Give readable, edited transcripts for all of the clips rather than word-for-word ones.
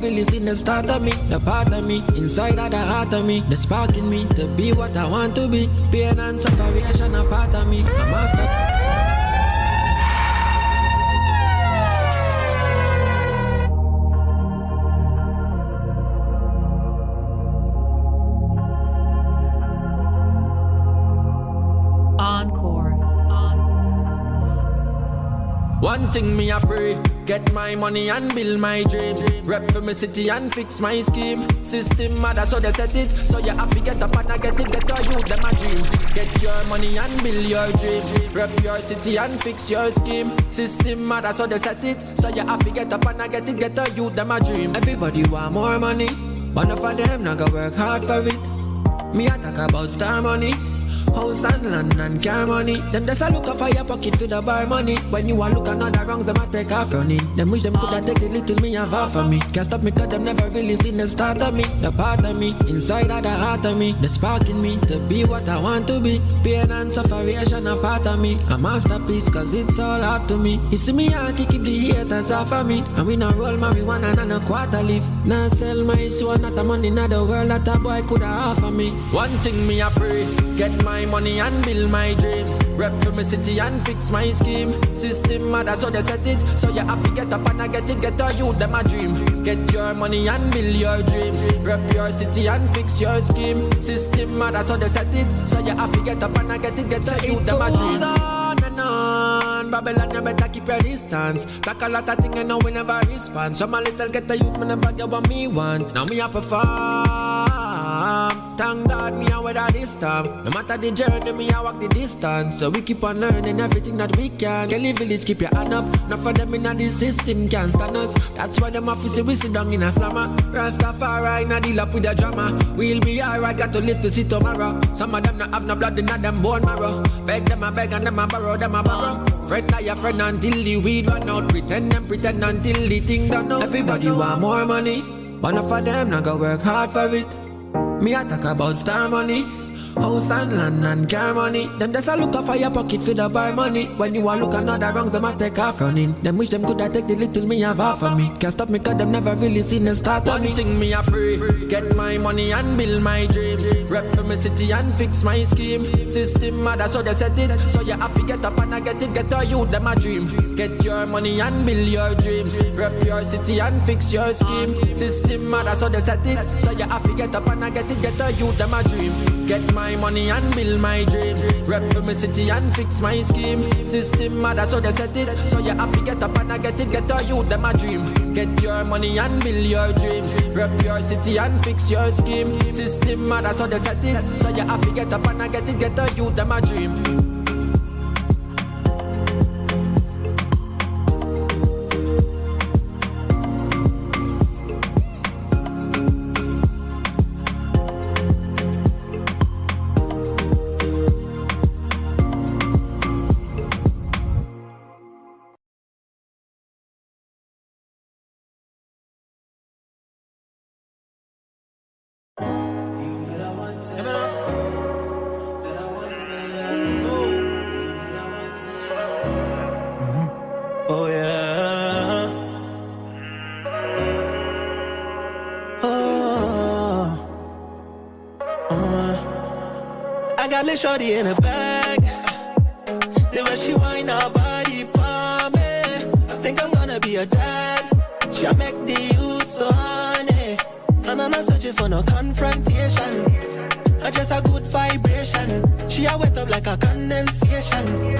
Feelings in the start of me, the part of me, inside of the heart of me, the spark in me, to be what I want to be. Pain and separation a part of me, a master. Encore. One thing me a pray, get my money and build my dreams. Rep for my city and fix my scheme. System mother so they set it, so you have to get up and I get it, get all you them a dream. Get your money and build your dreams. Rep your city and fix your scheme. System mother so they set it, so you have to get up and I get it, get all you them a dream. Everybody want more money, one of them not go work hard for it. Me a talk about star money, house and land and car money. Them just a look up for your pocket for the bar money. When you a look another wrongs, them a take off from it. Them wish them coulda take the little me have half of me. Can't stop me cause them never really seen the start of me, the part of me, inside of the heart of me, the spark in me, to be what I want to be. Pain and separation a part of me, a masterpiece cause it's all hard to me. You see me I keep the haters off of me, and we not roll marijuana and a quarter leaf. Now sell my soul, not a money, not the world that a boy coulda offer me. One thing me a pray, get my money and build my dreams. Rep to my city and fix my scheme. System mother so they set it, so you have to get up and I get it, get all you them a dream. Get your money and build your dreams. Rep your city and fix your scheme. System mother so they set it, so you have to get up and I get it, get all you them a dream. On and on, Babylon you better keep your distance. Talk a lot of things and now we never respond. Some a little get the youth, me never get what me want. Now me a perform. Thank God me a weather this time. No matter the journey, me a walk the distance. So we keep on learning everything that we can. Kelly Village, keep your hand up. Not for them in the system can stand us. That's why them office we sit down in a slammer. Rastafari na deal up with the drama. We'll be alright, got to live to see tomorrow. Some of them not have no blood in them bone marrow. Beg them a beg and them a borrow, them a borrow. Friend not your friend until the weed run out. Pretend until the thing done out. Everybody want more money. One of them not go work hard for it. Me a talk about star money, house and land and car money. Them just a look up for your pocket for the bar money. When you a look another wrongs, them a take off running. Them wish them coulda take the little me have half of me. Can't stop me cause them never really seen the start of me. One thing me a pray, get my money and build my dreams. Rep for my city and fix my scheme. System mother so they set it, so you have to get up and I get it, get all you them a dream. Get your money and build your dreams. Rep your city and fix your scheme. System mother so they set it, so you have to get up and I get it, get all you them a dream. Get my money and build my dreams. Rep for my city and fix my scheme. System mother so they set it, so you have to get up and I get it, get all you them a dream. Get your money and build your dreams. Rep your city and fix your scheme. System mother so they set it, so you have to get up and I get it, get all you them a dream. Oh yeah. I got Lil Shorty in a bag. The way she whine her body for me, I think I'm gonna be a dad. She'll make the youth so honey, and I'm not searching for no confrontation. I just a good vibration. She a wet up like a condensation.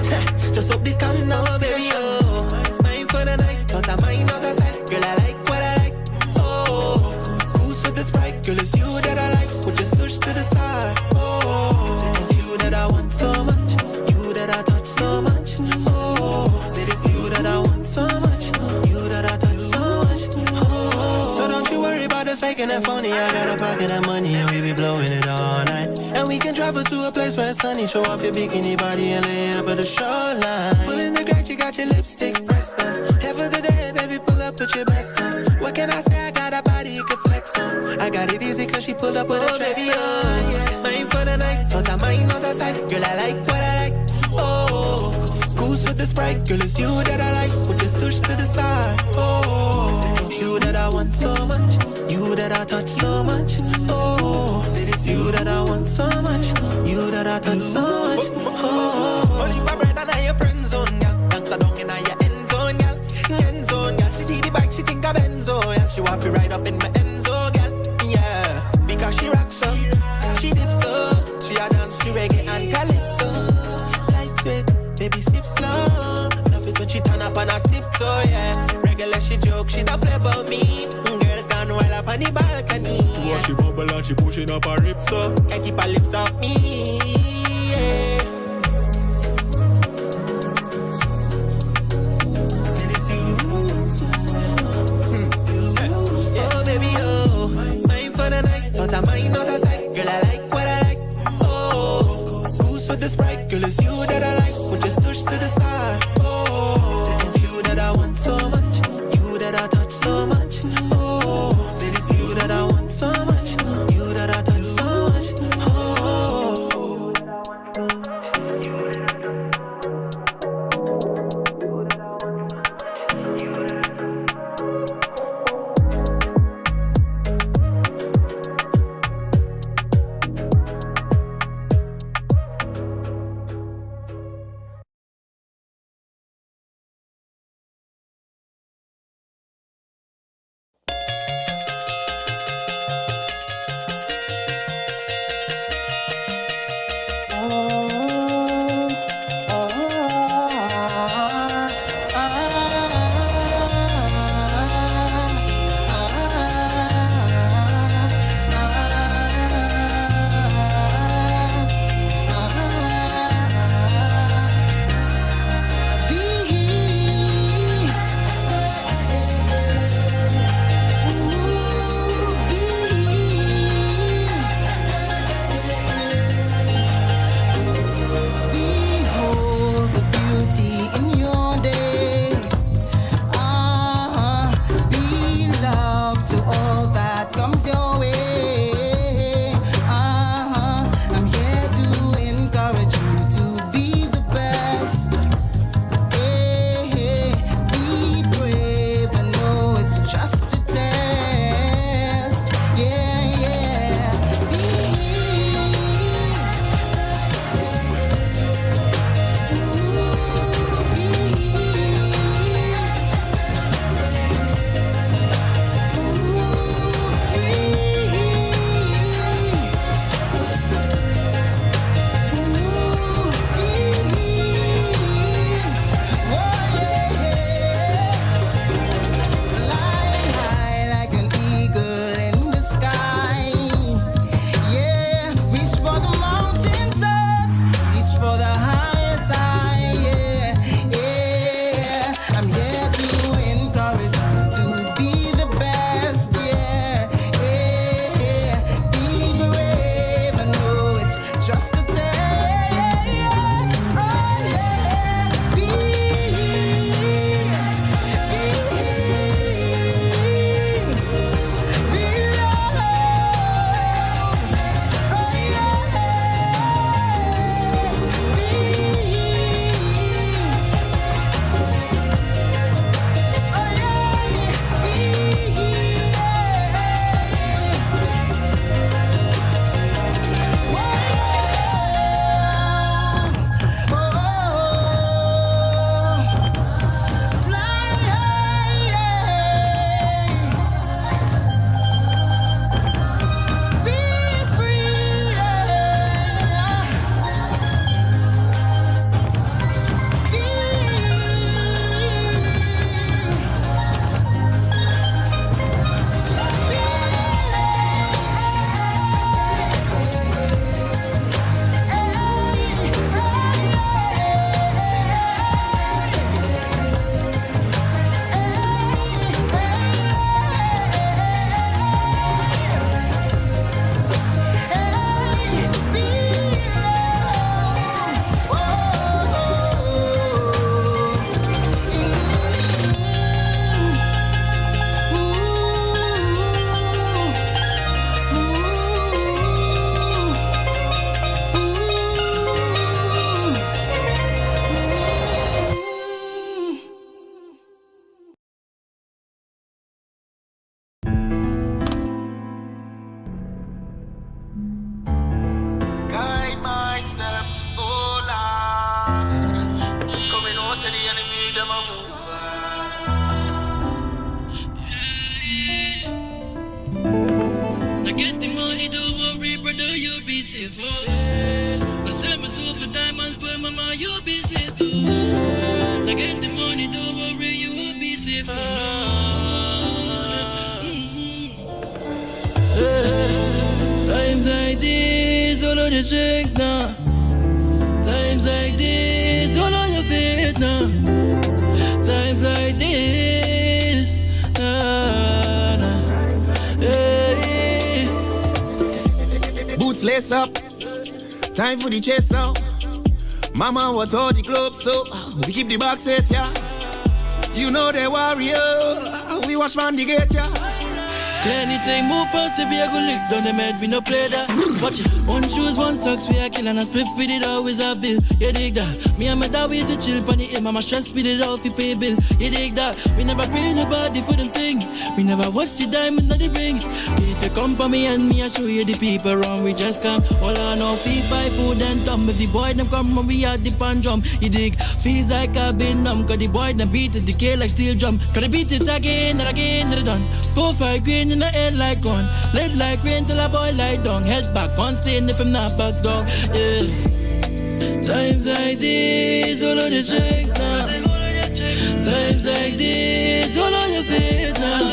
Just hope they come now, baby. Oh, mine for the night, not a mine, not a side. Girl, I like what I like. Oh, goose with the Sprite. Girl, it's you that I like. Put your touch to the side. Oh, it's you that I want so much. You that I touch so much. Oh, it's you that I want so much. You that I touch so much. Oh, so don't you worry about the fake and the phony. I got a pocket of money and we be blowing it all night. And we can travel to a place where it's sunny. Show off your bikini body and lay it up at the shoreline. Pull in the crack, you got your lipstick pressed on. Half of the day, baby, pull up, put your best on. What can I say? I got a body you can flex on. I got it easy cause she pulled up with a dress on. Yeah. Mine for the night, not a mine, not a side. Girl, I like what I like. Oh, goose with the Sprite, girl, it's you that I like. Put this touch to the side. Oh, it's you that I want so much. You that I touch so much. Oh, it's you that I want so much. You that I touch so much. Oh, only my bread and I your friend zone, girl. Thanks a dog in your end zone, girl. End zone, girl. She see the bike, she think I'm Benzo, girl. She want to ride up in my Enzo, girl. Yeah, because she rocks up, she dips up. She a dance to reggae and calypso. Lightweight, baby sip slow. Love it when she turn up on her tiptoe, yeah. Regular she joke, she don't play about me. Girls gone wild up on the balcony. Yeah. She bubble and she pushing up her hips up. Can't keep her lips off me, yeah. Oh baby, oh, mine for the night. Thought I might not aside. Girl, I like what I like. Oh, goose with the Sprite. Girl, it's you that I like. Put this touch to the side. Oh, it's you that I want so much. You that I touch so much. Oh, it's you that I want so much. You that I touch so much. Oh. I get the money, don't worry, brother, you'll be safe. I sell myself for diamonds, but mama, you'll be safe. I get the money, don't worry, you will be safe. Times like this, all on your shake now. Times like this, all on your feet now. Times like this, hey. Boots lace up, time for the chase now. Mama, what all the clubs so we keep the bag safe, yeah. You know the warrior, we watch man the gate, yeah. Anything move past if you go lick down the med, we no play that. Watch it, one shoes, one socks, we a kill and a split with it always a bill. You dig that? Me and my dad we to chill pon the hill, mama stress with it off, you pay bill. You dig that? We never pray nobody for them thing. We never watch the diamond on the ring. If you come for me and me, I show you the people around, we just come. All I know, feed by food and thumb. If the boy them come, we at the pan drum. You dig? Feels like I've been numb, cause the boy them beat it, the K like steel drum. Cause they beat it again and again, and they done. 4-5 green in the head like gun. Lead like rain till a boy lie down. Head back on scene if I'm not back down. Yeah. Times like this, all on your shake now. Times like this, all on your feet now.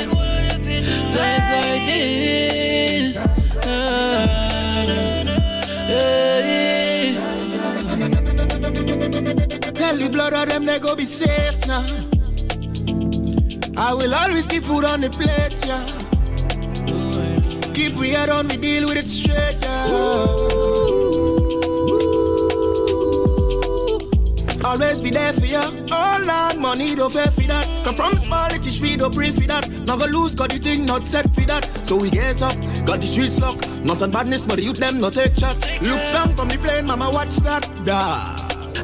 Times like this, Tell the blood of them they go be safe now. I will always keep food on the plate, yeah. Keep we head on, we deal with it straight, yeah. Always be there for ya. All that money don't pay for that. Come from small, it is free, don't pray for that. Not gonna lose, got the thing not set for that. So we gaze up, got the streets locked. Not on badness, but the youth them not take shot. Look down from the plane, mama watch that. Da.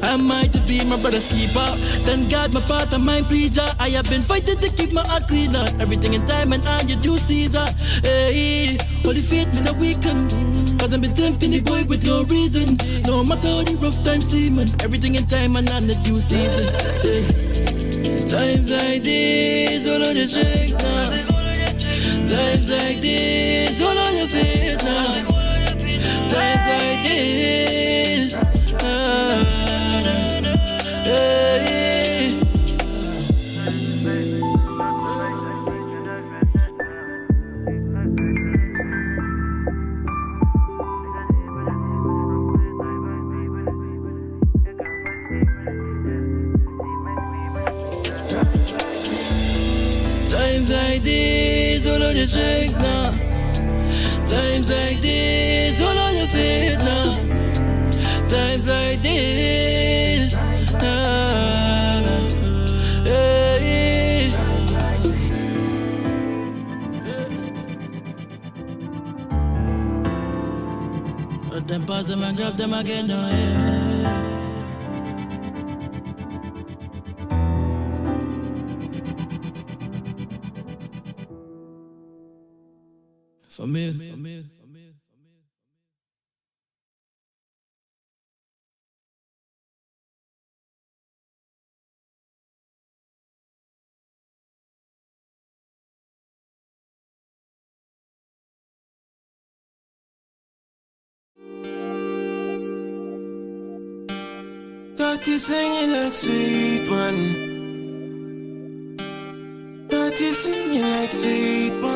I might be my brother's keeper. Then God, my part of mine, please, Jah. I have been fighting to keep my heart clean. Everything in time and on you do Caesar. Hey, holy faith me no weaken. Cause I'm been tempting the boy with no reason. No matter how the rough times seem. Everything in time and on the due season. Hey. It's times like this, all on your shake now. Times like this, all on your feet now. Times like this, hey. Times like this, all on your shake now. Times like this, all on your feet now. Times like this, hey. Let them pass them and grab them again, oh yeah. For me. Got you singing like sweet one. Got you singing like sweet one.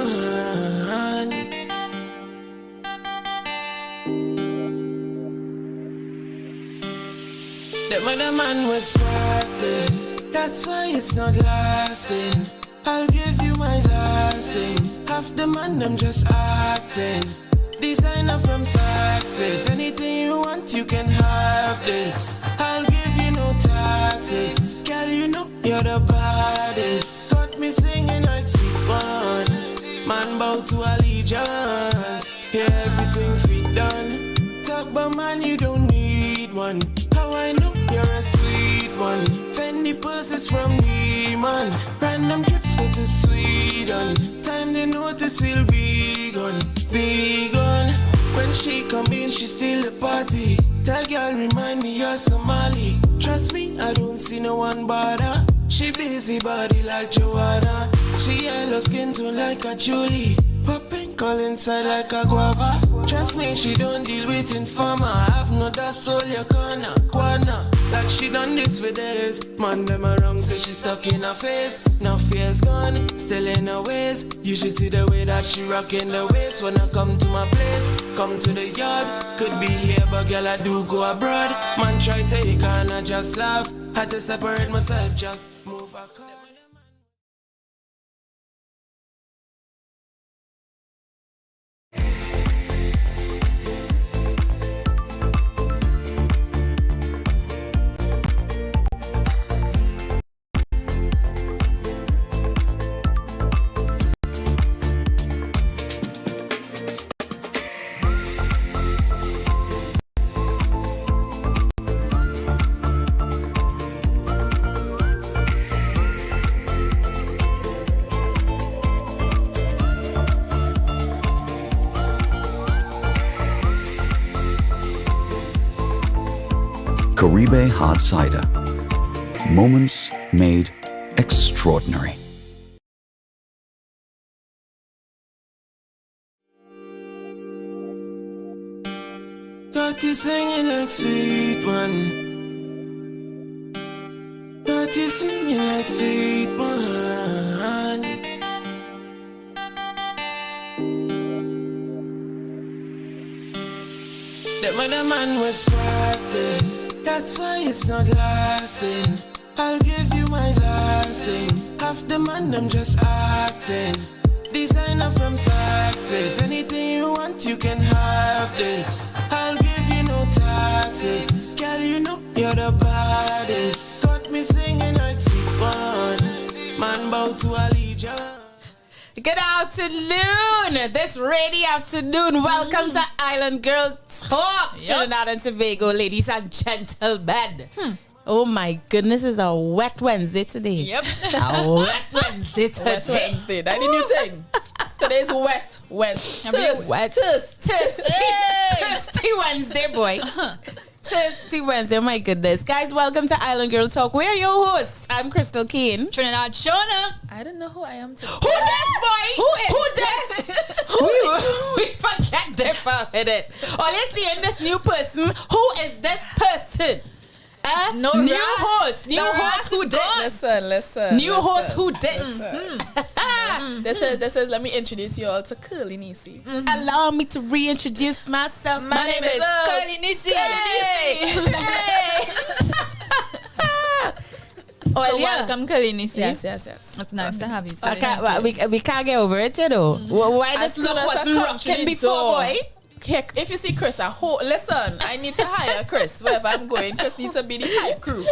That other man was practice. That's why it's not lasting. I'll give you my last things. Half the man I'm just acting. Designer from Saks Fifth. Anything you want, you can have this. I'll give you no tactics. Girl, you know you're the baddest. Got me singing like sweet one. Man bow to allegiance. Yeah, everything fit done. Talk about man, you don't need one. How I know you're a sweet one. Fendi purses from Neiman. Random trips go to Sweden. Time they notice we'll be gone. Be gone. When she come in, she still a party. That girl remind me of Somali. Trust me, I don't see no one bother. She busy body like Joanna. She yellow skin tone like a Julie. Popping Pickle inside like a guava. Trust me, she don't deal with informer. Have no dust all your corner. Like she done this for days. Man, them around say she stuck in her face. Now fear's gone, still in her ways. You should see the way that she rockin' the waist. When I come to my place, come to the yard. Could be here, but girl, I do go abroad. Man, try take and I just laugh. Had to separate myself, just move a car. Caribe Hard Cider. Moments made extraordinary. Got you singing like sweet one. Got you singing like sweet one. That other man was practice. That's why it's not lasting. I'll give you my last things. Half the man I'm just acting. Designer from Saks Fifth. Anything you want you can have this. I'll give you no tactics. Girl, you know you're the baddest. Got me singing like sweet one. Man bow to allegiance. Good afternoon. This rainy afternoon. Welcome to Island Girl Talk. Trinidad and Tobago, ladies and gentlemen. Oh my goodness, it's a wet Wednesday today. Yep. A wet Wednesday today. Wet Wednesday. That's the new thing. Today's wet Wednesday. Thirsty Wednesday, boy. Thirsty Wednesday. Oh my goodness. Guys, welcome to Island Girl Talk. We're your hosts. I'm Krystal Khayne. Trinidad Shawna. I don't know who I am today. Who this, boy? Who this? We forget them for a minute. All you see in this new person. Who is this person? No new ras. host. New host who this? Listen. New host who this? This is. Let me introduce you all to Curly Neicy. Allow me to reintroduce myself. My name is Curly Neicy. Oh, welcome, Curly Neicy. Yes. It's nice to have you. We can't get over it, you know. Why this look wasn't rocking before, boy? If you see Chris, listen, I need to hire Chris. Wherever I'm going, Chris needs to be the hype crew.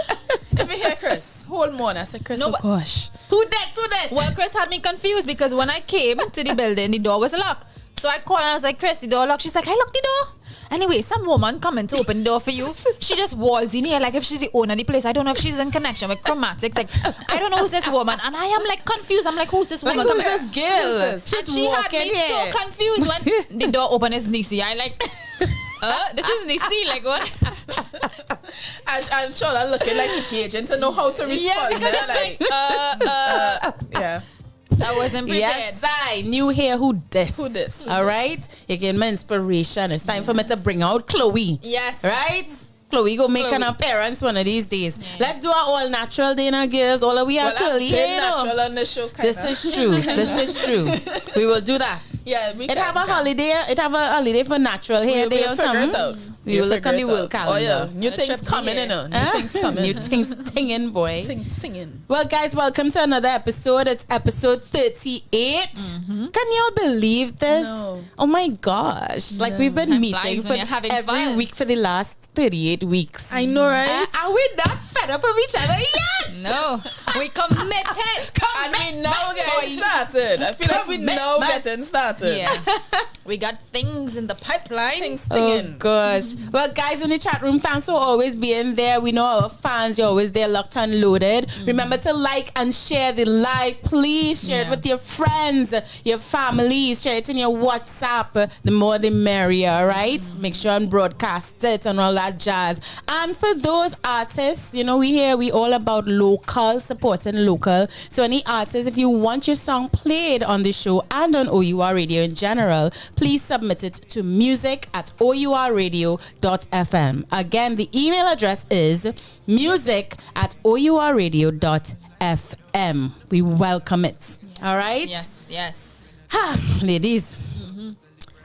If you hear Chris, whole morning, I said, Chris, No, oh gosh. Who this? Well, Chris had me confused because when I came to the building, the door was locked. So I called and I was like, Chris, the door locked. She's like, I locked the door. Anyway, some woman coming to open the door for you. She just walls in here like if she's the owner of the place. I don't know if she's in connection with chromatics. Like, I don't know who's this woman. And I am like confused. I'm like, who's this woman? Like, who's this girl? And she had me so confused when the door opened. It's Neicy. I like, this is Neicy. Like, what? And Shawna looking like she caging to know how to respond. Yeah. I wasn't prepared. Yes, I knew here who this. All right? You get my inspiration. It's time for me to bring out Chloe. Yes. Right? Chloe go make an appearance one of these days. Yeah. Let's do our all natural day now, girls. All of we are curly hair. Natural on the show. This is true. We will do that. Yeah, It have a holiday for natural hair day or something. We will look on the world calendar. Oh yeah, new things coming in. New things tinging, boy. Singing. Well, guys, welcome to another episode. It's episode 38. Can y'all believe this? No. Oh my gosh! Like we've been meeting every week for the last 38 weeks. I know, right? Are we not fed up of each other yet? No, we committed. And we now getting started. I feel like we now getting started. Yeah, we got things in the pipeline. Things singing. Oh gosh. Well, guys in the chat room, thanks for always being there. We know our fans, you're always there, locked and loaded. Remember to like and share the live. Please share it with your friends, your families. Share it in your WhatsApp. The more the merrier, right? Make sure and broadcast it and all that jazz. And for those artists, we all about local, supporting local. So any artists, if you want your song played on the show and on O.U.R Radio in general, please submit it to music@OURradio.fm. Again, the email address is music@OURradio.fm. We welcome it. Yes. All right? Yes. Ladies.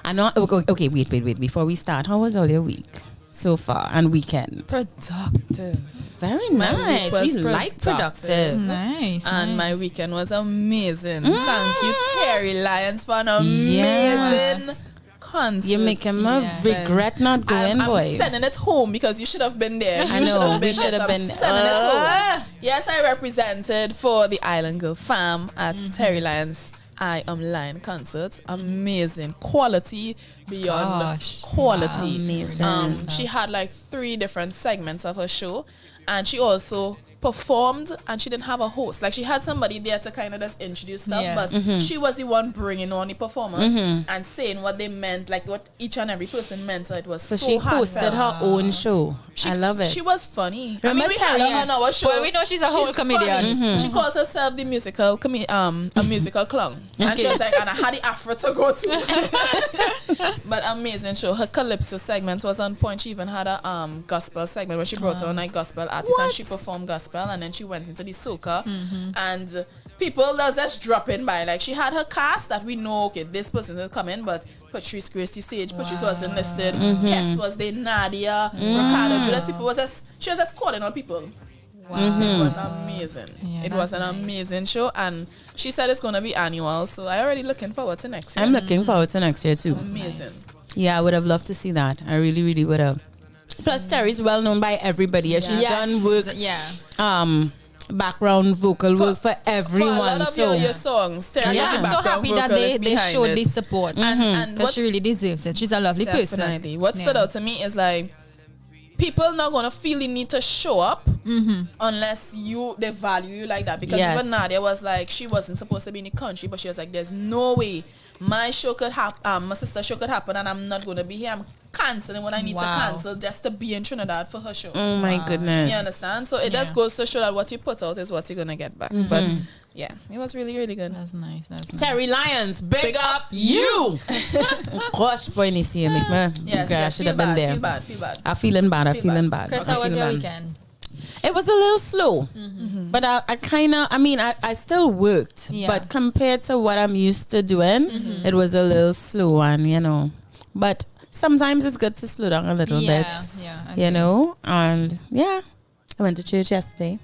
I know. Okay, wait. Before we start, how was all your week so far and weekend? Productive. Very My nice. week was We like productive. Nice. And my weekend was amazing. Thank you, Terry Lyons, for an amazing concert. You're making me regret not going, I'm boy. sending it home because you should have been there. I know. We should have been. Sending it home. Yes, I represented for the Island Girl fam at Terry Lyons I Am Lion concert. Amazing. Quality beyond quality. Amazing. She had like 3 different segments of her show, and she also performed, and she didn't have a host. Like, she had somebody there to kind of just introduce stuff, but she was the one bringing on the performance and saying what they meant, like what each and every person meant. So it was so she hosted her own show. I love it. She was funny. Remember we had her on our show. Well, we know she's a whole comedian. She calls herself the musical a musical clown. And she was like, and I had the afro to go to. But amazing show. Her calypso segment was on point. She even had a gospel segment where she brought on like gospel artists and she performed gospel, and then she went into the soca and people that was just dropping by. Like, she had her cast that we know, okay, this person is coming, but Patrice graced the stage. Patrice wasn't listed. Kes was there, Nadia, Ricardo, Judas. She was just calling on people. It was amazing. It was an amazing show, and she said it's going to be annual, so I already looking forward to next year. I'm looking forward to next year too. Amazing. Yeah, I would have loved to see that. I really, really would have. Plus, Terry's well known by everybody. She's done work, background vocal work for everyone. For a lot of your songs, Terry was the I'm so background happy that vocalist they behind showed it. this support. And Because she really deserves it. She's a lovely person. Definitely. What stood out to me is like, people not gonna feel the need to show up unless they value you like that. Because even Nadia was like, she wasn't supposed to be in the country, but she was like, there's no way my show could happen, my sister's show could happen, and I'm not gonna be here. I'm canceling what I need to cancel just to be in Trinidad for her show. Oh my goodness. You understand? So it just goes to show that what you put out is what you're gonna get back. But yeah, it was really, really good. That's nice. Terry Lyons, big up you. Gosh, boy, Neicy, you make me. I should have been there. Feel bad. I'm feeling bad. Chris, how was your weekend? It was a little slow, but I still worked, but compared to what I'm used to doing, it was a little slow one, But sometimes it's good to slow down a little bit, and I went to church yesterday.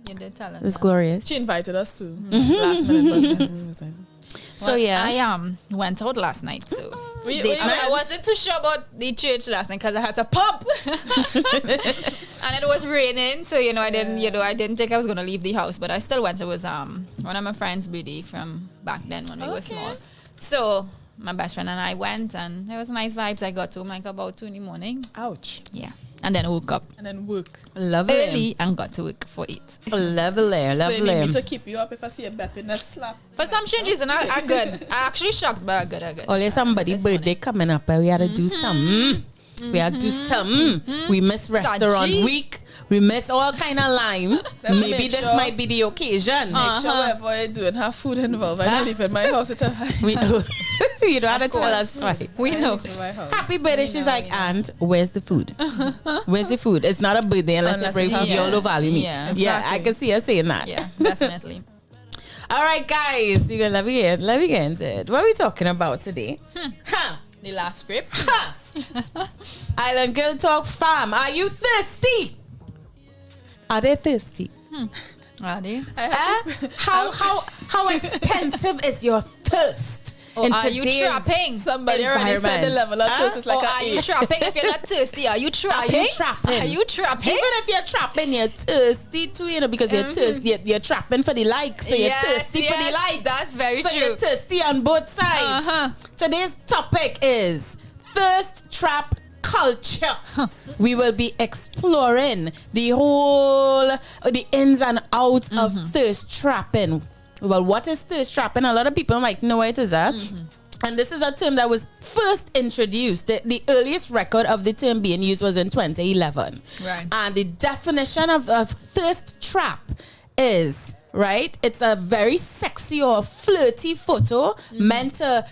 You did tell us. It was glorious. She invited us to last minute. I went out last night, so I wasn't too sure about the church last night because I had to pump, and it was raining, so I didn't think I was gonna leave the house, but I still went. It was one of my friends' birthday from back then when we were small, so my best friend and I went, and it was nice vibes. I got home like about 2 a.m. Ouch. Yeah. And then woke up Lovely. early and got to work for 8. Lovely. So you need me to keep you up if I see a bepping a slap. For some strange reason, I'm good. I actually shocked, but I'm good. Always somebody's birthday coming up, and we had to do something. We had to do something. We miss restaurant week. We miss all kind of lime. Maybe this might be the occasion. Make sure whatever you're doing, have food involved. I don't live in my house. You don't have to tell us twice. We know. Happy birthday. She's like, Aunt, where's the food? Where's the food? It's not a birthday unless they bring food. You all don't value me. Yeah, exactly. I can see her saying that. Yeah, definitely. All right, guys. You're going to let me get into it. What are we talking about today? The last script. Island Girl Talk Fam. Are you thirsty? Are they thirsty? Are they? How extensive is your thirst? Or are you trapping? Somebody already said the level of thirst is like or are you trapping if you're not thirsty? Are you trapping? Are you trapping? Are you trapping? Even if you're trapping, you're thirsty too, because you're thirsty. You're trapping for the likes, so you're thirsty for the likes. That's very so true. You're thirsty on both sides. Today's topic is thirst trap culture. We will be exploring the ins and outs of thirst trapping. Well, what is thirst trapping? A lot of people might know what it is. And this is a term that was first introduced. The earliest record of the term being used was in 2011. Right. And the definition of a thirst trap is, right, it's a very sexy or flirty photo meant to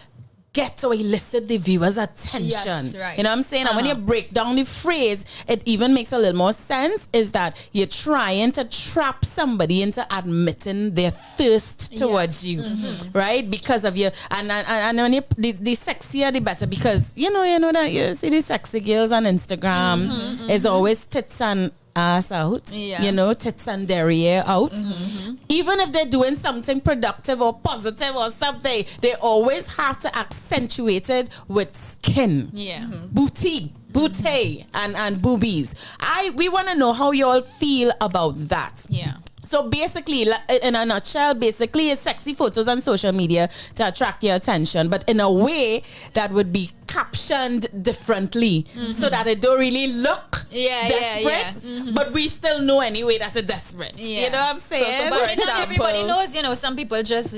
get to elicit the viewer's attention. Yes, right. You know what I'm saying? And when you break down the phrase, it even makes a little more sense, is that you're trying to trap somebody into admitting their thirst towards you, right? Because of your, and when you, the sexier, the better, because you know that you see the sexy girls on Instagram, is always tits and ass out, you know, tits and derriere out. Even if they're doing something productive or positive or something, they always have to accentuate it with skin, booty, and boobies. We want to know how y'all feel about that. So basically, in a nutshell, basically it's sexy photos on social media to attract your attention, but in a way that would be captioned differently so that it don't really look desperate, but we still know anyway that it's desperate. You know what I'm saying? So but not everybody knows, you know, some people just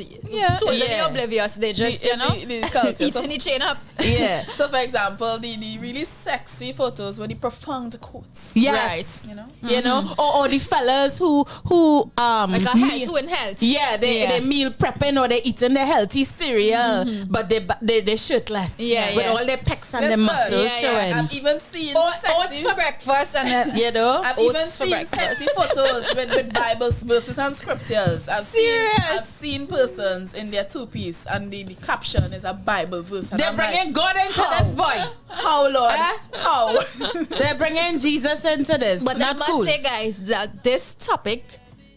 totally oblivious. They just, you know, eating the chain up. So for example, the really sexy photos with the profound quotes. Right. You know, or the fellas who like a health who in health. They meal prepping or they eating their healthy cereal, but they shirtless. With all their pecs and their muscles showing. I've even seen oats for breakfast and you know, I've even seen sexy photos with Bible verses and scriptures. I've seen persons in their two-piece and the caption is a Bible verse. And they're bringing God into this, boy. How, Lord? How? They're bringing Jesus into this. But I must say, guys, that this topic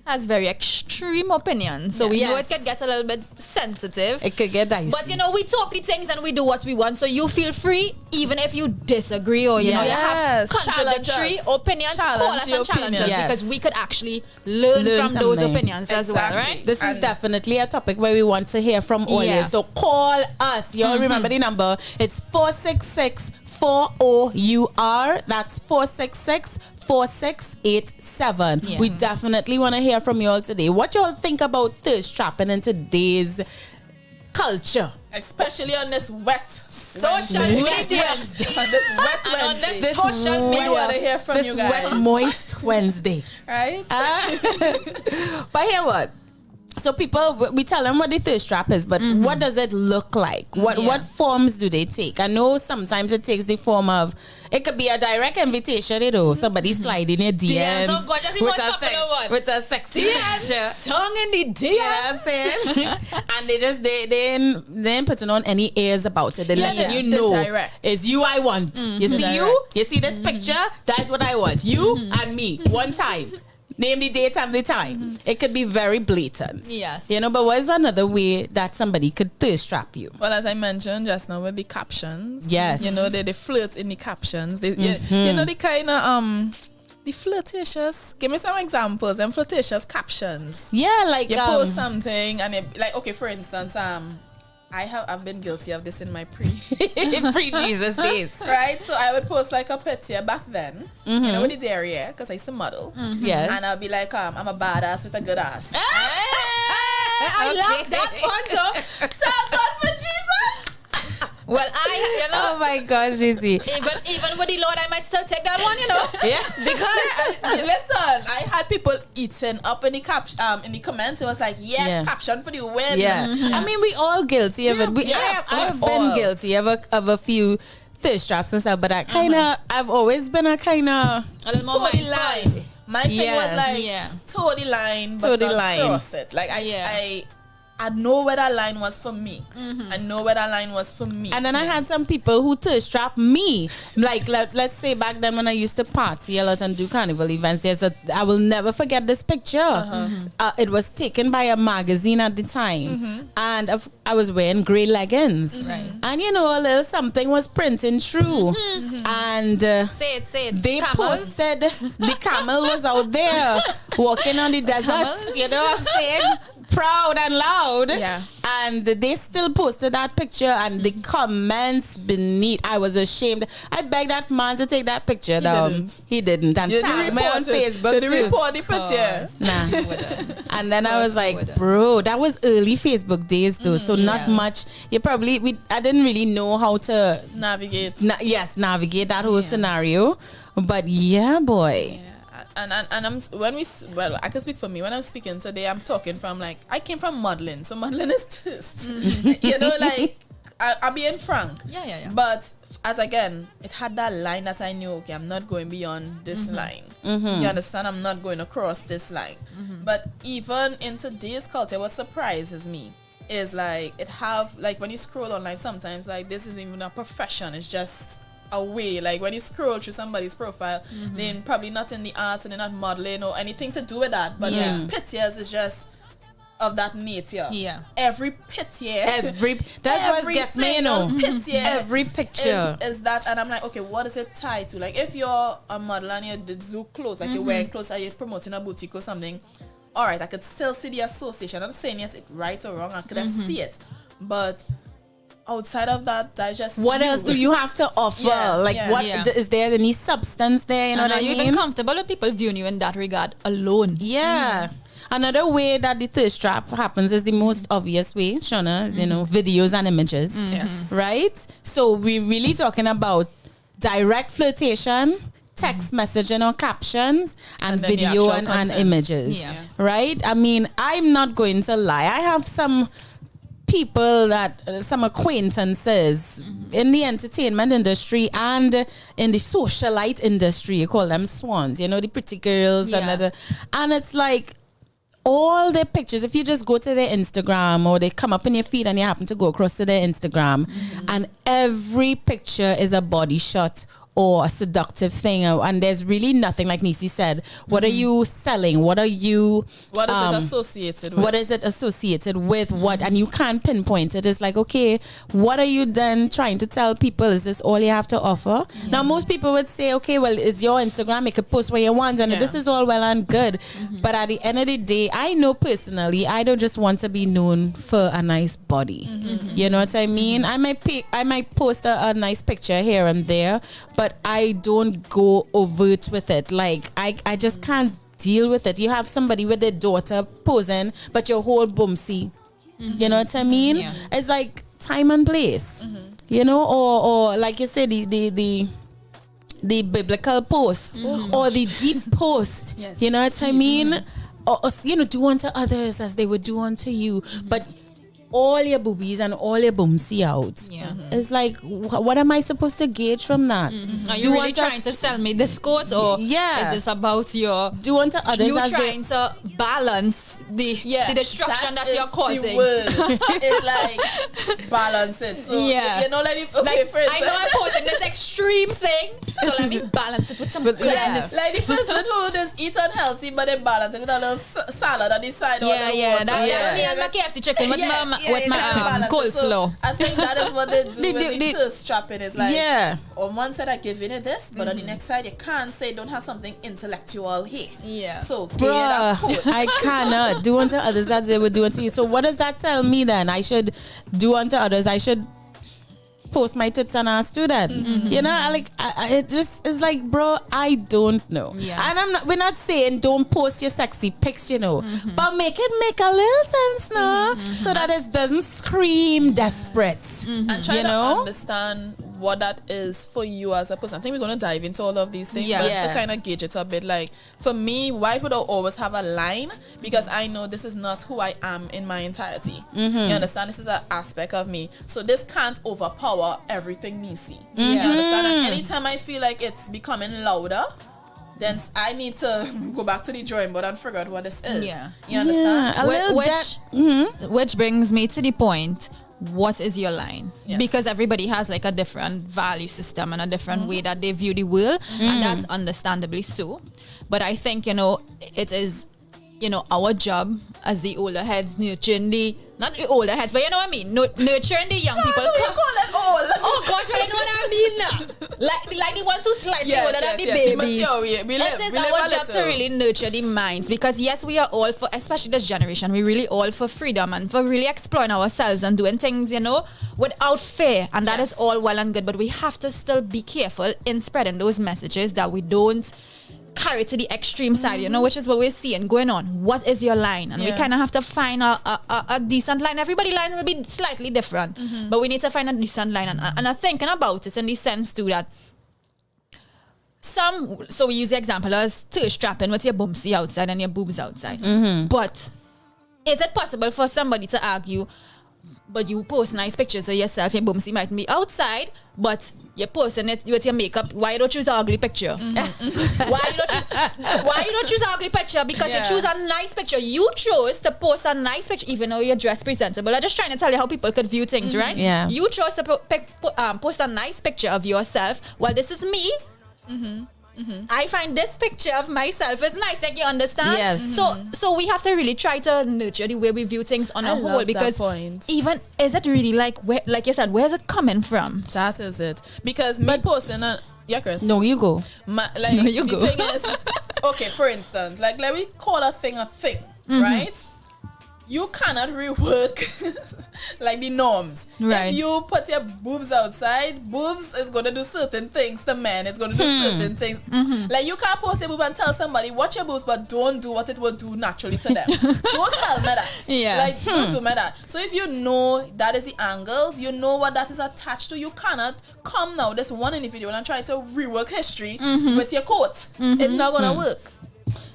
has very extreme opinions. So we know it could get a little bit sensitive. It could get dicey. But, you know, we talk the things and we do what we want. So you feel free, even if you disagree or, you know, you have contradictory opinions, call us and challenge us because we could actually learn from those opinions as well, right? This is definitely a topic where we want to hear from all you. So call us. Y'all remember the number. It's 466-4OUR. That's 466-4687. We definitely want to hear from you all today. What y'all think about thirst trapping in today's culture? Especially on this wet social media. On this wet Wednesday. On this social media. We want to hear from you guys. This wet, moist Wednesday. Right? But hear what? So people, we tell them what the thirst trap is, but what does it look like? What forms do they take? I know sometimes it takes the form of, it could be a direct invitation, you know, somebody sliding your DMs with a sexy picture. Tongue in the DM. You know what I'm saying? And they ain't putting on any airs about it. They're letting you know it's you I want. You see you see this picture? That's what I want. You and me, one time. Name the date and the time. It could be very blatant. Yes. You know, but what is another way that somebody could thirst trap you? Well, as I mentioned just now with the captions. Yes. You know, they flirt in the captions. You know, the kind of, the flirtatious. Give me some examples and flirtatious captions. Yeah, like you post something and like, okay, for instance, I've been guilty of this in my pre-Jesus days. Right? So I would post like a picture back then, you know, with the derriere, because I used to model. Yes. And I'll be like, I'm a badass with a good ass. I love that one though. Thank God for Jesus. Well, oh my gosh, Neicy. Even with the Lord, I might still take that one, you know. Because listen, I had people eating up in the comments. It was like, caption for the win. I mean, we all guilty of it. I've been guilty of a few thirst traps and stuff, but I've always been a kind of a little more line. My thing was like toe the line, but not cross it. Like I know where that line was for me. I know where that line was for me. And then I had some people who thirst trap me. Like, let's say back then when I used to party a lot and do carnival events, I will never forget this picture. It was taken by a magazine at the time. And I was wearing grey leggings. And, you know, a little something was printing through. And say it. They posted the camel was out there walking on the desert. You know what I'm saying? proud and loud. Yeah. And they still posted that picture, and the comments beneath, I was ashamed. I begged that man to take that picture down. He didn't. And tagged me on Facebook Did too. report the picture? Nah. And then I was like, bro, that was early Facebook days though. So not much. I didn't really know how to navigate. Navigate that whole scenario. But yeah, boy. Yeah. And I can speak for me. When I'm speaking today, I'm talking from like, I came from modeling. So modeling is thirst. You know, like, I'm being frank. Yeah. But as again, it had that line that I knew, okay, I'm not going beyond this line. You understand? I'm not going across this line. But even in today's culture, what surprises me is like, when you scroll online sometimes, like, this isn't even a profession. It's just a way. Like, when you scroll through somebody's profile, they're probably not in the arts and they're not modeling or anything to do with that. But their pictures is just of that nature. Yeah. Every picture. That's what gets me, you know. Picture. Every picture is that, and I'm like, okay, what is it tied to? Like, if you're a model and you do clothes, like you're wearing clothes and you're promoting a boutique or something, all right, I could still see the association. I'm not saying yes, it's right or wrong. I could see it, but outside of that, that's just what else do you have to offer? Is there any substance there? You know what I mean? Are you even comfortable with people viewing you in that regard alone? Yeah. Another way that the thirst trap happens is the most obvious way, Shawna, you know, videos and images. Yes. Right? So we're really talking about direct flirtation, text messaging or captions, and video and images. Yeah. Right? I mean, I'm not going to lie. I have some people some acquaintances in the entertainment industry and in the socialite industry. You call them swans, you know, the pretty girls. And it's like, all their pictures, if you just go to their Instagram or they come up in your feed and you happen to go across to their Instagram, and every picture is a body shot or a seductive thing, and there's really nothing, like Neicy said. What are you selling? What is it associated with? What is it associated with? What? And you can't pinpoint it. It's like, okay, what are you then trying to tell people? Is this all you have to offer? Now, most people would say, okay, well, it's your Instagram. You can post what you want, and this is all well and good. But at the end of the day, I know personally, I don't just want to be known for a nice body. You know what I mean? I might post a nice picture here and there, but I don't go overt with it. Like, I just can't deal with it. You have somebody with their daughter posing, but your whole boomsy. You know what I mean? Yeah. It's like time and place. You know, or like you said, the biblical post or the deep post. Yes. You know what I mean? Or, you know, do unto others as they would do unto you. But all your boobies and all your boomsy out. It's like, what am I supposed to gauge from that? Are you really trying to sell me this coat, or is this about your do unto others? You trying to balance the destruction that you're causing? It's like balance it. So you know, like for instance, I know I'm posting this extreme thing, so let me balance it with some goodness. Like the person who just eat unhealthy, but they balance it with a little salad on the side. That's me and my KFC chicken with my coleslaw. I think that is what they do with the thirst trapping. Is like, on one side I give you this, but on the next side you can't say don't have something intellectual here. Yeah. So I cannot do unto others as they would do unto you. So what does that tell me then? I should do unto others. I should post my tits on our student. You know, like it just is like, bro, I don't know. And we're not saying don't post your sexy pics, you know, but make it make a little sense, no, so that it doesn't scream desperate. And try to understand what that is for you as a person. I think we're going to dive into all of these things, but to kind of gauge it a bit. Like, for me, why would I always have a line? Because I know this is not who I am in my entirety. You understand? This is an aspect of me. So this can't overpower everything Neicy. You understand? And anytime I feel like it's becoming louder, then I need to go back to the drawing board and figure out what this is. You understand? Which brings me to the point. What is your line? Because everybody has like a different value system and a different way that they view the world, and that's understandably so. But I think, you know, it is, you know, our job as the older heads nurturing not the older heads, but you know what I mean, nurturing the young people. You call them old. Oh gosh, well, you know what I mean. like the ones who slightly Yes, older than yes, the yes. The babies. mature, we live- It is we live our a job to little. really nurture the minds, because yes, we are all for, especially this generation, we really all for freedom and for really exploring ourselves and doing things, without fear, and that is Yes. all well and good, but we have to still be careful in spreading those messages that we don't carry to the extreme side, which is what we're seeing going on. What is your line? And we kind of have to find a decent line. Everybody's line will be slightly different, but we need to find a decent line. And I'm thinking about it in the sense too that so we use the example as thirst trapping with your bumsy outside and your boobs outside. But is it possible for somebody to argue, but you post nice pictures of yourself, your bumsy might be outside, but you're posting it with your makeup? Why you don't choose an ugly picture? Why you don't choose an ugly picture? Because you choose a nice picture. You chose to post a nice picture, even though you're dressed presentable. I'm just trying to tell you how people could view things, right? Yeah. You chose to post a nice picture of yourself. Well, this is me. I find this picture of myself is nice, like, you understand? Yes. So we have to really try to nurture the way we view things on a love whole, that because point. even is it really like you said, where's it coming from? That is it. Because me posting a... Yeah, Chris? No, you go. You the go. thing is... Okay, for instance, like, let me call a thing, right? You cannot rework like the norms. Right. If you put your boobs outside, boobs is going to do certain things to men. It's going to do certain things. Like, you can't post your boob and tell somebody, watch your boobs, but don't do what it will do naturally to them. Don't tell me that. Yeah. Like, don't do me that. So if you know that is the angles, you know what that is attached to, you cannot come now, this one individual, and try to rework history with your coat. It's not going to work.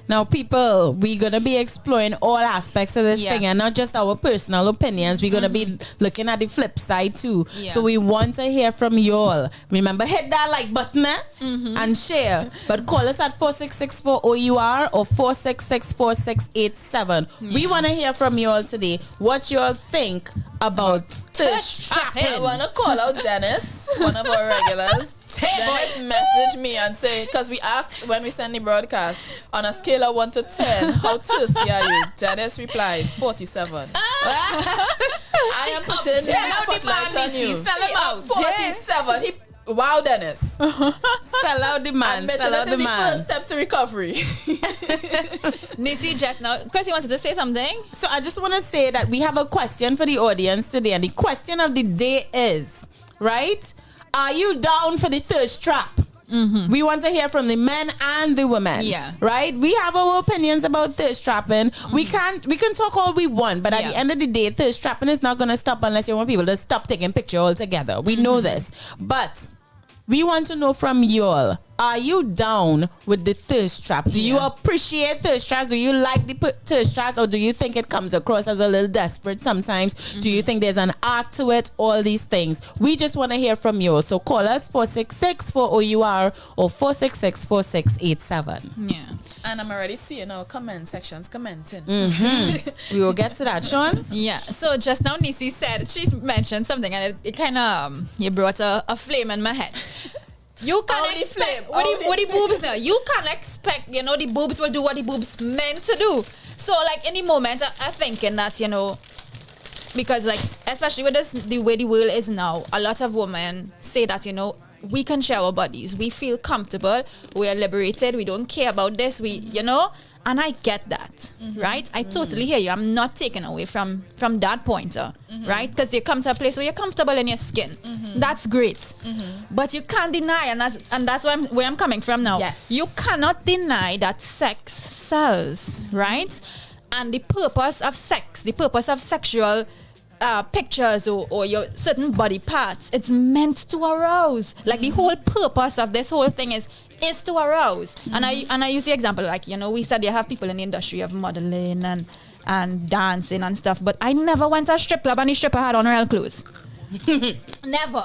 Now, people, we're going to be exploring all aspects of this thing, and not just our personal opinions. We're going to be looking at the flip side too. Yeah. So we want to hear from you all. Remember, hit that like button and share. But call us at 4664-O-U-R or 466-4687. We want to hear from you all today. What you all think about thirst trapping. I want to call out Dennis, one of our regulars. Dennis message me and say, because we asked when we send the broadcast, on a scale of 1 to 10, how thirsty are you? Dennis replies, 47. I am putting the spotlight on you. Sell him out. 47. Wow, Dennis. Sell out the man. Admitting Sell out it the is the man. first step to recovery. Neicy just now, Chris, you wanted to say something? So I just want to say that we have a question for the audience today, and the question of the day is, right? Are you down for the thirst trap? We want to hear from the men and the women. Yeah. Right? We have our opinions about thirst trapping. We can talk all we want, but at the end of the day, thirst trapping is not going to stop unless you want people to stop taking pictures altogether. We know this. But we want to know from you all, are you down with the thirst trap? Do you appreciate thirst traps? Do you like the thirst traps, or do you think it comes across as a little desperate sometimes? Do you think there's an art to it? All these things. We just want to hear from you. So call us 466-4-O-U-R or 466-4687. Yeah. And I'm already seeing our comment sections commenting. We will get to that, Sean. Yeah. So just now Neicy said, she mentioned something, and it kind of you brought a flame in my head. You can't Only expect flame, only what the boobs now. You can't expect, the boobs will do what the boobs meant to do. So like in the moment, I'm thinking that, because like especially with this, the way the world is now, a lot of women say that, we can share our bodies. We feel comfortable. We are liberated. We don't care about this. And I get that, right? I totally hear you. I'm not taken away from that pointer, right? Because you come to a place where you're comfortable in your skin. That's great. But you can't deny, and that's where I'm coming from now. Yes. You cannot deny that sex sells, right? And the purpose of sex, the purpose of sexual pictures or your certain body parts, it's meant to arouse. Like the whole purpose of this whole thing is to arouse. And I use the example, like, we said you have people in the industry of modeling and dancing and stuff, but I never went to a strip club and the stripper had on real clothes. Never.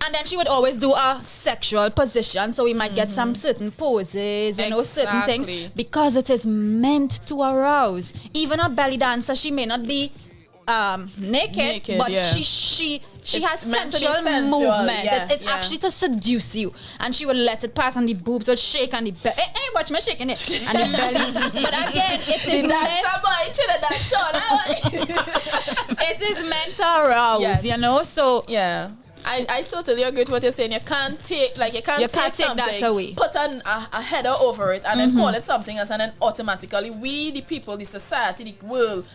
And then she would always do a sexual position, so we might get some certain poses, certain things, because it is meant to arouse. Even a belly dancer, she may not be naked, but she has sensual movement. It's actually to seduce you, and she would let it pass, and the boobs would shake, and the belly. Hey, watch me shaking it, and the belly. But again, it is meant to arouse. So I totally agree with what you're saying. You can't take take something, that away. put a header over it, and then call it something else, and then automatically we, the people, the society, the world,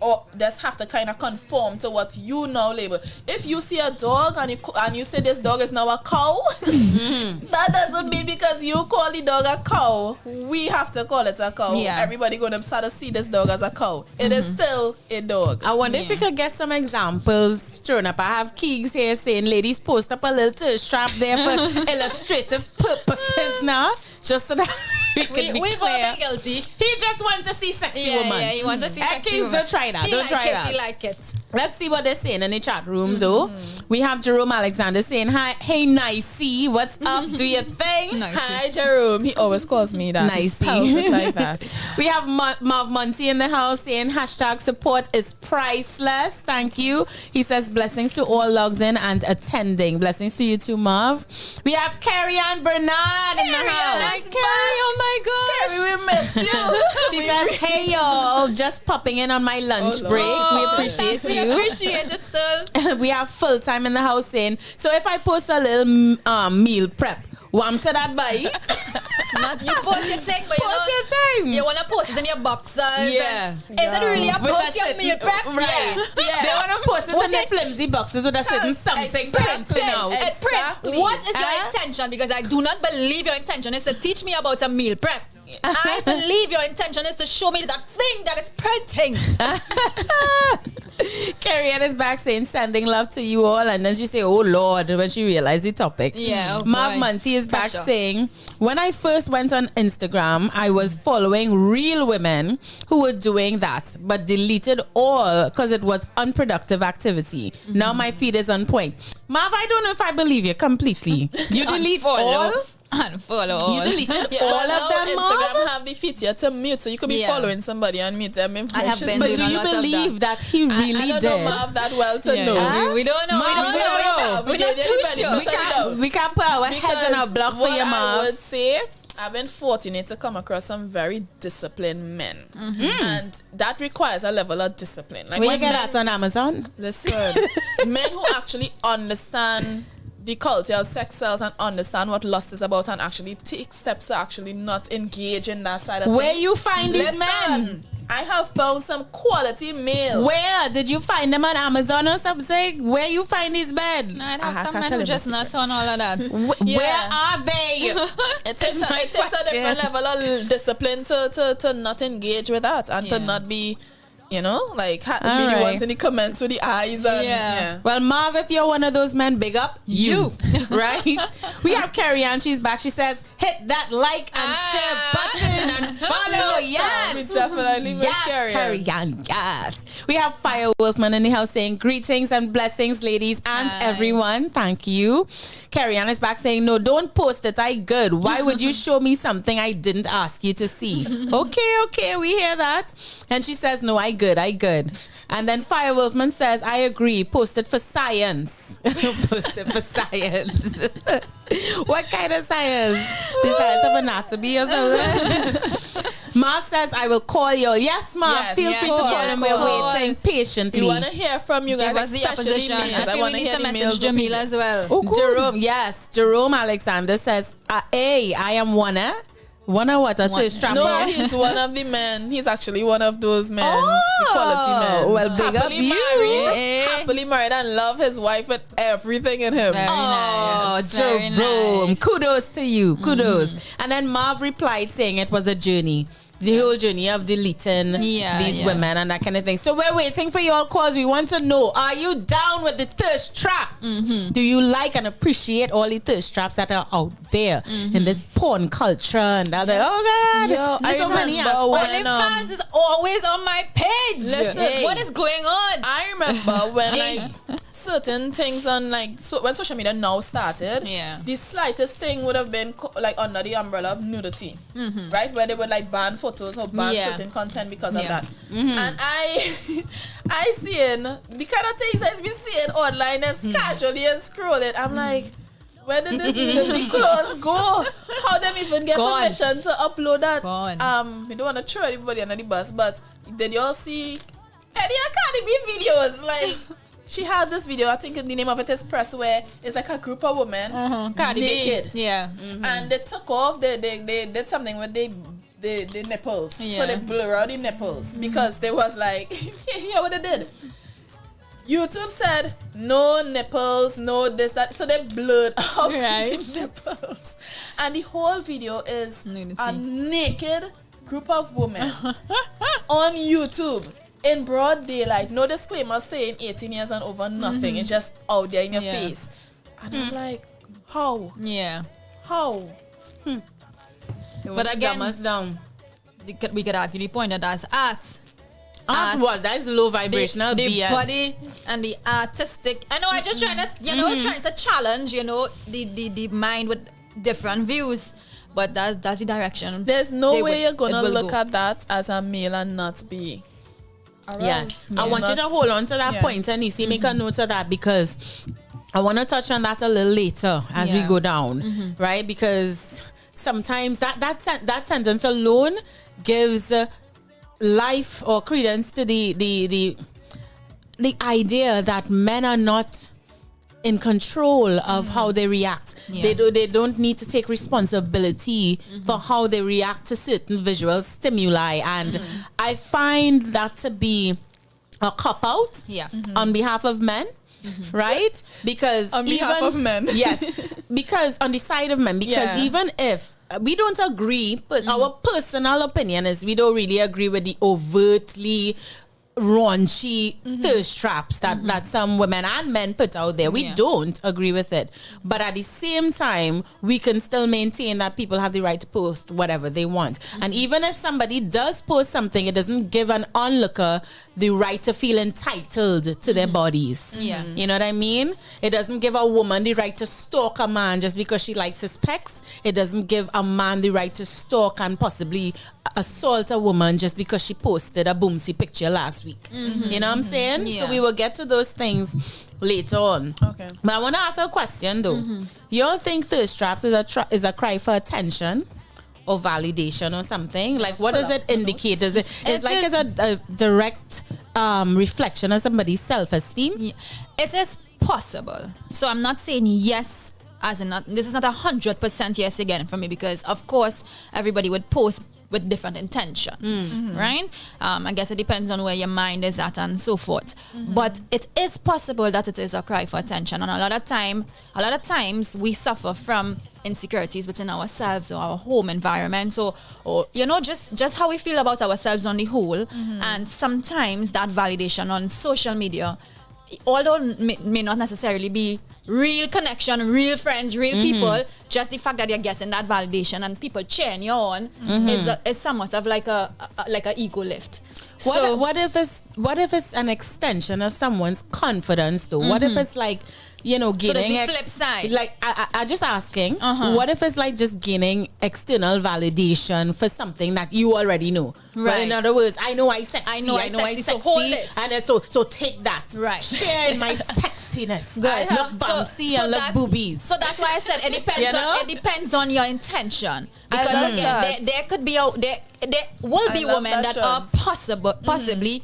or just have to kind of conform to what you now label. If you see a dog and you say this dog is now a cow, that doesn't mean because you call the dog a cow, we have to call it a cow. Yeah. Everybody gonna start to see this dog as a cow. It is still a dog. I wonder if we could get some examples thrown up. I have Keegs here saying, ladies, post up a little thirst strap there for illustrative purposes now, just so that we can be we've clear. all been guilty. He just wants to see sexy woman. Yeah, he wants to see sexy Keegs, woman. don't try that. Don't try that. He like it. Let's see what they're saying in the chat room, though. We have Jerome Alexander saying, "Hi, hey, Neicy, what's up? Do your thing." Hi, Jerome. He always calls me that. He spells it like that. We have Marv Muncie in the house saying, #support is priceless. Thank you. He says, blessings to all logged in and attending. Blessings to you too, Marv. We have Carrie Ann Bernard in the house. Carrie, oh my gosh. Carrie, we miss you. She says, hey, y'all, just popping in on my lunch break. We appreciate We you. appreciate it still. We have full time in the house saying, so if I post a little meal prep, wham to that bite. Not you post your thing, but Post your thing. you want to post it in your boxers. Yeah. Is it really a With post a your certain- meal prep? Right. Yeah. They want to post it in their flimsy boxes with a certain something printing out. Exactly. What is your intention? Because I do not believe your intention is to teach me about a meal prep. I believe your intention is to show me that thing that is printing. Carrie Ann is back saying, sending love to you all. And then she say, oh Lord, when she realized the topic. Yeah, oh Marv boy. Munty is back Pressure. saying, when I first went on Instagram, I was following real women who were doing that, but deleted all because it was unproductive activity. Now my feed is on point. Marv, I don't know if I believe you completely. You delete all? Unfollow. You deleted Yeah, all but of now them, Marv? Instagram have the feature to mute, so you could be Yeah. following somebody and mute them. I have been But doing do a you lot of believe that he I really don't did? know Marv that well to know. We don't know. Marv, We don't know. We We're don't not know. too sure. We can't put our heads on our block for what you, I Marv. would say, I've been fortunate to come across some very disciplined men, and that requires a level of discipline. Like Where you when get men- that on Amazon? Listen, men who actually understand the culture of sex cells and understand what lust is about and actually take steps to actually not engage in that side of Where things. you find these men? I have found some quality males. Where? Did you find them on Amazon or something? Where you find these men? I I have some can't men tell who him just not on all of that. Yeah. Where are they? It takes a different level of discipline to not engage with that and to Yeah. not be, you know, like be the Alright. ones in the comments with the eyes and Yeah. Well, Marv, if you're one of those men, big up you. Right? We have Carrie Ann. She's back. She says, hit that like and share button and follow. We Yes. definitely miss Yes, Carrie Ann. Carrie Ann, yes. We have Fire Wolfman in the house saying, greetings and blessings, ladies and Hi. everyone. Thank you. Carrie Ann is back saying, no, don't post it. I good. Why would you show me something I didn't ask you to see? Okay, we hear that. And she says, no, I good. And then Fire Wolfman says, I agree. Post it for science. Post it for science. What kind of science? The science of anatomy or something? Marv says, I will call you. Yes, Marv. Yes, Feel yeah, free to call. call him. We're Call. waiting patiently. We want to hear from you guys. Give us the especially opposition. males. I feel we wanna need hear to the message males' Jamila opinion. as well. Oh, cool. Jerome, yes. Jerome Alexander says, hey, I am one, eh? One or what? A thirst trap No, man? he's one of the men. He's actually one of those men, the quality men. well, big up happily you. married, happily married, and love his wife with everything in him. Very Oh, nice. Very Jerome. nice. Kudos to you. Kudos. And then Marv replied saying it was a journey. The whole journey of deleting these women and that kind of thing. So we're waiting for your calls. We want to know, are you down with the thirst traps? Do you like and appreciate all the thirst traps that are out there in this porn culture and that? Oh God. Yo, I so many remember aspects. when, OnlyFans is always on my page. Listen, What is going on? I remember when like certain things on like when social media now started, the slightest thing would have been like under the umbrella of nudity, right? Where they would like ban photos or ban certain content because of that. And I seeing the kind of things I've been seeing online as casually and scrolling. I'm like, where did this nudity clothes go? How them even get permission to upload that? We don't want to throw anybody under the bus, but did y'all see any Academy videos? Like, she had this video, I think the name of it is Press, where it's like a group of women naked. Yeah. And they took off, they did something with the nipples. So they blur out the nipples because they was like, yeah, what they did. YouTube said no nipples, no this, that. So they blurred out the nipples. And the whole video is a naked group of women on YouTube in broad daylight. No disclaimer saying 18 years and over, nothing. It's just out there in your face. And I'm like, how? Yeah. How? But again, down. we could argue the point that that's art. Art what? That's low vibrational the BS. body and the artistic. I know. I just trying to, trying to challenge, the mind with different views. But that's the direction. There's no way you're gonna look at that as a male and not be. Yes. I want you to hold on to that point, and Neicy, make a note of that, because I want to touch on that a little later as we go down, right? Because sometimes that sentence alone gives life or credence to the idea that men are not in control of how they react. They don't need to take responsibility for how they react to certain visual stimuli, and I find that to be a cop out on behalf of men. Right? Because on behalf of men. Yes. Because on the side of men, because even if we don't agree, but our personal opinion is we don't really agree with the overtly raunchy thirst traps that some women and men put out there. We don't agree with it. But at the same time, we can still maintain that people have the right to post whatever they want. And even if somebody does post something, it doesn't give an onlooker the right to feel entitled to their bodies. You know what I mean? It doesn't give a woman the right to stalk a man just because she likes his pecs. It doesn't give a man the right to stalk and possibly assault a woman just because she posted a boomsy picture last week. You know what I'm saying? So we will get to those things later on. Okay. But I want to ask a question though. You don't think thirst traps is a cry for attention or validation or something? Like, what does it indicate? Is it's a direct reflection of somebody's self-esteem? It is possible. So I'm not saying yes, as in this is not 100% yes again for me, because of course everybody would post with different intentions, right? I guess it depends on where your mind is at and so forth. But it is possible that it is a cry for attention, and a lot of times we suffer from insecurities within ourselves or our home environment, or just how we feel about ourselves on the whole. And sometimes that validation on social media, although may not necessarily be real connection, real friends, real people, just the fact that you're getting that validation and people cheering you on is somewhat of like a ego lift. What if it's an extension of someone's confidence though? What if it's like, gaining so there's the flip side. Like I just asking, what if it's like just gaining external validation for something that you already know? Right. Well, in other words, I know I sexy. I know I sexy. So hold this. And so take that. Right. Share in my sexiness. Good. Look bumpy and look boobies. So that's why I said it depends it depends on your intention. Because again, there could be there will be women that are possibly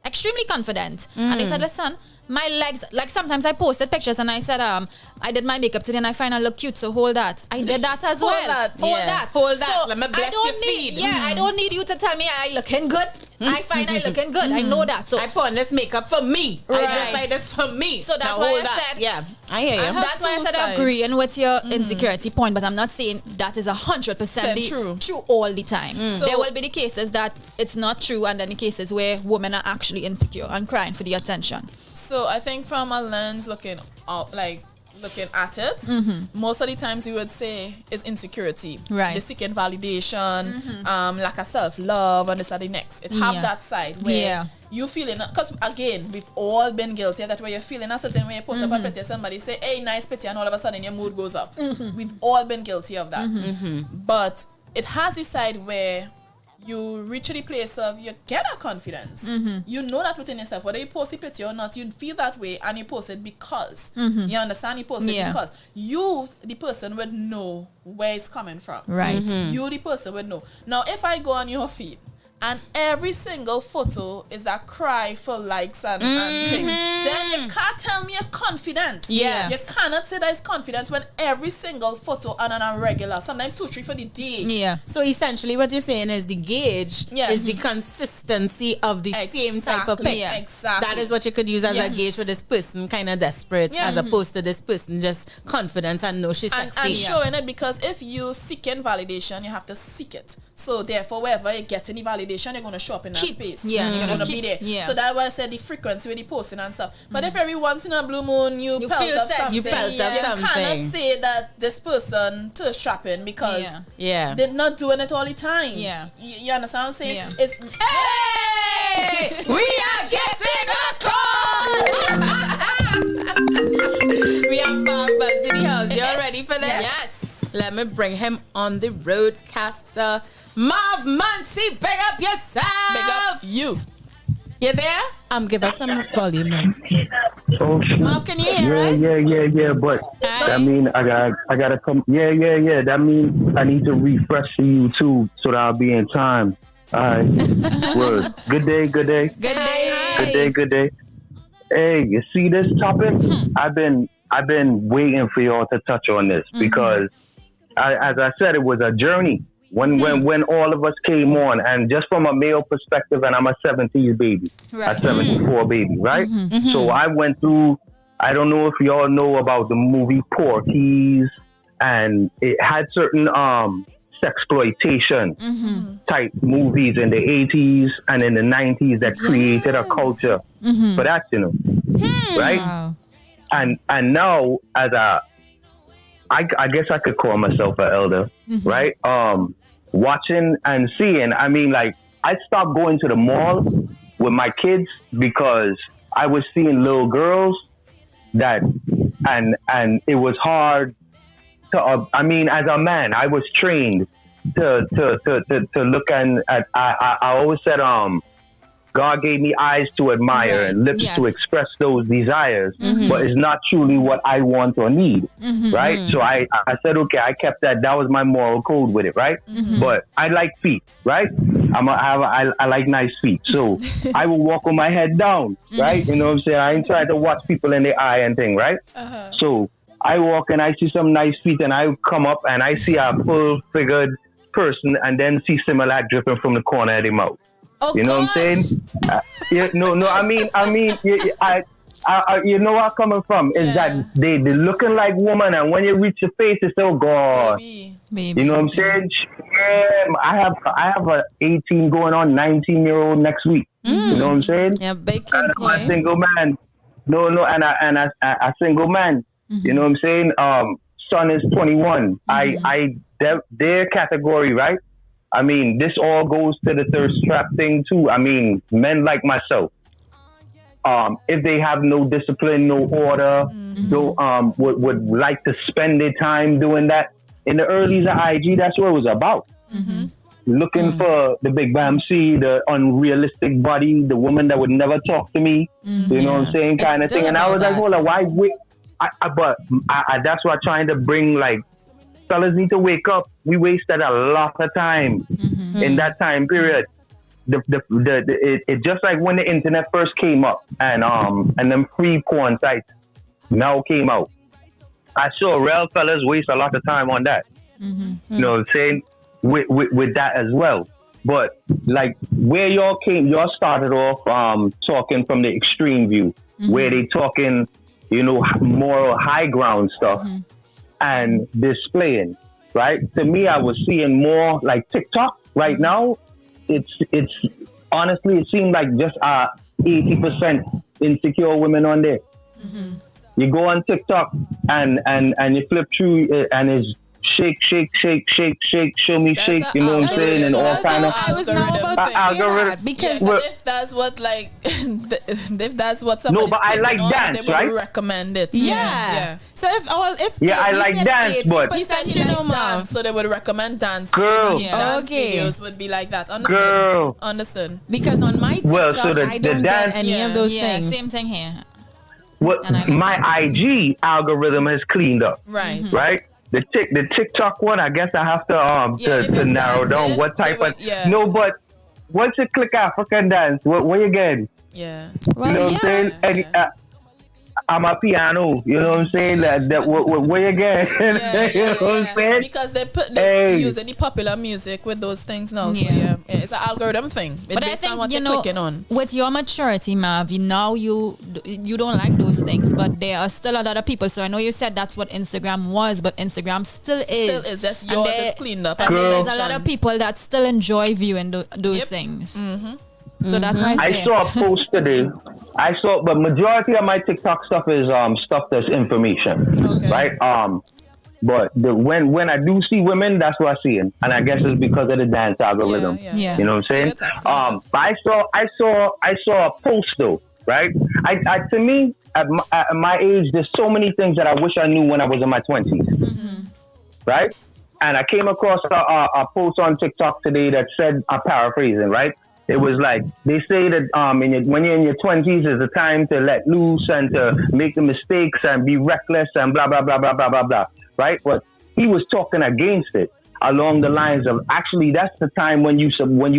extremely confident, and they said, listen, my legs, like sometimes I posted pictures and I said, I did my makeup today and I find I look cute, so hold that. I did that as well. Hold that. So let me bless your feed. I don't need you to tell me I looking good. I find I looking good. I know that. So I put on this makeup for me. Right. I just like this for me. So that's now why I said, yeah, I hear you. That's why I said agreeing with your insecurity point, but I'm not saying that is 100% true all the time. So there will be the cases that it's not true, and then the cases where women are actually insecure and crying for the attention. So I think from a lens looking at it, most of the times you would say is insecurity. Right. They're seeking validation, lack of self-love, and this or the next. It have that side where you feeling, because again, we've all been guilty of that, where you're feeling a certain way, you post up a picture, somebody say, hey, nice picture, and all of a sudden your mood goes up. We've all been guilty of that. But it has this side where you reach the place of you get that confidence. You know that within yourself. Whether you post a picture or not, you feel that way and you post it because. You understand? You post it because you, the person, would know where it's coming from. Right. You, the person, would know. Now, if I go on your feed and every single photo is a cry for likes and things, then you can't tell me you're confident. Yes. You cannot say that it's confidence when every single photo and on a regular, sometimes 2, 3 for the day. Yeah. So essentially what you're saying is the gauge Yes. is the consistency of the same type of pic. Yeah. Exactly. That is what you could use as a Yes. gauge for this person kind of desperate Yeah. as opposed to this person just confident and know she's and sexy. showing it, because if you seeking validation, you have to seek it. So therefore, wherever you get any validation, you're going to show up in that space. Yeah, you're you're going to gonna be there. keep- yeah. So that's why I said the frequency with the posting and stuff. But if every once in a blue moon you pelt feel up sexy. something, You pelt up you something. cannot say that this person thirst trapping because Yeah. they're not doing it all the time. Yeah. You understand what I'm saying? Yeah. It's Hey, we are getting a call. We have Buds in the house. Y'all ready for this? Yes. Let me bring him on the roadcaster. Marv Muncie, big up yourself. big up you. You there? Give us some volume now. Oh, shit. Marv, can you hear us? Yeah. But Hi. that mean I gotta come. Yeah. That means I need to refresh to you too, so that I'll be in time. All right. Word. Good day. Good day. Good day. Hey, you see this topic? I've been waiting for y'all to touch on this because, as I said, it was a journey. When all of us came on, and just from a male perspective, and I'm a 70s baby, a 74 baby, right? So I went through, I don't know if y'all know about the movie Porky's, and it had certain sexploitation type movies in the 80s and in the 90s that created a culture for that, right? Wow. And now, as I guess I could call myself an elder, right? Watching and seeing, I mean, like, I stopped going to the mall with my kids because I was seeing little girls that, and it was hard to, I mean, as a man, I was trained to look at, I always said, God gave me eyes to admire and lips to express those desires, but it's not truly what I want or need, right? So I said, okay, I kept that. That was my moral code with it, right? But I like feet, right? I like nice feet. So I will walk with my head down, right? You know what I'm saying? I ain't trying to watch people in the eye and thing, right? So I walk and I see some nice feet and I come up and I see a full-figured person and then see Similac dripping from the corner of the mouth. Oh, you know what I'm saying? I mean, you know where I'm coming from is that they looking like woman, and when you reach the face, it's oh God. Maybe. You know what I'm saying? Yeah, I have a 18 going on 19-year-old next week. You know what I'm saying? Yeah, big kids. And I'm a single man. No, and a single man. You know what I'm saying? Son is 21. Their category, right? I mean, this all goes to the thirst trap thing too. I mean, men like myself, if they have no discipline, no order, would like to spend their time doing that. In the earlies of IG, that's what it was about. Looking for the big Bamsi, the unrealistic body, the woman that would never talk to me, you know what I'm saying, kind of thing. And I was like, hold on, why wait? But that's what I'm trying to bring, like, fellas need to wake up. We wasted a lot of time in that time period. It just like when the internet first came up and them free porn sites now came out. I saw real fellas waste a lot of time on that. You know what I'm saying? With that as well. But like where y'all started off talking from the extreme view, where they talking, moral high ground stuff. And displaying, right? To me, I was seeing more like TikTok right now. It's honestly, it seemed like just 80% insecure women on there. You go on TikTok and you flip through and it's shake, show me shake, you know what I'm saying, and all kind of. I was now about to say that because if that's what like, if that's what somebody. No, but I like dance, they would right? recommend it. Yeah. So if I like dance, but he said he liked dance, so they would recommend dance. Girl, Dance videos would be like that. Understood. Because on my TikTok, I don't get any of those things. Same thing here. My IG algorithm has cleaned up. Right. The TikTok one, I guess I have to narrow down what type of. No, but once you click African dance, what you get? Yeah. Well, you know what I'm saying? I'm a piano. You know what I'm saying? That where you get? You know what I'm saying? Because they use any popular music with those things now. So it's an algorithm thing. It's But I based think on what you you're know, clicking on. with your maturity, Mav, now you don't like those things, but there are still a lot of people. So I know you said that's what Instagram was, but Instagram still is. That's yours is cleaned up. And there's a lot of people that still enjoy viewing those things. So that's why I saw a post today. But majority of my TikTok stuff is stuff that's information, right? But when I do see women, that's what I see, and I guess it's because of the dance algorithm. Yeah. You know what I'm saying? But I saw a post though, right? To me, at my age, there's so many things that I wish I knew when I was in my 20s, right? And I came across a post on TikTok today that said, I'm paraphrasing, right? It was like, they say that when you're in your 20s is the time to let loose and to make the mistakes and be reckless and blah, blah, blah, blah, blah, blah, blah, right? But he was talking against it along the lines of, actually, that's the time when you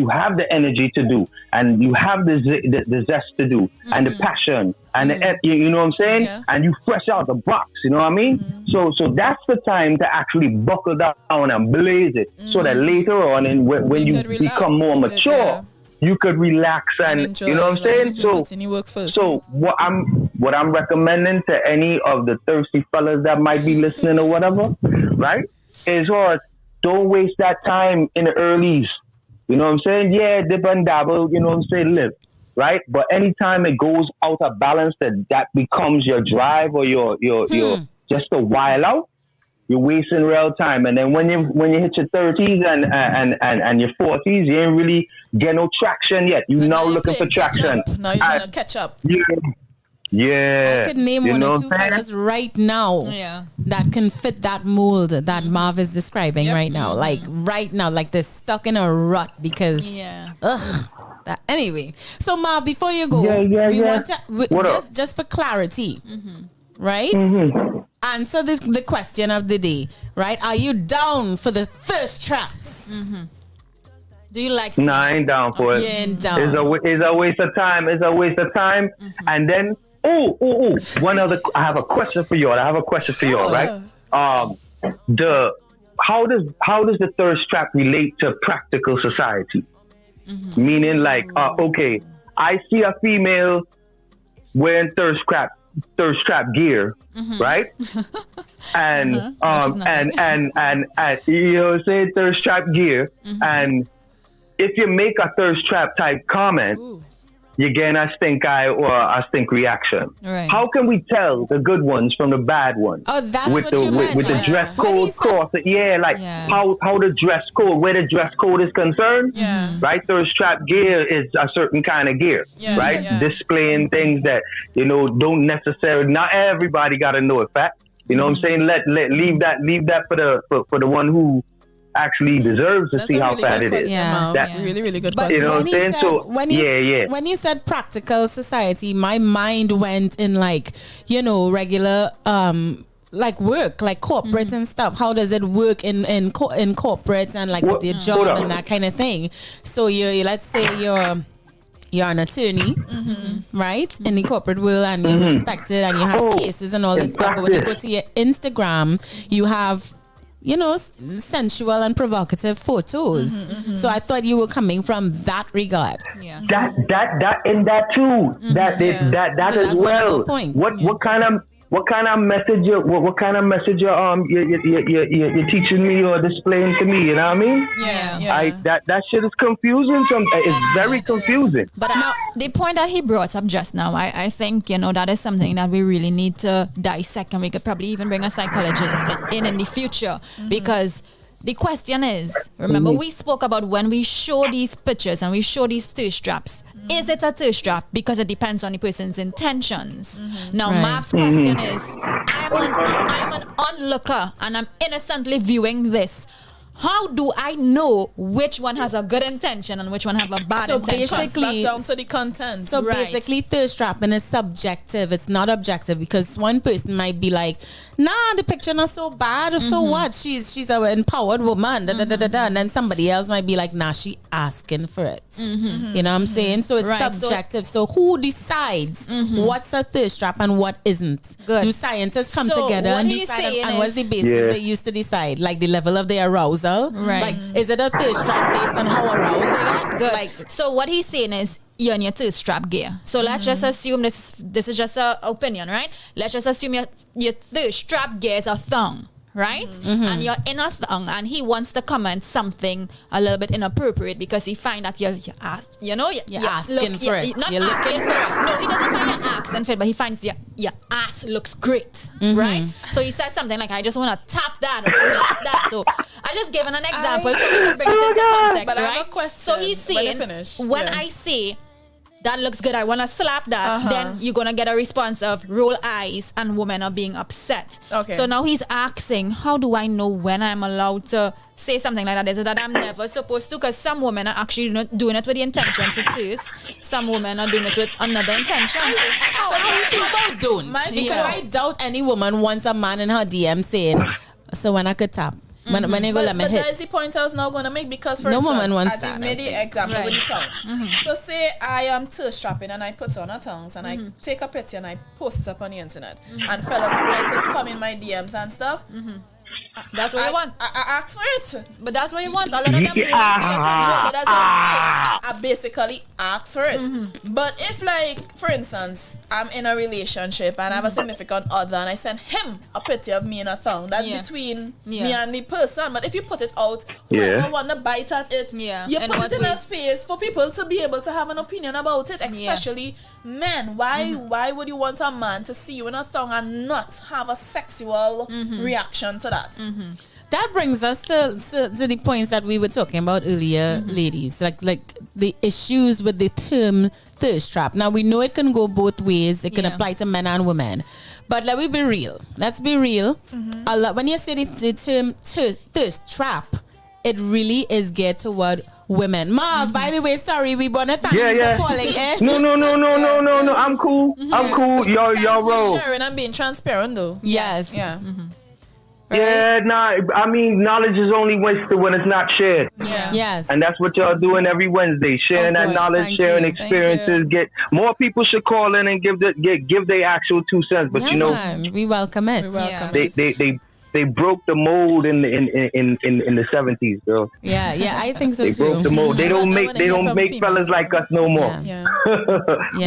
have the energy to do and you have the zest to do and the passion and you know what I'm saying? Yeah. And you fresh out the box, you know what I mean? So that's the time to actually buckle down and blaze it so that later on when you become more mature, you could relax and enjoy, you know what I'm saying? So what I'm recommending to any of the thirsty fellas that might be listening or whatever, right? Is don't waste that time in the earlies. You know what I'm saying? Yeah, dip and dabble, you know what I'm saying, live. Right? But anytime it goes out of balance that becomes your drive or your just a while out, you're wasting real time. And then when you hit your 30s and your 40s, you ain't really get no traction yet. You're now looking for traction. Now you're trying to catch up. Yeah. I could name one or two fellas right now that can fit that mold that Marv is describing right now. Like right now, like they're stuck in a rut because anyway. So Marv, before you go, we want to just for clarity, right? Answer the question of the day, right? Are you down for the thirst traps? Do you like? No, I ain't down for it. You ain't down. It's a waste of time. It's a waste of time. And then, I have a question for y'all. Right? How does the thirst trap relate to practical society? Meaning, like, okay, I see a female wearing thirst trap gear, right? And you know, say thirst trap gear, and if you make a thirst trap type comment, you get a stink eye or a stink reaction. Right. How can we tell the good ones from the bad ones? Oh, that's with the dress code cross. How the dress code, where the dress code is concerned, right? Thirst trap gear is a certain kind of gear, right? Displaying things that, you know, don't necessarily, not everybody got to know it, fact. You know what I'm saying? Leave that for the one who actually deserves to see how fat it is. Really, really good question. You know what I'm saying? So when you said practical society, my mind went in like, you know, regular like work, like corporate and stuff. How does it work in corporate and like with your job and that kind of thing? So let's say you're an attorney, right? In the corporate world, and you're respected and you have cases and all this stuff. But when you go to your Instagram, you have, you know, sensual and provocative photos. So I thought you were coming from that regard. Yeah. That and that too. That as well. What kind of message you're teaching me or displaying to me? You know what I mean? That shit is confusing. It's very confusing. But now the point that he brought up just now, I think, you know, that is something that we really need to dissect, and we could probably even bring a psychologist in the future, because the question is, remember we spoke about when we show these pictures and we show these thirst traps, is it a thirst trap? Because it depends on the person's intentions. Now, Marv's question is, I'm an onlooker and I'm innocently viewing this. how do I know which one has a good intention and which one have a bad intention? Basically, down to the content. So basically, thirst trapping is subjective. It's not objective because one person might be like, "Nah, the picture not so bad. So what? She's an empowered woman." And then somebody else might be like, "Nah, she asking for it." You know what I'm saying? So it's subjective. So who decides what's a thirst trap and what isn't? Good. Do scientists come together and decide? And what's the basis they used to decide? Like the level of their arousal. Right. Like, is it a thirst trap based on how aroused they get? Good. Like, so what he's saying is you're in your thirst trap gear. So let's just assume this is just an opinion, right? Let's just assume your thirst trap gear is a thong, right? And you're in a thong and he wants to comment something a little bit inappropriate because he find that you're asking for it. Not You're asking for it. No, he doesn't find your asking for it, but he finds your ass looks great, right? So he says something like, I just want to tap that or slap that. So I just given an example so we can bring it into context, but right? I have a question. So he's saying, when I say that looks good, I want to slap that, then you're going to get a response of roll eyes and women are being upset. Okay. So now he's asking, how do I know when I'm allowed to say something like that? Is it that I'm never supposed to? Because some women are actually not doing it with the intention to tease. Some women are doing it with another intention. how you feel about don't? Because I doubt any woman wants a man in her DM saying, "So when I could tap." When they go let me but hit. that is the point I was now going to make because for No instance, woman wants as you that, made the example with the tongues. So say I am thirst trapping and I put on a tongues and I take a picture and I post it up on the internet and fellas decide to come in my DMs and stuff. That's what you want. I ask for it. But that's what you want. A lot of them No, but that's what I'm saying. I basically ask for it. But if, like, for instance, I'm in a relationship and I have a significant other and I send him a picture of me in a thong, that's between me and the person. But if you put it out, whoever want to bite at it, you put it in a space for people to be able to have an opinion about it, especially men. Why would you want a man to see you in a thong and not have a sexual reaction to that? That brings us to the points that we were talking about earlier, ladies. Like the issues with the term thirst trap. Now we know it can go both ways. It can apply to men and women. But let me be real. Let's be real. A lot when you say the term thirst trap, it really is geared toward women. Marv, by the way, sorry, we want to thank you for calling in. No. I'm cool. I'm cool. Y'all roll. For sharing and being transparent, though. Yes. Yeah. Right? Yeah, I mean, knowledge is only wasted when it's not shared. Yeah. Yes. And that's what y'all doing every Wednesday, sharing that knowledge, sharing experiences. Get more people should call in and give their actual 2 cents. But we welcome it. They broke the mold in the 70s, girl. Yeah, I think so they too. Broke the mold. They don't make fellas like us no more. Yeah.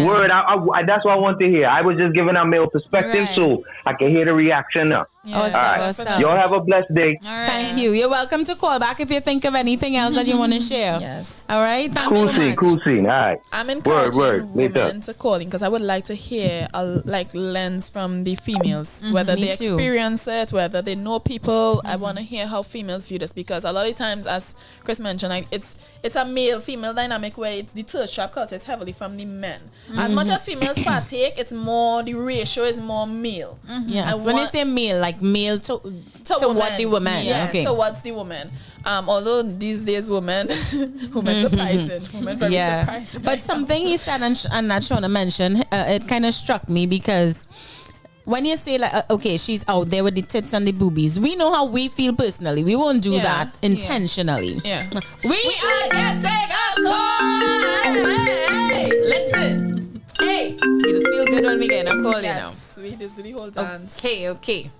Word. I that's what I want to hear. I was just giving a male perspective, so I can hear the reaction now. Yeah. All right. Y'all have a blessed day. All right. Thank you. You're welcome to call back if you think of anything else that you want to share. Yes. All right. Thank you so much. Cool scene. All right. I'm encouraging Word. women to call in because I would like to hear a lens from the females, whether they experience it, whether they know people. I want to hear how females view this because a lot of times, as Chris mentioned, it's a male-female dynamic where it's the thirst trap culture is heavily from the men. As much as females partake, it's more the ratio is more male. Yes. When you say male, like male to what the woman. Yeah, okay. towards the woman. Although these days women surprising. Women very surprising. But something he said and that Shawna mentioned, it kind of struck me because when you say like, okay, she's out there with the tits and the boobies, we know how we feel personally. We won't do that intentionally. Yeah. We are getting a call. Hey, listen. Hey, you just feel good when we get a call, you know. Yes, we just do the whole dance. Okay.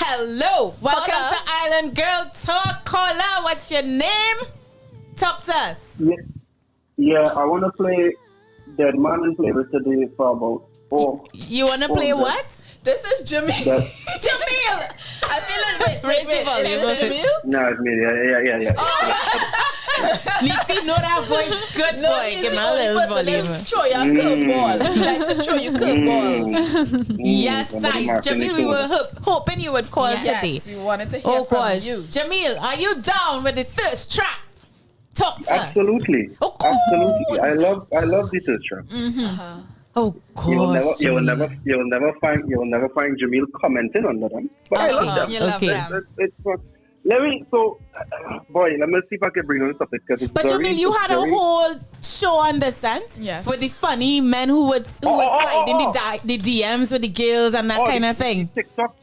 Hello, welcome to Island Girl Talk. Caller, what's your name? Talk to us. Yeah, I want to play Dead Man and play with today for about 4. You want to play what? This is Jamil. Jamil! I feel like, wait, is this Jamil? No, it's me. Yeah. Neicy, know that voice. Good boy. Give me a little volume. Throw your curveball. He likes to throw you curveballs. Yes, Jamil, we were hoping you would call today. Yes, we wanted to hear from you. Jamil, are you down with the thirst trap? Talk to us. Absolutely. Absolutely. I love the thirst trap. Oh gosh. You'll never find Jamil commenting on them. But I love them. You love them. It's fun. let me see if I can bring on the topic because it's But very, Jamil, you had a whole show on the scent. Yes. With the funny men who would slide in the DMs with the girls and that kind of thing. TikTok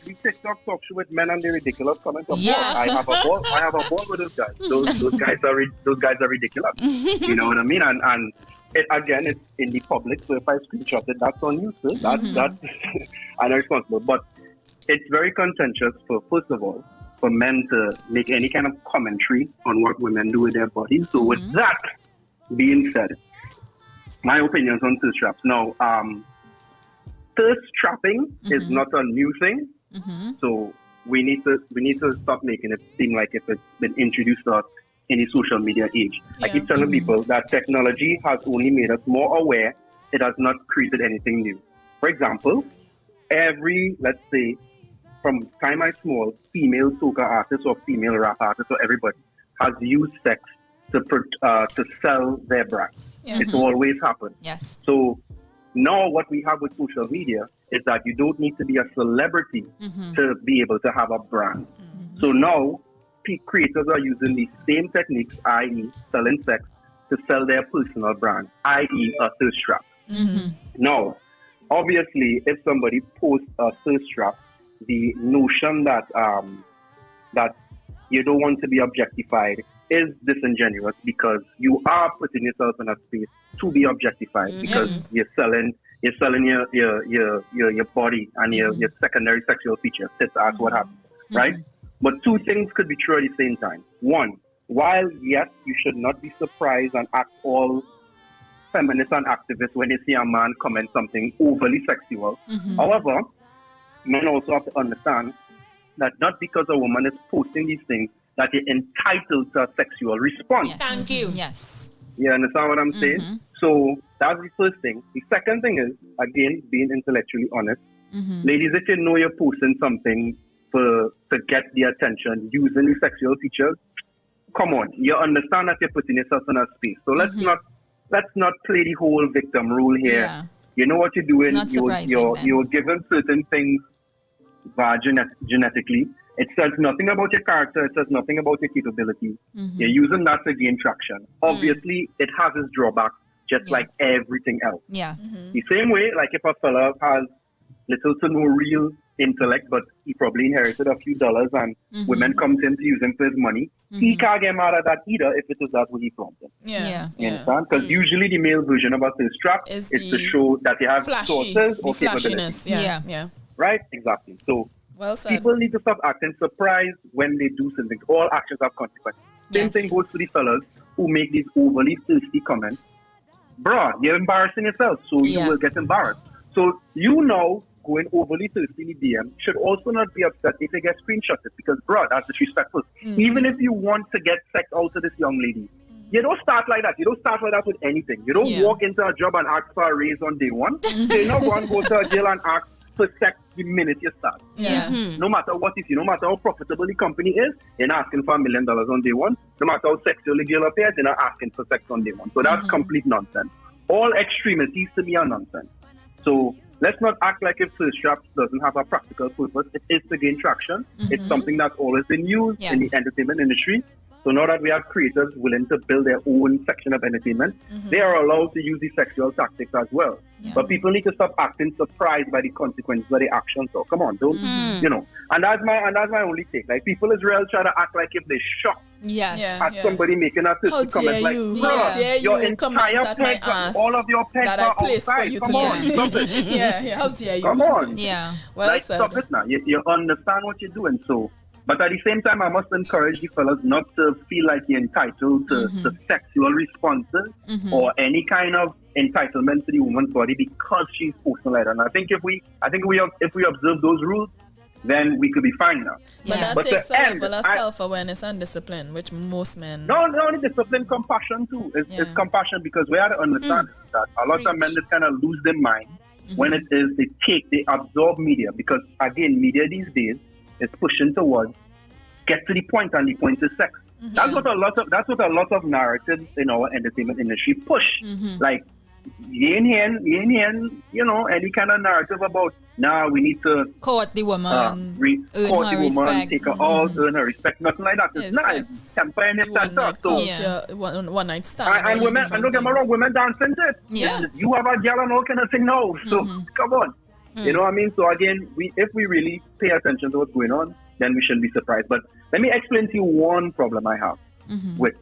talk show with men and the ridiculous comments. Yeah. I have a ball with those guys. Those guys are ridiculous. You know what I mean? And it's in the public. So if I screenshot it, that's on you, sir. That's I'm responsible. But it's very contentious first of all, for men to make any kind of commentary on what women do with their bodies. So with that being said, my opinions on thirst traps. Now, thirst trapping is not a new thing. So we need to stop making it seem like it's been introduced to us in the social media age. I keep telling people that technology has only made us more aware. It has not created anything new. For example, let's say, from time I small, female soca artists or female rap artists or everybody has used sex to sell their brand. Yeah. It's always happened. Yes. So now what we have with social media is that you don't need to be a celebrity to be able to have a brand. So now creators are using the same techniques, i.e. selling sex, to sell their personal brand, i.e. a thirst trap. Now, obviously, if somebody posts a thirst trap, the notion that you don't want to be objectified is disingenuous because you are putting yourself in a space to be objectified because you're selling your body and your secondary sexual features. That's what happens, right? But two things could be true at the same time. One, while yes, you should not be surprised and act all feminist and activist when you see a man comment something overly sexual. However, men also have to understand that not because a woman is posting these things that you're entitled to a sexual response. Yes. Thank you. Yes. You understand what I'm saying? So that's the first thing. The second thing is, again, being intellectually honest. Ladies, if you know you're posting something to get the attention using the sexual features, come on, you understand that you're putting yourself in a space. So let's not play the whole victim role here. Yeah. You know what you're doing. It's not You're given certain things genetically. It says nothing about your character. It says nothing about your capabilities. You're using that to gain traction. Obviously, it has its drawbacks, just like everything else. Yeah. The same way, like if a fella has little to no real intellect, but he probably inherited a few dollars and women comes in to use him for his money, he can't get mad at that either if it is that what he prompted. Yeah. You understand? Because usually the male version of a thirst trap is to show that you have sources or capabilities. Yeah. Right? Exactly. So well said. People need to stop acting surprised when they do something. All actions have consequences. Same thing goes to the fellas who make these overly thirsty comments. Bruh, you're embarrassing yourself, so you will get embarrassed. So you know going overly thirsty in the DM should also not be upset if they get screenshotted because, bruh, that's disrespectful. Even if you want to get sex out of this young lady, you don't start like that. You don't start like that with anything. You don't walk into a job and ask for a raise on day one. You're not going to go to a jail and ask for sex the minute you start. No matter what you see, no matter how profitable the company is, you're not asking for $1 million on day one. No matter how sexually girl appears, you're not asking for sex on day one. So that's complete nonsense. All extremities to me are nonsense. So let's not act like if thirst traps doesn't have a practical purpose. It is to gain traction. It's something that's always been used in the entertainment industry. So now that we have creators willing to build their own section of entertainment, they are allowed to use the sexual tactics as well. But people need to stop acting surprised by the consequences of the actions. So come on, don't you know? And that's my only take. Like people Israel try to act like if they're shocked at somebody making a thirsty comment, like your entire peg, all of your pegs are outside. Come on, stop it. How dare you? Come on. Well like said. stop it now. You understand what you're doing. So. But at the same time, I must encourage the fellas not to feel like you're entitled to sexual responses or any kind of entitlement to the woman's body because she's posting like that. And I think if we observe those rules, then we could be fine now. But that takes a level of self-awareness and discipline, which most men... No, not only discipline, compassion too. It's compassion because we have to understand that a lot of men just kind of lose their mind when it is they absorb media. Because again, media these days is pushing towards get to the point, and the point is sex. That's what a lot of narratives in our entertainment industry push. Like you ain't hearing, you know, any kind of narrative about, we need to court the woman, court the woman, respect. take her out, earn her respect, nothing like that. It's nice. Temper and it's one night stand. And women, and don't get me wrong, women dancing it. Yeah. You have a girl and all kind of thing now. So come on. You know what I mean? So again, if we really pay attention to what's going on, then we shouldn't be surprised. But let me explain to you one problem I have with,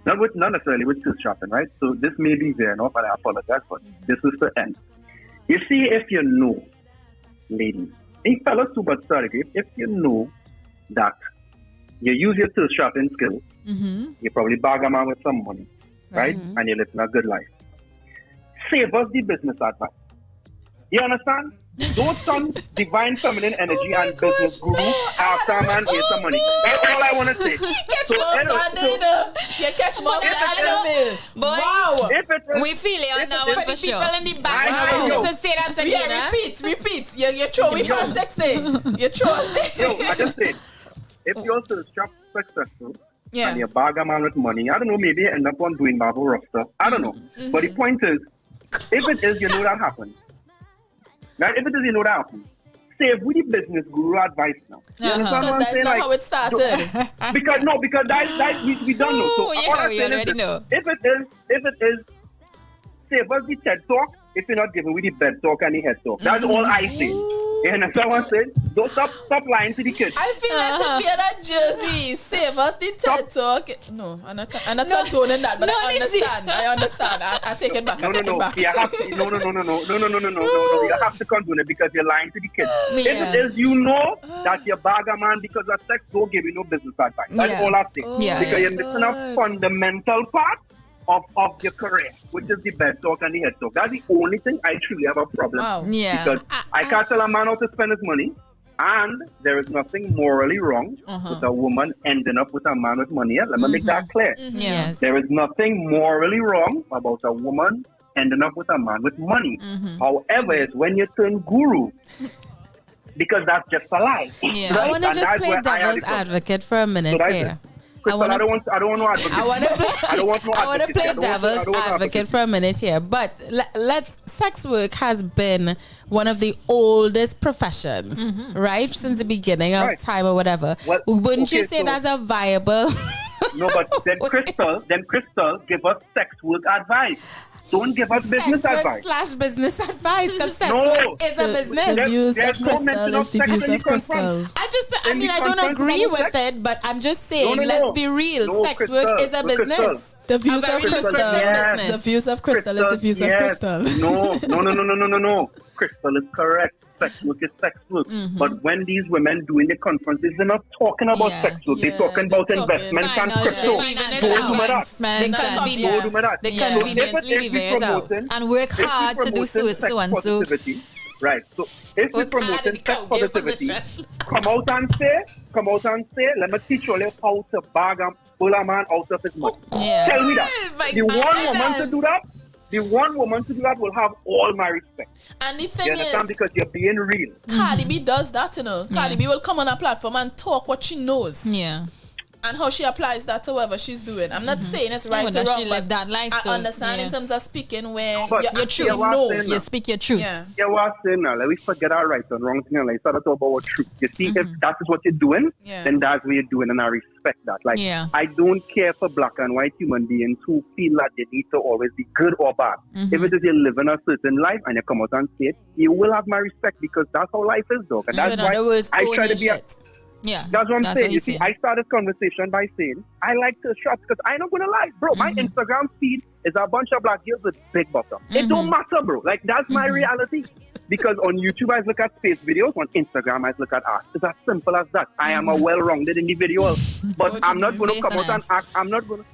not necessarily with thirst trapping, right? So this may be there enough, and I apologize, but this is the end. You see, if you know, ladies, and fellas too, but sorry, if you know that you use your thirst trapping skill, you probably bag a man with some money, right? And you're living a good life. Save us the business advice. You understand? Don't some divine feminine energy and business guru after a man gets some money. That's all I want to say. You catch more than Wow. We feel it on that one for sure. People in the background to say that again. Yeah, repeat. You throw me first next day. You throw us there. I just say, if you're still successful, and you bag a man with money, I don't know, maybe you end up on doing Marvel rough stuff. I don't know. But the point is, if it is, you know that happens. Right? If it is, you know that happens. Save with the business guru advice now. You understand what I'm saying? That's not how it started. because that we don't know. So what I'm saying is know. If it is, save us the TED talk if you're not giving with the bed talk and the head talk. That's all I say. You understand what I'm saying? Don't stop lying to the kids. I feel like to be that jersey. Save us the TED talk. No, I'm not condoning that, but I understand. I take it back. No. You have to, no. You have to condone it because you're lying to the kids. If it is, you know that you bag a man because of sex, don't give you no business advice. That's all I say. Because you're missing a fundamental part of your career, which is the bed talk and the head talk. That's the only thing I truly have a problem with. Because I can't tell a man how to spend his money, and there is nothing morally wrong with a woman ending up with a man with money. Let me make that clear. Yes. There is nothing morally wrong about a woman ending up with a man with money. However, it's when you turn guru, because that's just a lie. Right? I want to just play devil's advocate for a minute here. Krystal, I don't want no advocate. I want to play devil's advocate for a minute here, but sex work has been one of the oldest professions, right? Since the beginning of time or whatever. Well, wouldn't you say that's a viable? No, but then Krystal, give us sex work advice. Don't give us business advice. /business advice, because sex work is a business. The views of Krystal. I don't agree with it, but I'm just saying, let's be real. Sex work is a business. The views of Krystal. The views of Krystal is the views of Krystal. No. Krystal is correct. Sex work is sex work. But when these women doing the conferences, they're not talking about sex work. They're talking about investments and crypto. Don't do that. They conveniently leave it out. And work hard to do so and so. Right. So if we promote sex positivity, come out and say, let me teach you how to bag and pull a man out of his money. Tell me that. The one woman to do that will have all my respect. And the thing you understand? Because you're being real. Cardi B does that, you know. Cardi B will come on a platform and talk what she knows. Yeah. And how she applies that to whatever she's doing. I'm not saying it's right or wrong, she lived that life, I understand in terms of speaking where you're true. You speak your truth. Yeah, what I'm saying now, let me forget our right and wrong thing and like start to talk about what truth. You see, if that is what you're doing, then that's what you're doing, and I respect that. Like, I don't care for black and white human beings who feel that they need to always be good or bad. If it is you're living a certain life and you come out and say it, you will have my respect because that's how life is, dog. And that's why I try to be that's what I'm saying. You see, I started conversation by saying I like to shop because I'm not gonna lie, bro. My Instagram feed is a bunch of black girls with big bottom. It don't matter, bro. Like that's my reality. Because on YouTube I look at space videos, on Instagram I look at art. It's as simple as that. I am a well-rounded individual, but I'm not gonna come out and act. I'm not gonna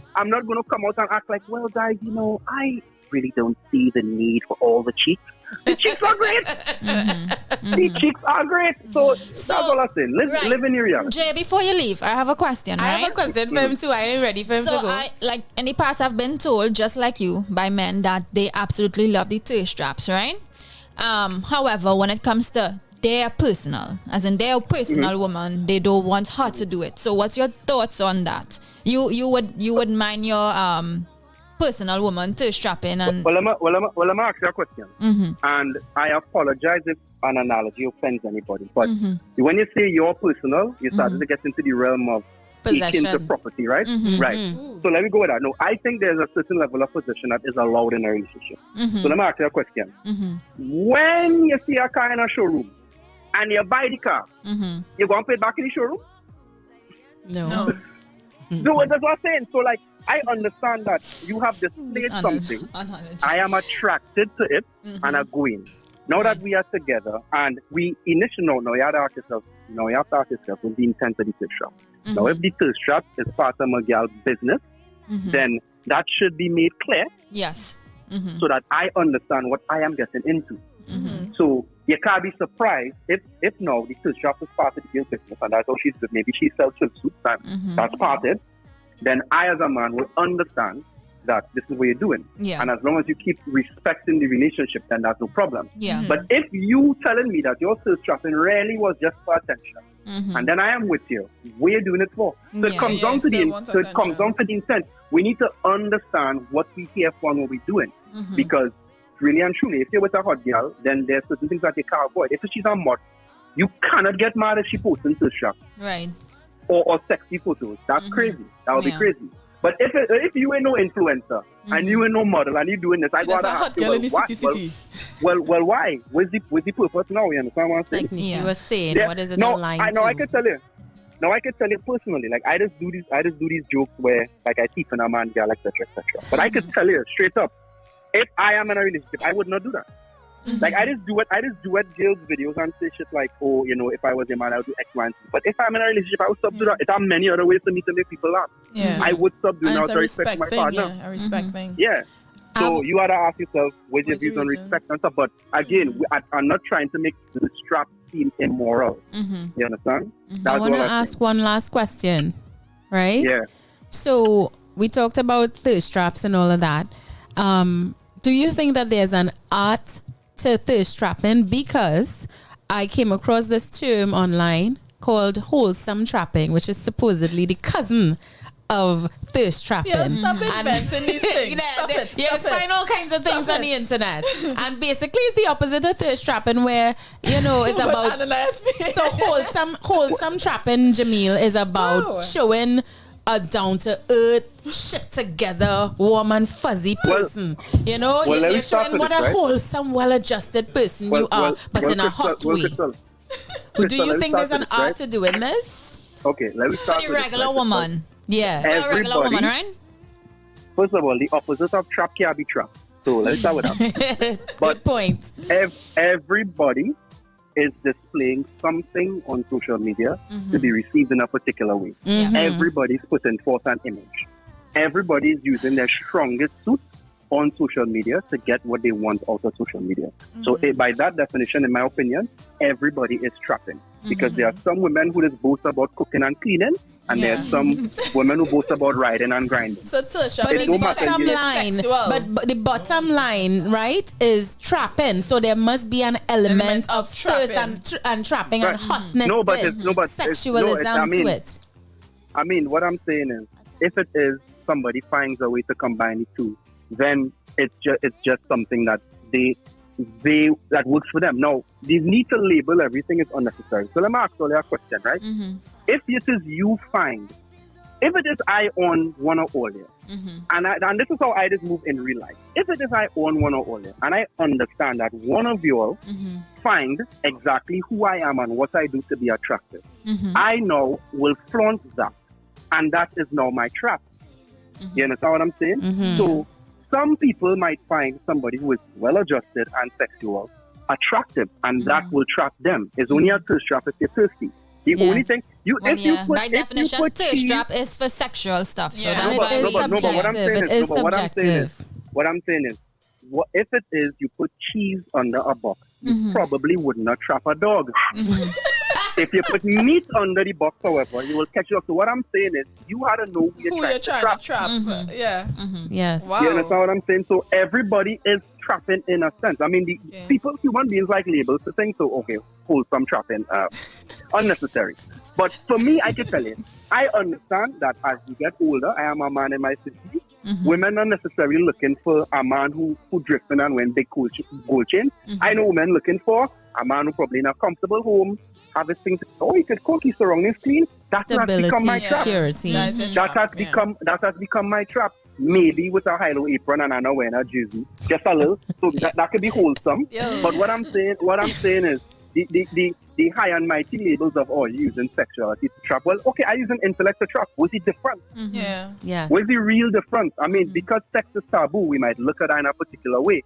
come out and act like, well, guys, you know, I really don't see the need for all the cheeks. The cheeks are great. The cheeks are great. So that's all I'm saying. Live in your reality. Jay, before you leave, I have a question. I have a question for him too. I ain't ready for him to go. In the past, I've been told, just like you, by men that they absolutely love the thirst traps, right? However, when it comes to their personal woman, they don't want her to do it. So, what's your thoughts on that? You would mind your personal woman thirst trapping and. Well, I'm ask you a question, and I apologize if an analogy offends anybody. But when you say your personal, you start to get into the realm of possession to property, right? Right. So let me go with that. No, I think there's a certain level of possession that is allowed in a relationship. So let me ask you a question. When you see a car in a showroom and you buy the car, you going to pay it back in the showroom? No. So that's what I'm saying. So like, I understand that you have displayed something. I am attracted to it and I go in. Now that we are together and we initially now you have to ask yourself, with the intent of the thirst trap. Now if the thirst trap is part of my girl's business, then that should be made clear. Yes. So that I understand what I am getting into. So you can't be surprised if now the thirst trap is part of the girl's business and that's how she's doing. Maybe she sells swimsuits and that's part of it. Then I as a man will understand that this is what you're doing. Yeah. And as long as you keep respecting the relationship, then that's no problem. Yeah. But if you telling me that your thirst trapping really was just for attention, and then I am with you, what are you doing it for? So it comes down to the intent. We need to understand what we here for and what we're doing. Because really and truly, if you're with a hot girl, then there's certain things that you can't avoid. If she's a mod, you cannot get mad if she posts in thirst trap. Right. Or sexy photos. That's crazy. That would be crazy. But if you ain't no influencer and you ain't no model and you doing this, I go to ask you, well, why? What's the purpose now? You understand what I'm saying? Like Neicy was saying, what is it aligned to? I can tell you. Now I can tell you personally, like I just do these jokes where like I teeth in a man girl, etc. But I can tell you straight up, if I am in a relationship, I would not do that. Like I just do it girls videos and say shit like, oh, if I was a man, I would do X, Y, and Z. But if I'm in a relationship, I would stop doing that. There are many other ways for me to make people laugh. Yeah. I would stop doing that to respect my partner. Yeah, a respect thing. Yeah. So you gotta ask yourself, what's your views on respect and stuff? But again, I'm not trying to make the strap seem immoral. You understand? I want to ask one last question, right? Yeah. So we talked about thirst traps and all of that. Do you think that there's an art to thirst trapping? Because I came across this term online called wholesome trapping, which is supposedly the cousin of thirst trapping. Yeah, stop inventing these things. Find all kinds of things on the internet. And basically it's the opposite of thirst trapping where, it's about... So wholesome trapping, Jamil, is about showing a down-to-earth, shit together, warm and fuzzy person. You're showing what a wholesome, well-adjusted person you are, but in a hot way. Do you think there's an art to doing this? Okay, let me start for the regular woman. Yeah. For a regular woman, right? First of all, the opposite of trap can't be trapped. So let's start with that. Good point. Everybody is displaying something on social media to be received in a particular way. Everybody's putting forth an image. Everybody is using their strongest suit on social media to get what they want out of social media. So by that definition, in my opinion, everybody is trapping. Because there are some women who just boast about cooking and cleaning, and there are some women who boast about riding and grinding. So Tasha, but the bottom line, right, is trapping. So there must be an element of thirst and trapping and hotness, sexualism to it. I mean, what I'm saying is, if it is somebody finds a way to combine the two, then it's just something that that works for them. Now, the need to label everything is unnecessary. So let me ask you a question, right? If it is you find, if it is I own one or all here, and this is how I just move in real life. If it is I own one or all here, and I understand that one of you all find exactly who I am and what I do to be attractive, I now will flaunt that, and that is now my trap. You understand what I'm saying? So some people might find somebody who is well-adjusted and sexual attractive, and that will trap them. It's only a thirst trap if you're thirsty. The only thing by definition, thirst trap is for sexual stuff. So that's why it is subjective. What I'm saying is, if it is you put cheese under a box, you probably would not trap a dog. If you put meat under the box, however, you will catch it up. So what I'm saying is, you had to know who you're trying to trap. Yeah. Yes. Wow. You understand what I'm saying? So everybody is trapping in a sense. I mean, human beings like labels to think so. Okay, wholesome trapping, unnecessary. But for me, I can tell you, I understand that as you get older, I am a man in my 50s. Women are necessarily looking for a man who drifting and wearing big gold chain. I know women looking for a man who probably in a comfortable home, have his things. Oh, he could cook, his surroundings clean. That has become my trap. Security. That has become my trap. Maybe with a high-low apron and I'm wearing a jersey, just a little. So that could be wholesome. But what I'm saying is the high and mighty labels of using sexuality to trap. Well, okay, I use an intellect to trap. Was it different? Yeah. Was the real difference? I mean, because sex is taboo, we might look at it in a particular way.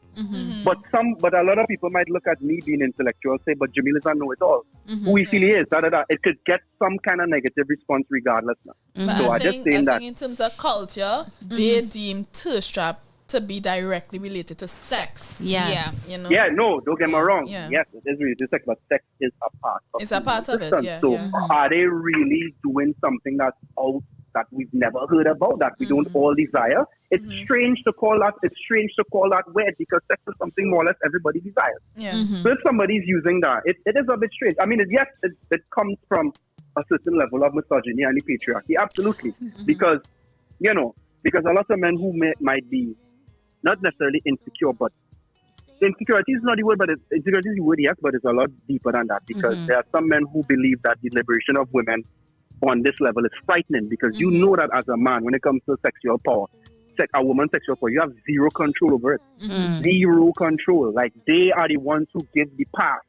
But a lot of people might look at me being intellectual and say, but Jamil is a know-it-all. Who he feel he is, it could get some kind of negative response regardless. So I think in terms of culture, they deem thirst trap to be directly related to sex. Yes. You know? Yeah, no, don't get me wrong. Yes, it is related to sex, but sex is a part of it. It's a part of it, yeah. So are they really doing something that's out that we've never heard about, that we don't all desire? It's strange to call that weird, because sex is something more or less everybody desires. So if somebody's using that, it is a bit strange. I mean, it comes from a certain level of misogyny and the patriarchy, absolutely. Because a lot of men who might be not necessarily insecure, but insecurity is not the word, but insecurity is the word, yes, but it's a lot deeper than that, because there are some men who believe that the liberation of women on this level is frightening, because you know that as a man, when it comes to sexual power, a woman's sexual power, you have zero control over it. Zero control. Like, they are the ones who give the pass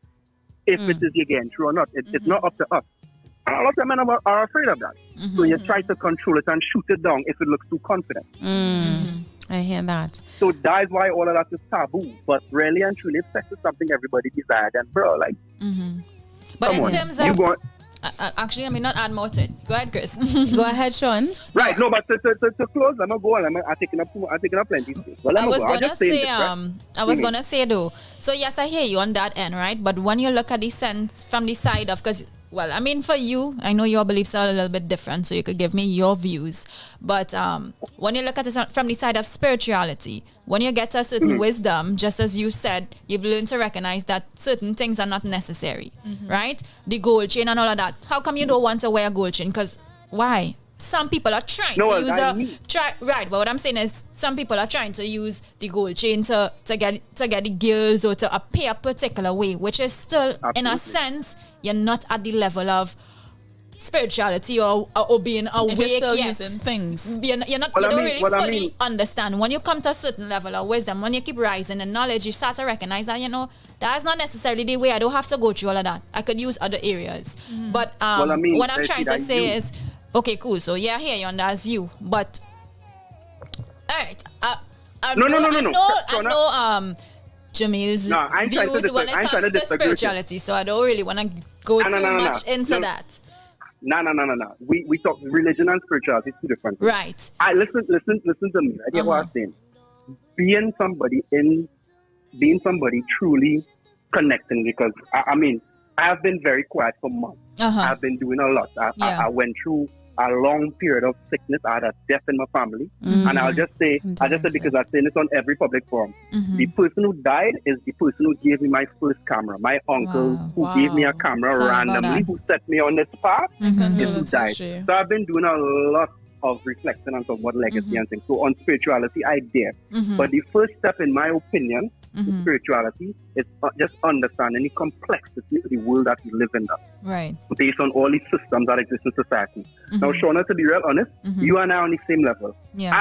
if it is again true or not. It's not up to us. And a lot of men are afraid of that. So you try to control it and shoot it down if it looks too confident. I hear that. So that's why all of that is taboo. But really and truly, sex is something everybody desires. And bro, like, but in terms of actually, I mean, not add more to it. Go ahead, Chris. Go ahead, Sean. Right. No, but to close, I'm gonna go on. I'm taking up plenty space. Well, I was gonna say though. So yes, I hear you on that end, right? But when you look at the sense from the side of, because, well, I mean, for you, I know your beliefs are a little bit different, so you could give me your views. But when you look at it from the side of spirituality, when you get a certain wisdom, just as you said, you've learned to recognize that certain things are not necessary, right? The gold chain and all of that. How come you don't want to wear a gold chain? Because why? Some people are trying to use right, but what I'm saying is some people are trying to use the gold chain to get the girls or to appear a particular way, which is still, in a sense, you're not at the level of spirituality or being awake you're still yet. Using things. You don't really fully understand. When you come to a certain level of wisdom, when you keep rising in knowledge, you start to recognize that, that's not necessarily the way. I don't have to go through all of that. I could use other areas. But what I'm trying to say is, okay, cool. So yeah, I hear you on that as you. But all right. I know Jamil's views when it comes to spirituality, so I don't really want to go too much into that. No. We talk religion and spirituality is two different things. Right. Listen to me. I get what I'm saying. Being somebody truly connecting, because I mean, I have been very quiet for months. I've been doing a lot. I went through a long period of sickness. I had a death in my family. And I'll just say, because I say this on every public forum, the person who died is the person who gave me my first camera. My uncle who gave me a camera randomly, who set me on this path, is who died. So I've been doing a lot of reflection on what legacy and things. So on spirituality, I dare. But the first step, in my opinion, in spirituality is just understanding the complexity of the world that we live in now. Right. Based on all these systems that exist in society. Now, Shawna, to be real honest, you and I are on the same level. Yeah.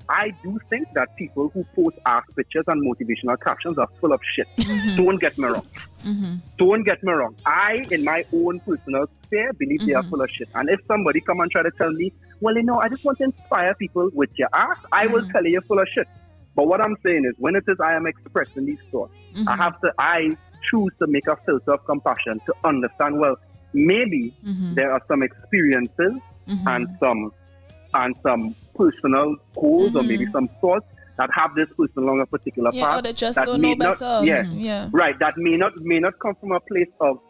I do think that people who post art pictures and motivational captions are full of shit. Don't get me wrong. Don't get me wrong. I, in my own personal sphere, believe they are full of shit. And if somebody come and try to tell me, well, I just want to inspire people with your art, I will tell you you're full of shit. But what I'm saying is, when it is I am expressing these thoughts, I choose to make a filter of compassion to understand, well, maybe there are some experiences and some personal goals or maybe some thoughts that have this person along a particular path. Or they just don't know better. Right. That may not come from a place of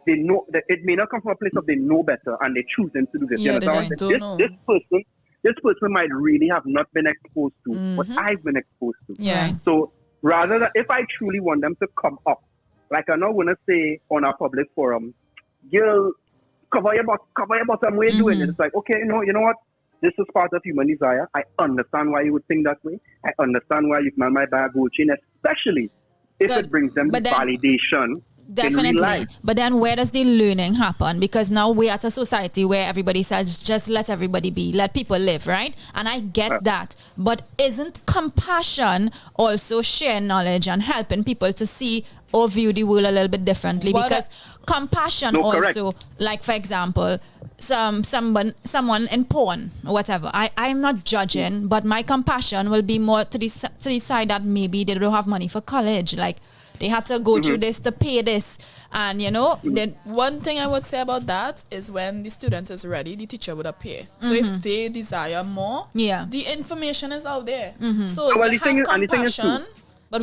they know that it may not come from a place of they know better and they choose them to do this. Yeah, they just don't know. This person might really have not been exposed to what I've been exposed to. Yeah. So rather than, if I truly want them to come up, like I don't want to say on a public forum, girl, cover your bottom, what are you doing? And it's like, okay, you know what? this is part of human desire. I understand why you would think that way. I understand why you might buy a gold chain, especially if it brings them validation. Definitely. But then where does the learning happen? Because now we're at a society where everybody says just let everybody be, let people live, right? And I get that. But isn't compassion also sharing knowledge and helping people to see or view the world a little bit differently? Because compassion also, like for example, someone in porn or whatever, I'm not judging, but my compassion will be more to the side that maybe they don't have money for college, like they had to go through this to pay this, and then one thing I would say about that is when the student is ready, the teacher would appear. So if they desire more, the information is out there. So you have compassion. But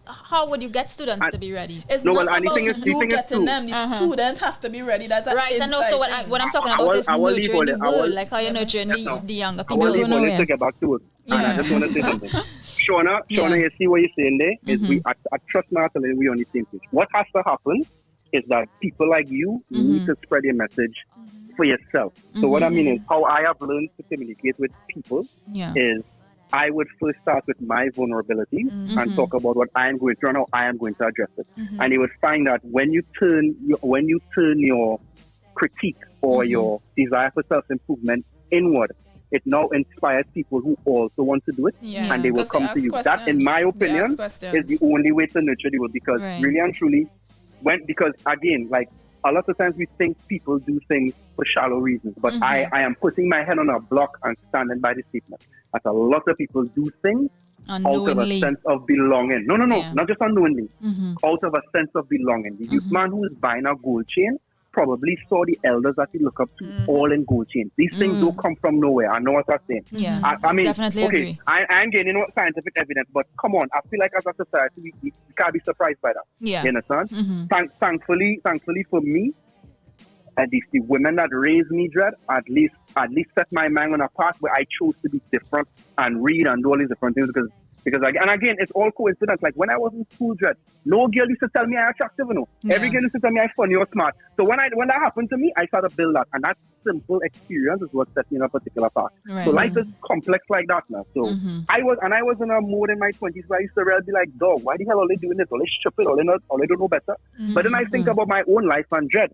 how would you get students to be ready? It's not about you getting them. The students have to be ready. That's right. And also what I'm talking about is nurturing the world, like how you're nurturing the younger people. I want to get back to it. And I just want to say something. Shawna, you see what you're saying there? Is I trust my telling we on the same page. What has to happen is that people like you need to spread your message for yourself. So what I mean is how I have learned to communicate with people is I would first start with my vulnerability and talk about what I am going through and how I am going to address it. And you will find that when you turn your critique or your desire for self-improvement inward, it now inspires people who also want to do it, and they will come to you. That, in my opinion, is the only way to nurture the world, because really and truly, because again, like a lot of times we think people do things for shallow reasons, but I am putting my head on a block and standing by the statement that a lot of people do things out of a sense of belonging. No, not just unknowingly, out of a sense of belonging. The youth man who is buying a gold chain probably saw the elders that he look up to all in gold chains. These things don't come from nowhere. I know what I'm saying. I mean, definitely agree. I'm getting scientific evidence, but come on, I feel like as a society, we can't be surprised by that. You understand? Thankfully for me, at least the women that raised me, Dread, at least set my mind on a path where I chose to be different and read and do all these different things because again, it's all coincidence. Like when I was in school, Dread, no girl used to tell me I'm attractive, Every girl used to tell me I'm funny or smart. So when that happened to me, I started to build that, and that simple experience is what set me in a particular path. So life is complex like that now. So I was in a mode in my 20s where I used to really be like, dog, why the hell are they doing this? Are they stupid? Are they don't know better? But then I think about my own life and Dread.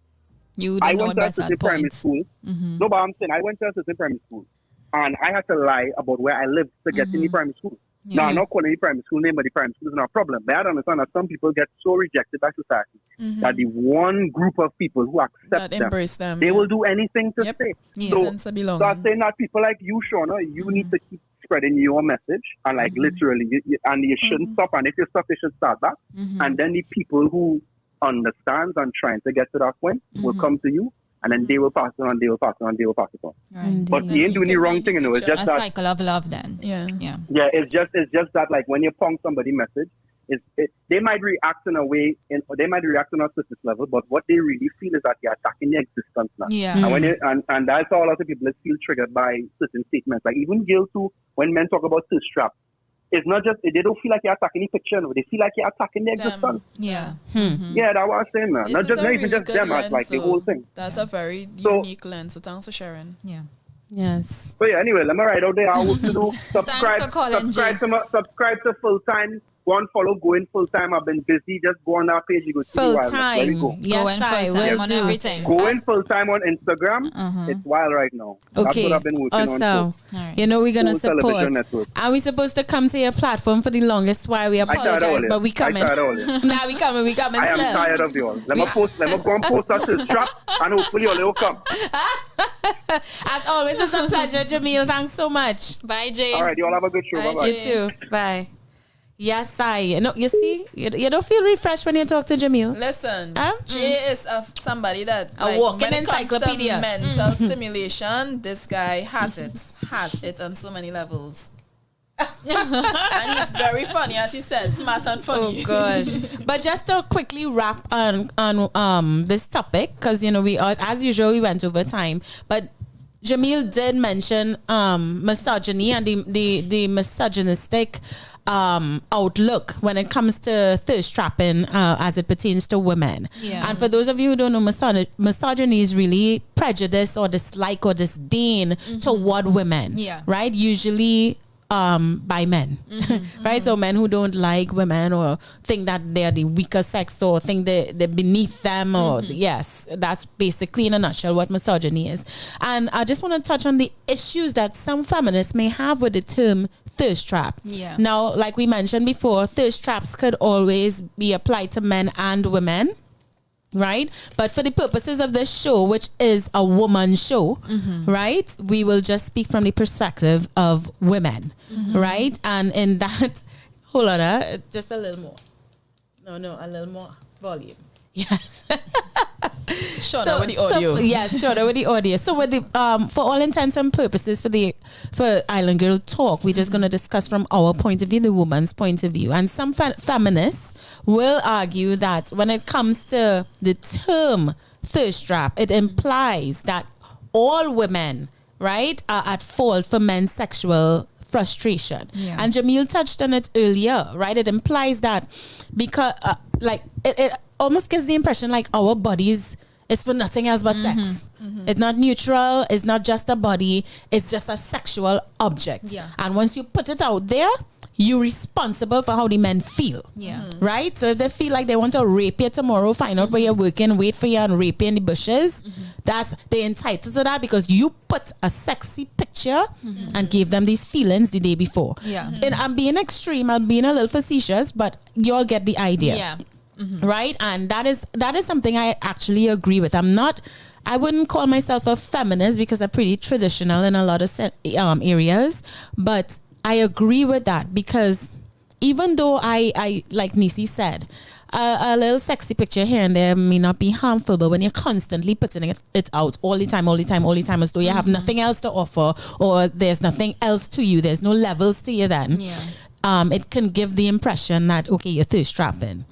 I went to a certain primary school. No, but I'm saying I went to a certain primary school, and I had to lie about where I lived to get in the primary school. Now, I'm not calling the primary school name, but the primary school is not a problem. But I understand that some people get so rejected by society that the one group of people who accept them, they will do anything to stay. So I'm saying that people like you, Shawna, you need to keep spreading your message, and like literally, you shouldn't stop. And if you stop, you should start back. And then the people who understands and trying to get to that point will come to you, and then they will pass it on, they will pass it on, they will pass it on. But you ain't doing the wrong thing, It's just a cycle of love then. Yeah, it's just that, like, when you punk somebody message, they might react in a way, they might react on a surface level, but what they really feel is that you're attacking their existence now. And that's how a lot of people feel triggered by certain statements. Like even girls too, when men talk about thirst trap, it's not just, they don't feel like you're attacking the picture, no. They feel like you're attacking their existence. Yeah, that's what I'm saying, man. Not even just them, like the whole thing. That's a very unique lens, so thanks for sharing. Yes. So yeah, anyway, let me ride out there. I hope to do subscribe to Full Time. Go and follow Going Full Time. I've been busy. Just go on that page. You go see Full Wild. Time. Let me go. Yes, I will on do. Everything. Going Full Time on Instagram. It's wild right now. That's what I've been working on. So, we're going to support. And we're supposed to come to your platform for the longest while. We apologize, but we coming. Now we coming. I am tired of you all. Let me go and post that to strap, and hopefully all will come. As always, it's a pleasure, Jamil. Thanks so much. Bye, Jay. All right, you all have a good show. Bye-bye. You too. Bye. Yes, you see, you don't feel refreshed when you talk to Jamil. Listen, Jay is somebody that a walking encyclopedia. Mental stimulation. This guy has it on so many levels. And he's very funny, as he said, smart and funny. Oh gosh! But just to quickly wrap on this topic, because we as usual we went over time, but Jamil did mention misogyny and the misogynistic outlook when it comes to thirst trapping as it pertains to women. Yeah. And for those of you who don't know, misogyny is really prejudice or dislike or disdain toward women. Yeah. Right? Usually by men. Right? So men who don't like women or think that they're the weaker sex or think they're beneath them or yes, that's basically in a nutshell what misogyny is. And I just want to touch on the issues that some feminists may have with the term thirst trap. Yeah. Now, like we mentioned before, thirst traps could always be applied to men and women. Right? But for the purposes of this show, which is a woman show, right? We will just speak from the perspective of women, right? And in that, hold on, just a little more. No, a little more volume. Yes. Shawna with the audio. Yes, Shawna with the audio. So with the for all intents and purposes for Island Girl Talk, we're just gonna discuss from our point of view, the woman's point of view. And some feminists will argue that when it comes to the term thirst trap, it implies that all women, right, are at fault for men's sexual frustration. Yeah. And Jamil touched on it earlier, right? It implies that because it almost gives the impression like our bodies is for nothing else but sex. It's not neutral, it's not just a body, it's just a sexual object. Yeah. And once you put it out there, you're responsible for how the men feel. Yeah. Right? So if they feel like they want to rape you tomorrow, find out where you're working, wait for you and rape you in the bushes, they're entitled to that because you put a sexy picture and gave them these feelings the day before. Yeah. And I'm being extreme, I'm being a little facetious, but you'll get the idea. Yeah. Right? And that is something I actually agree with. I wouldn't call myself a feminist because I'm pretty traditional in a lot of areas, but I agree with that because even though I like Neicy said, a little sexy picture here and there may not be harmful, but when you're constantly putting it out all the time, as though you have nothing else to offer or there's nothing else to you, there's no levels to you then. Yeah. It can give the impression that, okay, you're thirst trapping,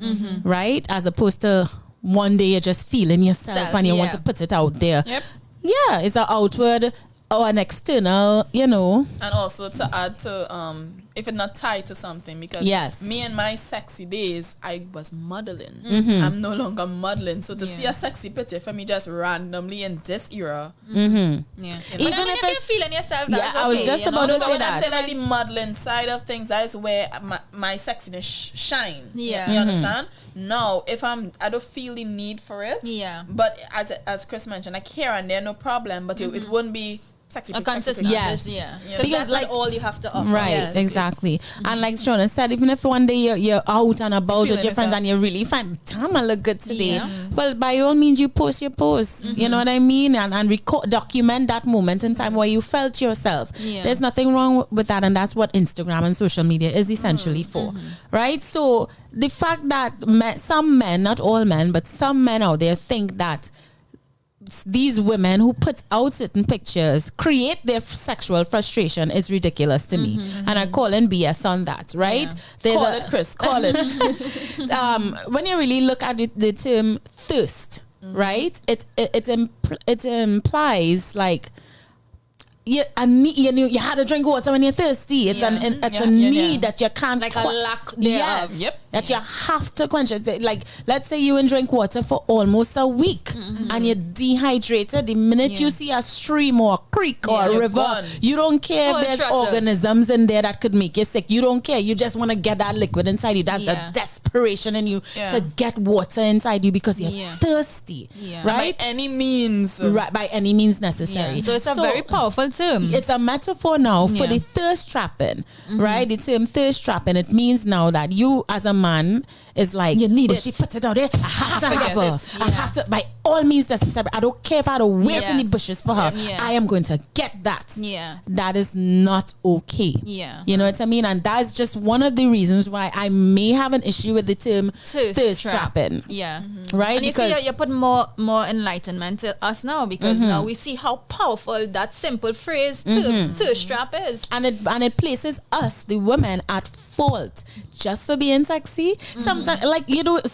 right? As opposed to one day you're just feeling yourself and you want to put it out there. Yep. Yeah, it's an outward or an external, And also to add to, if it's not tied to something, because me and my sexy days, I was modeling. I'm no longer modeling. So to see a sexy picture for me just randomly in this era. Yeah. Even if you're feeling yourself, that's okay, I was just about to say that. I say like the modeling side of things, that is where my sexiness shine. Yeah. You understand? No, if I don't feel the need for it. Yeah. But as Chris mentioned, like here and there, no problem. But it wouldn't be sexy. Consistent. Yes. Yeah. Because that's like all you have to offer. Right. Yes. Exactly. And like Shawna said, even if one day you're out and about with your friends and you really find, damn, I look good today. Yeah. Well, by all means, you post your post. You know what I mean? And record, document that moment in time where you felt yourself. Yeah. There's nothing wrong with that. And that's what Instagram and social media is essentially for. Right? So the fact that some men, not all men, but some men out there think that these women who put out certain pictures create their sexual frustration is ridiculous to me. And I call in BS on that, right? Yeah. Call it, Chris. Call it. When you really look at the term thirst, right? It implies like you had to drink water when you're thirsty. It's a need that you can't like a lack thereof. Yes. That you have to quench it. Like, let's say you and drink water for almost a week and you're dehydrated. The minute you see a stream or a creek or a river, gone. You don't care if there's organisms in there that could make you sick. You don't care. You just want to get that liquid inside you. That's the desperation in you to get water inside you because you're thirsty. Yeah. Right? By any means. Right, by any means necessary. Yeah. So it's a very powerful term. It's a metaphor now for the thirst trapping, right? The term thirst trapping, it means now that you as a man is like, you need it. She puts it out there, I have to have her. I have to, by all means necessary. I don't care if I had to wait in the bushes for her. I am going to get that. Yeah. That is not okay. Yeah. You know what I mean? And that's just one of the reasons why I may have an issue with the term thirst trapping. Yeah. Right? And because you see, you put more enlightenment to us now because now we see how powerful that simple phrase thirst trap is. And it places us, the women, at fault just for being sexy. Sometimes, like,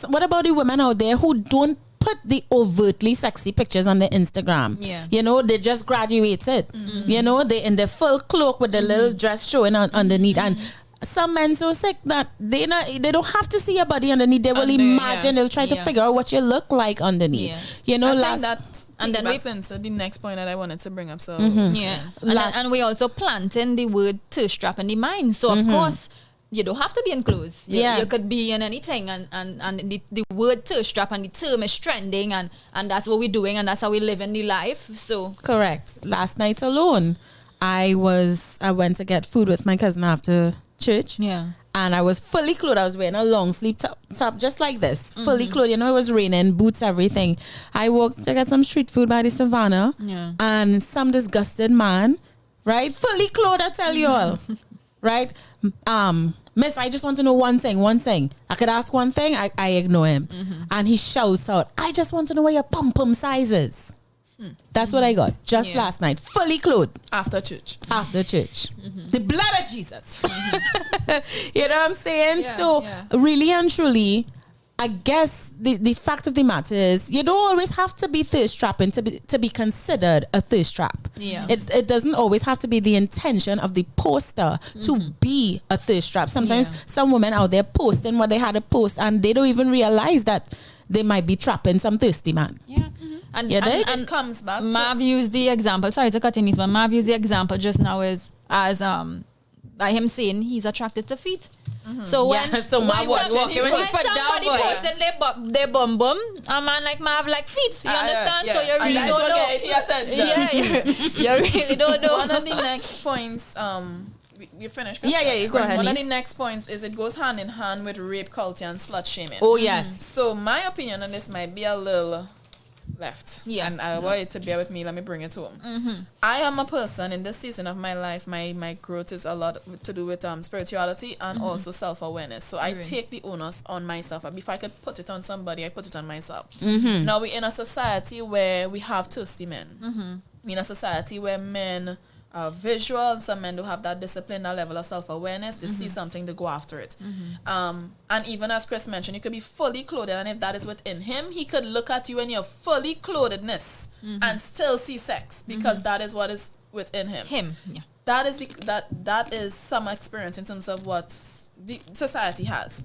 what about the women out there who don't put the overtly sexy pictures on their Instagram. Yeah. You know, they just graduated. You know, they in the full cloak with the little dress showing underneath. And some men so sick that they don't have to see your body underneath. They will imagine, they'll try to figure out what you look like underneath. Yeah. You know, I think that and then into the next point that I wanted to bring up. So and we also planting the word thirst trap in the mind. So of course, you don't have to be in clothes. You could be in anything, and the word thirst trap and the term is trending, and that's what we're doing, and that's how we live in the life. So correct. Last night alone, I went to get food with my cousin after church. Yeah. And I was fully clothed. I was wearing a long sleeve top just like this. Fully clothed. You know, it was raining, boots, everything. I walked to get some street food by the savannah. Yeah. And some disgusted man, right? Fully clothed, I tell you all. Right? Miss, I just want to know one thing. I could ask one thing, I ignore him. And he shouts out, I just want to know where your pum-pum size is. That's what I got just last night. Fully clothed. After church. The blood of Jesus. You know what I'm saying? Really and truly, I guess the fact of the matter is you don't always have to be thirst trapping to be considered a thirst trap. Yeah. It doesn't always have to be the intention of the poster to be a thirst trap. Sometimes some women out there posting what they had to post and they don't even realize that they might be trapping some thirsty man. Yeah. And it comes back. Mav used the example. Sorry to cut in, but Mav used the example just now as by him saying he's attracted to feet. So when somebody posting their bum, a man like Mav like feet. You understand? So you really don't know. You really don't know. One of the next points. You finished? Yeah, you go ahead. One of the next points is it goes hand in hand with rape culture and slut shaming. Oh yes. So my opinion on this might be a little left. Yeah. And I want you to bear with me. Let me bring it home. I am a person in this season of my life, my growth is a lot to do with spirituality and also self-awareness. So I take the onus on myself. If I could put it on somebody, I put it on myself. Now we're in a society where we have thirsty men. We're in a society where men are visual. Some men do have that discipline, that level of self-awareness. They see something, to go after it. And even as Chris mentioned, you could be fully clothed, and if that is within him, he could look at you in your fully clothedness and still see sex because that is what is within him. That is some experience in terms of what the society has.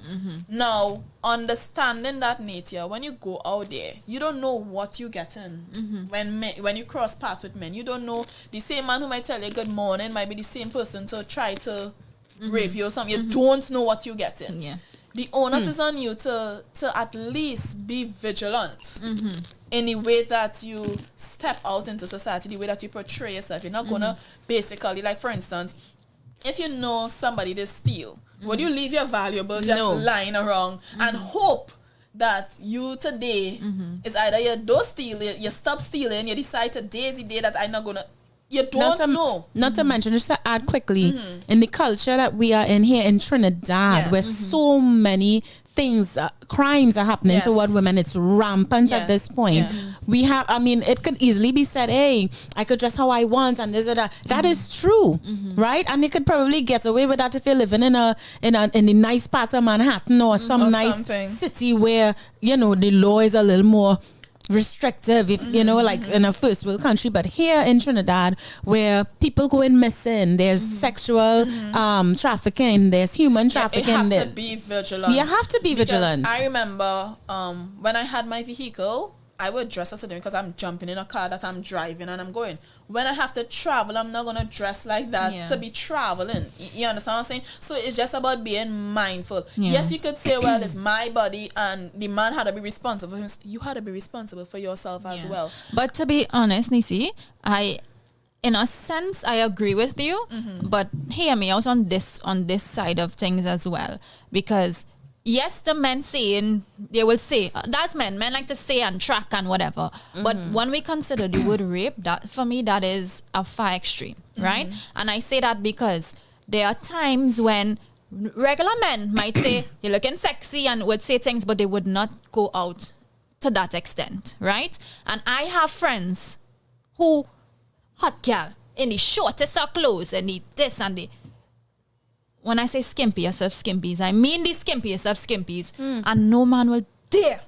Now, understanding that nature, when you go out there, you don't know what you get in. When you cross paths with men, you don't know. The same man who might tell you good morning might be the same person to try to rape you or something. You don't know what you get in. The onus is on you to at least be vigilant in the way that you step out into society, the way that you portray yourself. You're not gonna basically, like for instance, if you know somebody to steal, would you leave your valuables just lying around and hope that you today is either you don't steal, you stop stealing, you decide today is the day that I'm not gonna. You don't know. Not to mention, just to add quickly, in the culture that we are in here in Trinidad, where so many things, crimes are happening toward women, it's rampant at this point. We have, I mean, it could easily be said, hey, I could dress how I want and this and that. That is true, right? And you could probably get away with that if you're living in a nice part of Manhattan or some nice city where, you know, the law is a little more restrictive, if you know, like in a first world country. But here in Trinidad, where people going missing, there's sexual trafficking, there's human trafficking. You have to be vigilant. You have to be vigilant. I remember when I had my vehicle, I would dress a certain because I'm jumping in a car that I'm driving and I'm going. When I have to travel, I'm not going to dress like that to be traveling. You understand what I'm saying? So it's just about being mindful. Yes, you could say, well, it's my body and the man had to be responsible. You had to be responsible for yourself as well. But to be honest, Neicy, in a sense, I agree with you. But hear me out on this side of things as well. Because yes, the men saying, they will say, that's men like to say and track and whatever. But when we consider the word rape, that for me, that is a far extreme, right? And I say that because there are times when regular men might say, you're looking sexy and would say things, but they would not go out to that extent, right? And I have friends who, hot girl, in the shortest of clothes and the this and the. When I say skimpiest of skimpies, I mean the skimpiest of skimpies. And no man will dare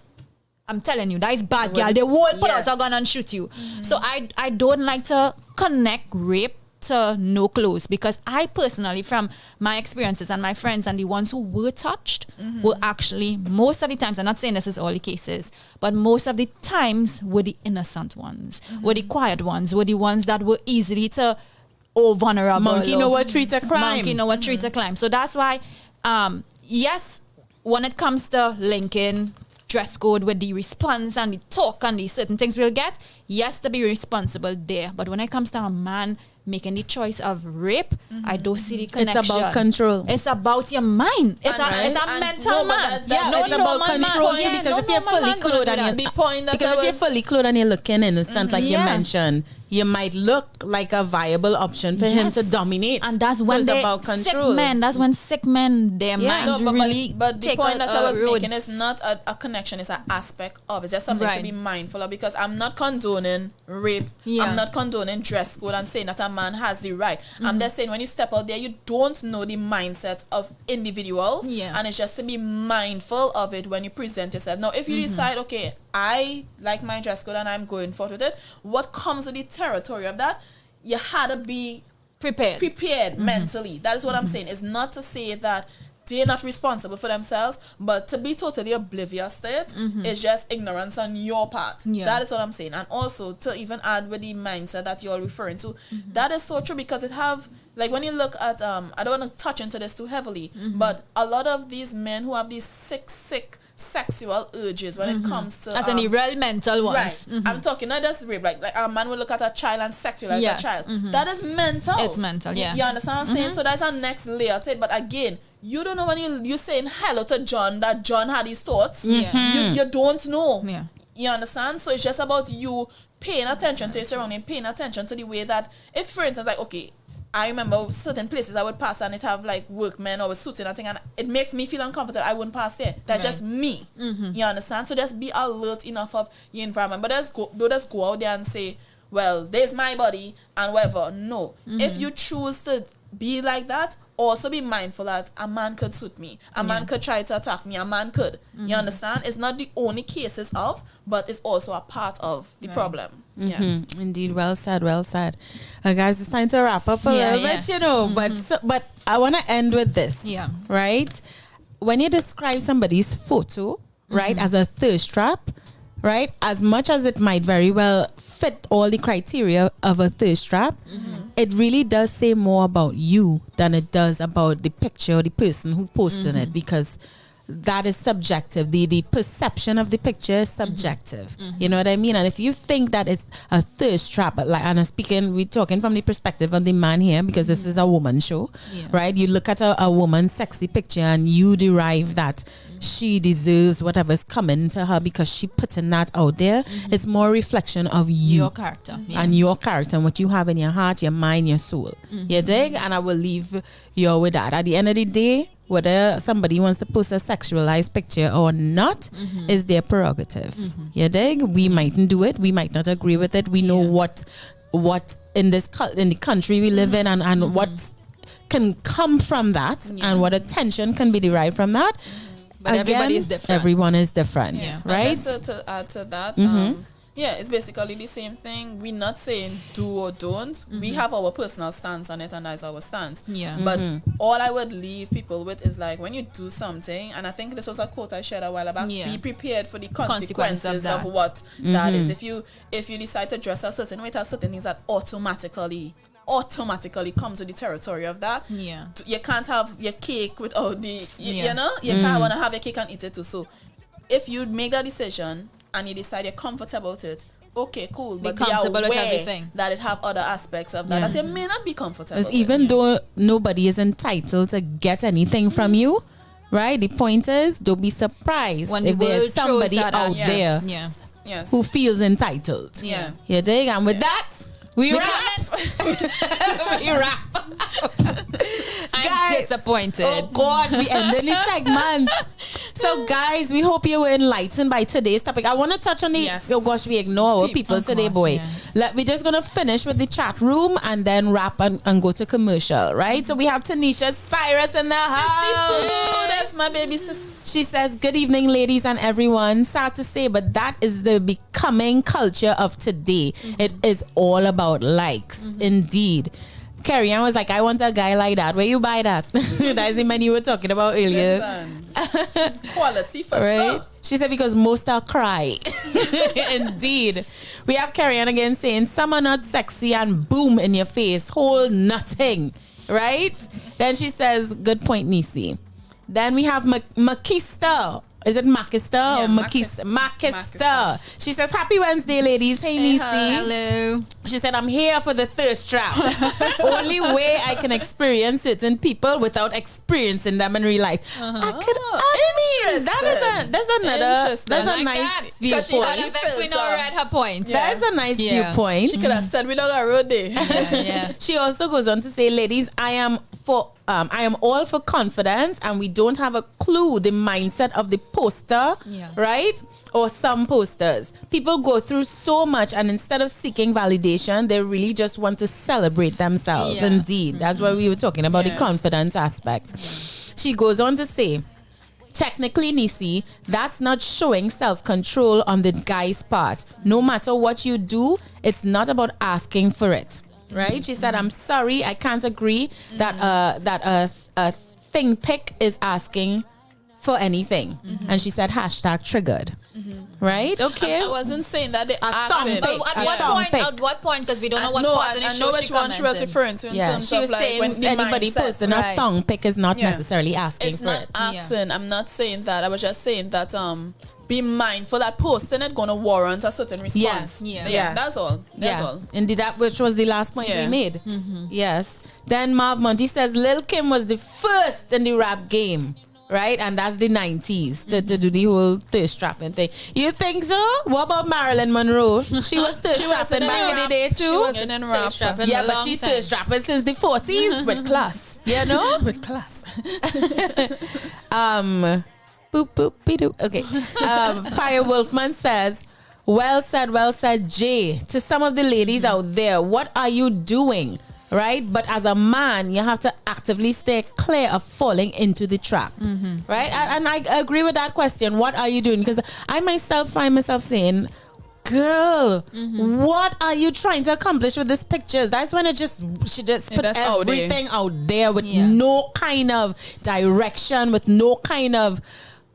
I'm telling you, that is bad, girl. They won't put out a gun and shoot you. So I don't like to connect rape to no clothes, because I personally, from my experiences and my friends and the ones who were touched, were actually, most of the times, I'm not saying this is all the cases, but most of the times were the innocent ones, were the quiet ones, were the ones that were easily to vulnerable. Monkey know what treat a crime. Monkey know what treat a crime. So that's why, yes, when it comes to linking dress code with the response and the talk and the certain things we'll get, yes, to be responsible there. But when it comes to a man making the choice of rape, I don't see the connection. It's about control. It's about your mind. It's a mental man. It's about control too, because if you're fully clothed and you're looking innocent, like you mentioned, you might look like a viable option for him to dominate. And that's when it's about control. Sick men, that's when sick men, their minds really but the take point that I was road. making is not a connection, it's an aspect of it. It's just something to be mindful of, because I'm not condoning rape. I'm not condoning dress code and saying that a man has the right. I'm just saying when you step out there, you don't know the mindset of individuals, and it's just to be mindful of it when you present yourself. Now, if you decide, okay, I like my dress code and I'm going forward with it, what comes with the territory of that, you had to be prepared mentally. That is what I'm saying. It's not to say that they're not responsible for themselves, but to be totally oblivious to it is just ignorance on your part. That is what I'm saying. And also to even add with the mindset that you're referring to, that is so true, because it have, like when you look at I don't want to touch into this too heavily, but a lot of these men who have these sick sexual urges when it comes to as in the real mental ones. Right. I'm talking not just rape, like a man will look at a child and sexualize a child. That is mental. It's mental, You understand what I'm saying? So that's our next layer to it. But again, you don't know when you're saying hello to John that John had his thoughts. You don't know. You understand? So it's just about you paying attention to your surrounding, paying attention to the way that, if for instance, like, okay, I remember certain places I would pass and it have like workmen or suits and everything, and it makes me feel uncomfortable. I wouldn't pass there. That's just me. You understand? So just be alert enough of your environment. But don't just go out there and say, well, there's my body and whatever. No. If you choose to be like that, also be mindful that a man could suit me. A man could try to attack me. A man could. You understand? It's not the only cases of, but it's also a part of the problem. Indeed, well said. Guys, it's time to wrap up a little bit, you know. But I want to end with this. Right? When you describe somebody's photo, right, as a thirst trap, right, as much as it might very well fit all the criteria of a thirst trap, it really does say more about you than it does about the picture or the person who posted it, because that is subjective. The perception of the picture is subjective. You know what I mean? And if you think that it's a thirst trap, but like, and we're talking from the perspective of the man here, because this is a woman show, right? You look at a woman's sexy picture and you derive that she deserves whatever's coming to her because she putting that out there. It's more reflection of you, your character, and your character and what you have in your heart, your mind, your soul. You dig? And I will leave you with that. At the end of the day, whether somebody wants to post a sexualized picture or not is their prerogative. You dig? We mightn't do it. We might not agree with it. We know what in the country we live in and what can come from that and what attention can be derived from that. But everybody is different. Everyone is different, right? And to add to that, it's basically the same thing. We're not saying do or don't. We have our personal stance on it, and that's our stance. But all I would leave people with is like, when you do something, and I think this was a quote I shared a while back, be prepared for the consequences of what that is. If you decide to dress a certain way, there are certain things that automatically comes with the territory of that. You can't have your cake without the you know, you can't want to have your cake and eat it too. So if you make that decision and you decide you're comfortable with it, okay, cool, but be aware that it have other aspects of that you may not be comfortable with. Even though nobody is entitled to get anything from you, right? The point is, don't be surprised when if there's somebody out there who feels entitled. You dig? And with that, we wrap. We wrap. Guys, disappointed. Oh gosh, we ended the segment. So guys, we hope you were enlightened by today's topic. I want to touch on the oh gosh, we ignore our people today, boy. We're just gonna finish with the chat room and then wrap and go to commercial, right? So we have Tanisha Cyrus in the house. That's my baby sis. She says, good evening, ladies and everyone. Sad to say, but that is the becoming culture of today. It is all about likes. Indeed. Carrie Ann was like, I want a guy like that. Where you buy that? That's the man you were talking about earlier. Listen, quality for right? some. She said, because most are cry. Indeed. We have Carrie Ann again saying, some are not sexy and boom in your face. Whole nothing. Right? Then she says, good point, Neicy. Then we have Makista. Is it Makista or Makista? She says, happy Wednesday, ladies. Hey, Neicy. Hello. She said, I'm here for the thirst trap. Only way I can experience certain people without experiencing them in real life. That's a nice viewpoint. We know read her point. That's a nice viewpoint. She could have said we don't got road day. She also goes on to say, ladies, I am all for confidence, and we don't have a clue the mindset of the poster, right? Or some posters. People go through so much, and instead of seeking validation, they really just want to celebrate themselves. Indeed. That's why we were talking about the confidence aspect. She goes on to say, technically, Neicy, that's not showing self-control on the guy's part. No matter what you do, it's not about asking for it. Right? She said, I'm sorry, I can't agree that a thing pic is asking for anything. And she said, hashtag triggered. Right? Okay. I wasn't saying that they At what point? Because we don't know what part of the show I know which one she was referring to in terms she was of like saying when anybody posting a thong pic is not necessarily asking it's for not it. asking. I'm not saying that. I was just saying that be mindful that posting it gonna warrant a certain response. That's all. That's all. Indeed, that which was the last point we made. Yes. Then Marv Monty says Lil Kim was the first in the rap game. Right? And that's the 90s to do the whole thirst trapping thing. You think so? What about Marilyn Monroe? She was thirst trapping back in the day too. She wasn't in rap. Yeah, but she thirst trapping since the 40s. With class. You know? With class. Boop, boop, be-doo. Okay. Fire Wolfman says, well said, Jay. To some of the ladies out there, what are you doing? Right? But as a man, you have to actively stay clear of falling into the trap. Right? And I agree with that question. What are you doing? Because I myself find myself saying, girl, what are you trying to accomplish with these pictures? That's when she just put everything out there with no kind of direction, with no kind of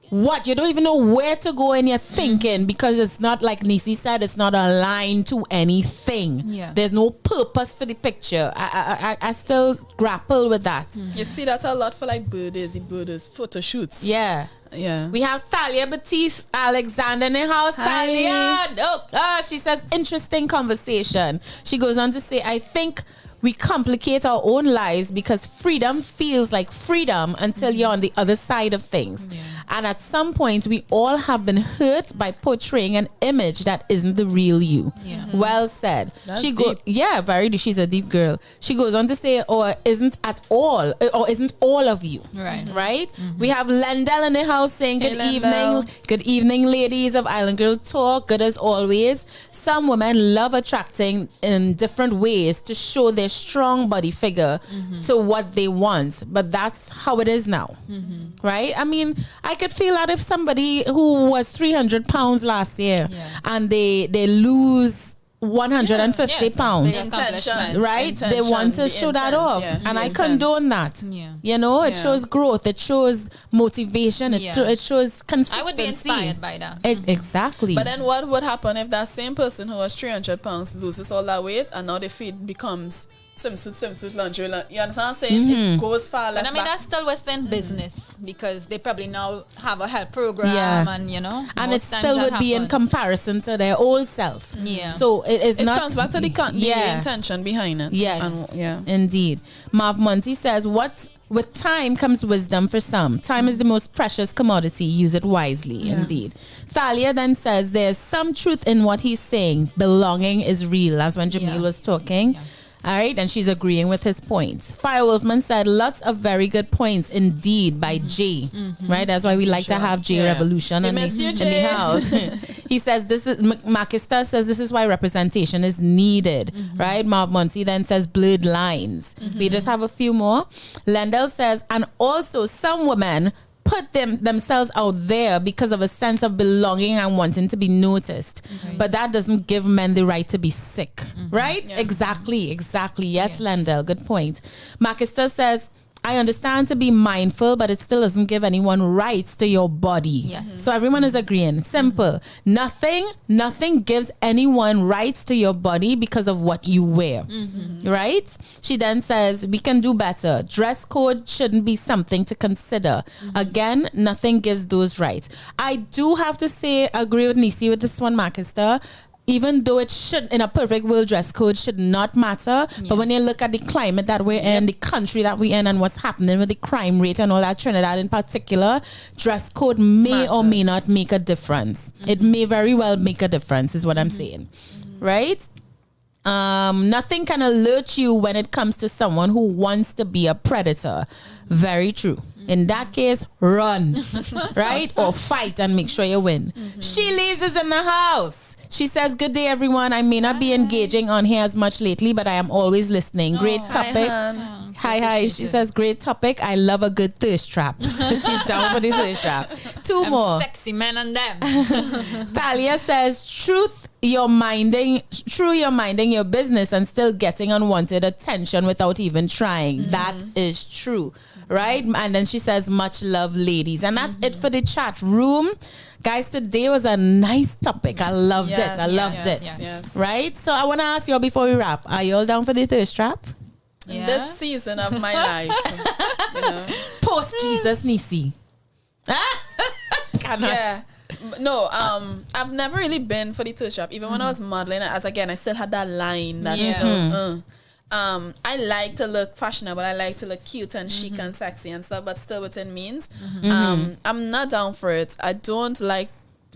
what you don't even know where to go in your thinking, because it's not, like Neicy said, it's not aligned to anything. There's no purpose for the picture. I still grapple with that. You see, that's a lot for like birdies photo shoots. We have Thalia Batiste Alexander in the house. Thalia, she says, interesting conversation. She goes on to say, I think we complicate our own lives because freedom feels like freedom until you're on the other side of things. And at some point, we all have been hurt by portraying an image that isn't the real you. Well said. That's deep. Very deep. She's a deep girl. She goes on to say, or isn't all of you. Right? We have Lendell in the house saying, good evening, ladies of Island Girl Talk. Good as always. Some women love attracting in different ways to show their strong body figure to what they want. But that's how it is now. Right? I mean, I could feel that if somebody who was 300 pounds last year and they lose 150 pounds, right? They want to show that off, and I condone that. You know, it shows growth, it shows motivation, it shows consistency. I would be inspired by that. Exactly. But then what would happen if that same person who was 300 pounds loses all that weight and now the feed becomes swimsuit, lingerie? You understand what I'm saying? It goes far left. But I mean, that's still within business, because they probably now have a health program, and you know, and it still would be in comparison to their old self. So it comes back to the intention behind it. Indeed. Marv Monty says, with time comes wisdom for some. Time is the most precious commodity. Use it wisely. Indeed. Thalia then says there's some truth in what he's saying. Belonging is real. That's when Jamil was talking. All right, and she's agreeing with his points. Fire Wolfman said, lots of very good points indeed by Jay. Right, that's why we like to have Jay Revolution in the house. He says, Makista says, this is why representation is needed. Right, Marv Monty then says, blurred lines. We just have a few more. Lendell says, and also some women put themselves out there because of a sense of belonging and wanting to be noticed. But that doesn't give men the right to be sick. Right? Yeah. Exactly. Yes, Lendell. Good point. Makista says, I understand to be mindful, but it still doesn't give anyone rights to your body. Yes. So everyone is agreeing. Simple. Nothing gives anyone rights to your body because of what you wear. Right? She then says, we can do better. Dress code shouldn't be something to consider. Again, nothing gives those rights. I do have to say, agree with Neicy with this one, Makista. Even though it should, in a perfect world, dress code should not matter. But when you look at the climate that we're in, the country that we're in, and what's happening with the crime rate and all that, Trinidad in particular, dress code may or may not make a difference. It may very well make a difference, is what I'm saying. Right? Nothing can alert you when it comes to someone who wants to be a predator. Very true. In that case, run. Right? Or fight and make sure you win. She leaves us in the house. She says, good day, everyone. I may not be engaging on here as much lately, but I am always listening. Great topic. Hi. She says, great topic. I love a good thirst trap. She's down for the thirst trap. Two more. Sexy men on them. Talia says, true, you're minding your business and still getting unwanted attention without even trying. That is true. Right? And then she says, much love, ladies. And that's it for the chat room. Guys, today was a nice topic. I loved it. I loved it. Yes. Right? So I want to ask you all before we wrap. Are you all down for the thirst trap? In this season of my life. Post Jesus, Neicy. Yeah. No, I've never really been for the thirst trap. Even when I was modeling, as again, I still had that line that I like to look fashionable. I like to look cute and chic and sexy and stuff, but still within means. I'm not down for it. I don't like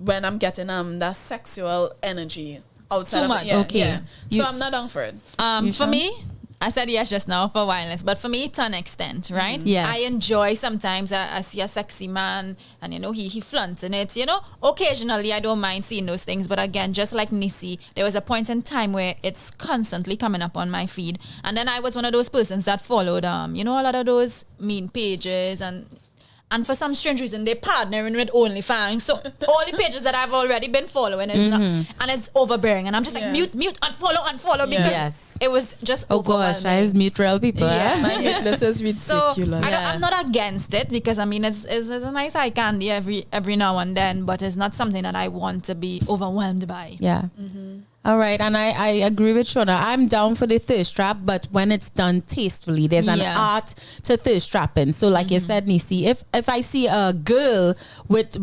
when I'm getting that sexual energy outside. Too much. So I'm not down for it. For me, I said yes just now for wildness, but for me, to an extent, right? Yes. I enjoy sometimes I see a sexy man and, he flaunting it, Occasionally, I don't mind seeing those things. But again, just like Neicy, there was a point in time where it's constantly coming up on my feed. And then I was one of those persons that followed, a lot of those mean pages and for some strange reason, they're partnering with OnlyFans. So all the pages that I've already been following is not, and it's overbearing. And I'm just like, mute, unfollow, because it was just overwhelming. Gosh, I just mute real people. My mute list is ridiculous. So I'm not against it because, it's a nice eye candy every now and then, but it's not something that I want to be overwhelmed by. Yeah. All right, and I agree with Shawna. I'm down for the thirst trap, but when it's done tastefully, there's an art to thirst trapping. So, like you said, Neicy, if I see a girl with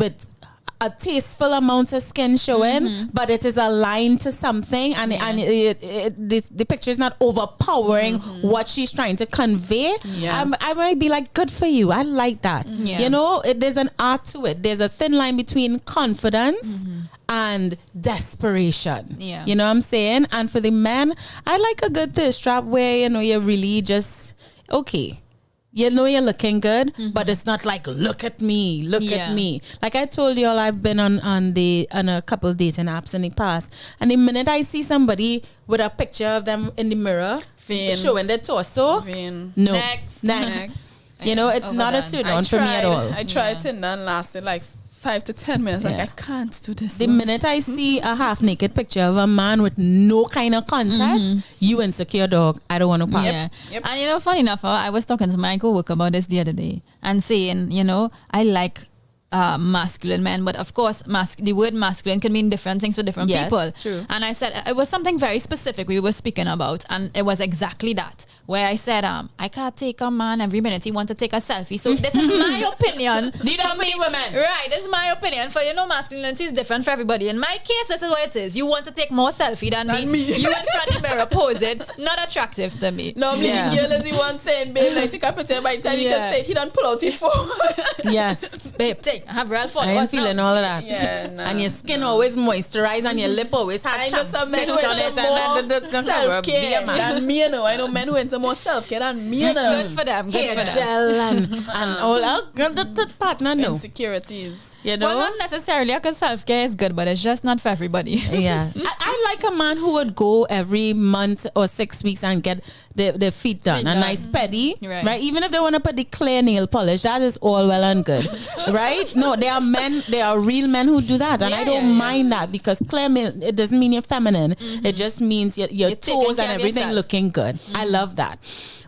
a tasteful amount of skin showing, but it is aligned to something, and the picture is not overpowering what she's trying to convey, I might be like, good for you. I like that. There's an art to it. There's a thin line between confidence and desperation. You know what I'm saying? And for the men, I like a good thirst trap where, you're really just, okay, you're looking good, but it's not like, look at me. Like I told y'all, I've been on a couple of dating apps in the past, and the minute I see somebody with a picture of them in the mirror showing their torso, no. Next. It's not a turn on for me at all. I tried Tinder and lasted like 5 to 10 minutes. Like, I can't do this. The minute I see a half naked picture of a man with no kind of context, you insecure dog. I don't want to part. Yep. And funny enough, I was talking to my coworker about this the other day and saying, I like masculine men, but of course the word masculine can mean different things for different people. True. And I said it was something very specific we were speaking about, and it was exactly that, where I said I can't take a man every minute he wants to take a selfie. So this is my opinion. Do that for the women, right? This is my opinion. For masculinity is different for everybody. In my case, this is what it is. You want to take more selfie than me. You in front of the mirror posing, not attractive to me. No, the girl is the one saying, babe, like take a picture by the time you can say he don't pull out his phone. Yes. babe, I have real fun. I ain't feeling all of that. Yeah, nah, and your skin always moisturized and your lip always had I know some men who on into it. more self-care than me, you know. I know men who into more self-care than me, you know. Good for them. Good Hair for them. gel and all that partner, no. Insecurities. You know? Well, not necessarily because self-care is good, but it's just not for everybody. Yeah. I like a man who would go every month or 6 weeks and get their feet done. A nice pedi. Right. Even if they want to put the clear nail polish, that is all well and good. Right? No, there are real men who do that. And I don't mind that because clear nail, it doesn't mean you're feminine. It just means your toes and everything looking good. I love that.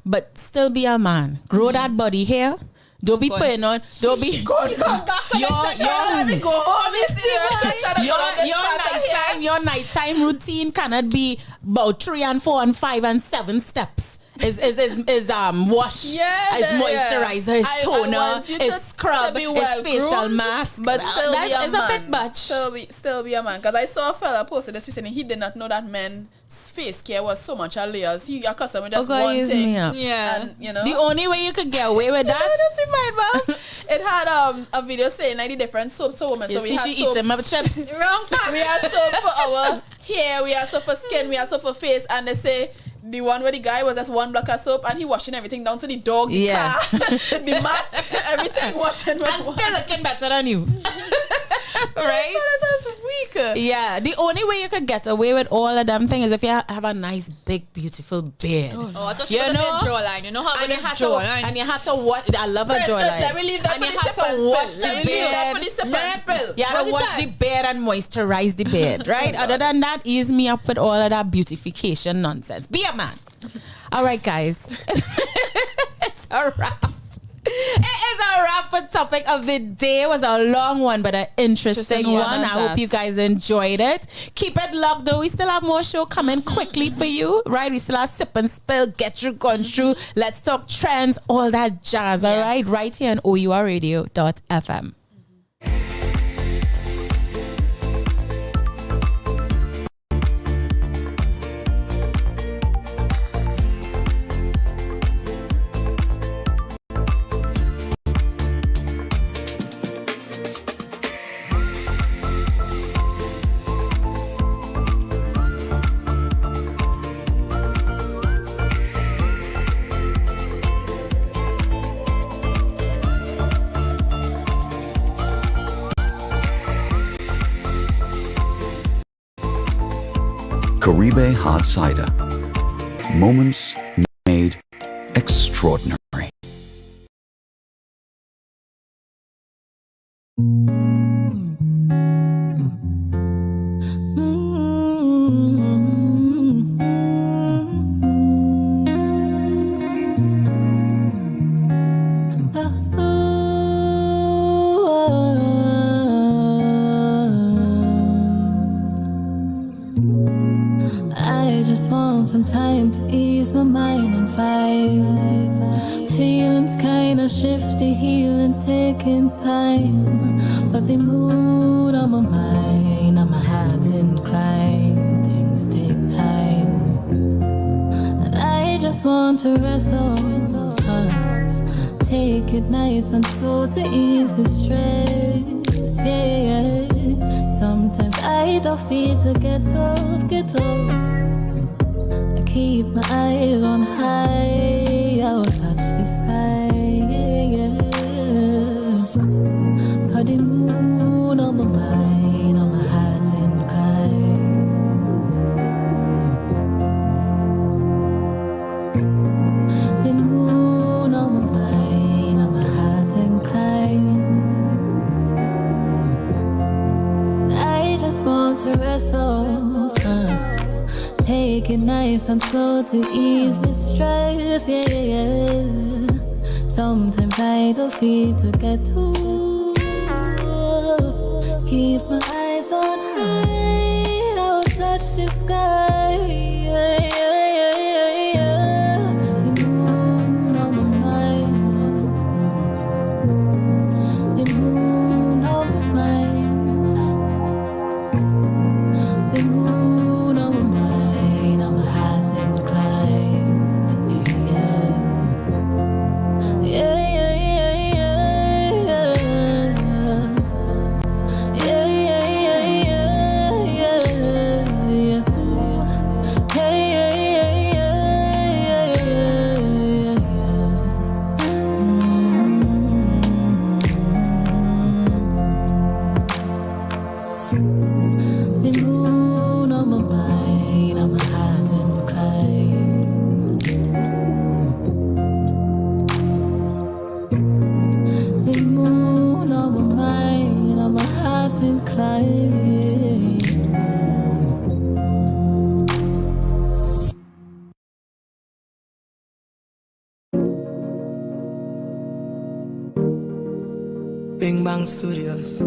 But still be a man. Grow that body hair. Don't be putting on. Don't be. Your nighttime routine cannot be about 3 and 4 and 5 and 7 steps. Is wash, is moisturizer, is toner, is scrub, is facial mask. But still be a man. It's a bit much. Still be a man. Because I saw a fella posted this recently. He did not know that men's face care was so much a layers. He accustomed with just one thing. Yeah. And, you know, the only way you could get away with that. It had a video saying like the different soaps for women. So we had soap. Eating my chips. We had soap for our hair. We had soap for skin. We had soap for face. And they say the one where the guy was just one block of soap and he washing everything down to the dog, the car, the mat, everything washing. And still looking better than you. Right? That's weaker. Yeah. The only way you could get away with all of them things is if you have a nice, big, beautiful beard. Oh, I thought you were going to say jawline. You know how it is jawline. And you had to watch. I love a jawline. Let me leave that and for you the had sip and to watch spill. the beard. You had to watch the beard and moisturize the beard, right? Other than that, ease me up with all of that beautification nonsense. Be a man. All right, guys. It's a wrap. It is a wrap for topic of the day. It was a long one, but an interesting one. I hope you guys enjoyed it. Keep it locked, though. We still have more show coming quickly for you, right? We still have Sip and Spill, Get You Gone Through, Let's Talk Trends, all that jazz, all right? Right here on OURradio.fm. Caribe Hard Cider. Moments made extraordinary. Some time to ease my mind on fire. Feelings kinda shifty, healing taking time. But the mood on my mind, on my heart inclined. Things take time. And I just want to wrestle. Take it nice and slow to ease the stress. Yeah. Sometimes I don't feel to get up. Keep my eyes on high, I'll touch the sky, For the moon on my mind, on my heart inclined. The moon on my mind, on my heart inclined. I just want to wrestle. Take it nice and slow to ease the stress, yeah. Sometimes I don't feel to get too. Keep my eyes on high, I'll touch the sky, yeah. The moon on my mind, the moon on my mind, the moon on my mind. On my heart inclined, yeah. Bing Bang Studios.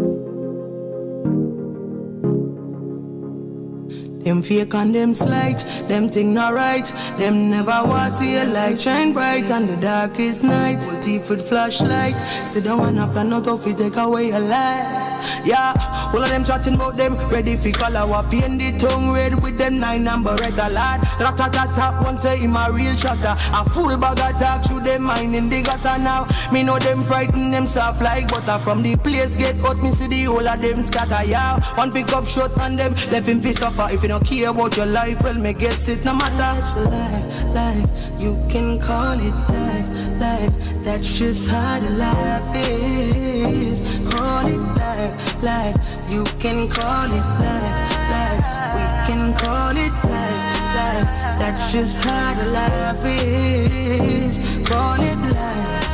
Them fake and them slight, them thing not right. Them never was see a light shine bright on the darkest night. Full teeth with flashlight. Sit down and up and not off it take away your life. Yeah, all of them chatting about them ready for color. What pain the tongue red with them 9 number red a lot. Rat-a-tat-tat, one say him a real shotter. A full bag of talk through them mind in the gutter now. Me know them frighten them soft like butter. From the place get out, me see the whole of them scatter. Yeah, one pick up shot on them, left him piss off. If you don't care about your life, well, me guess it no matter. It's life, you can call it life. That's just how the life is. Call it life, you can call it life. We can call it life. That's just how the life is. Call it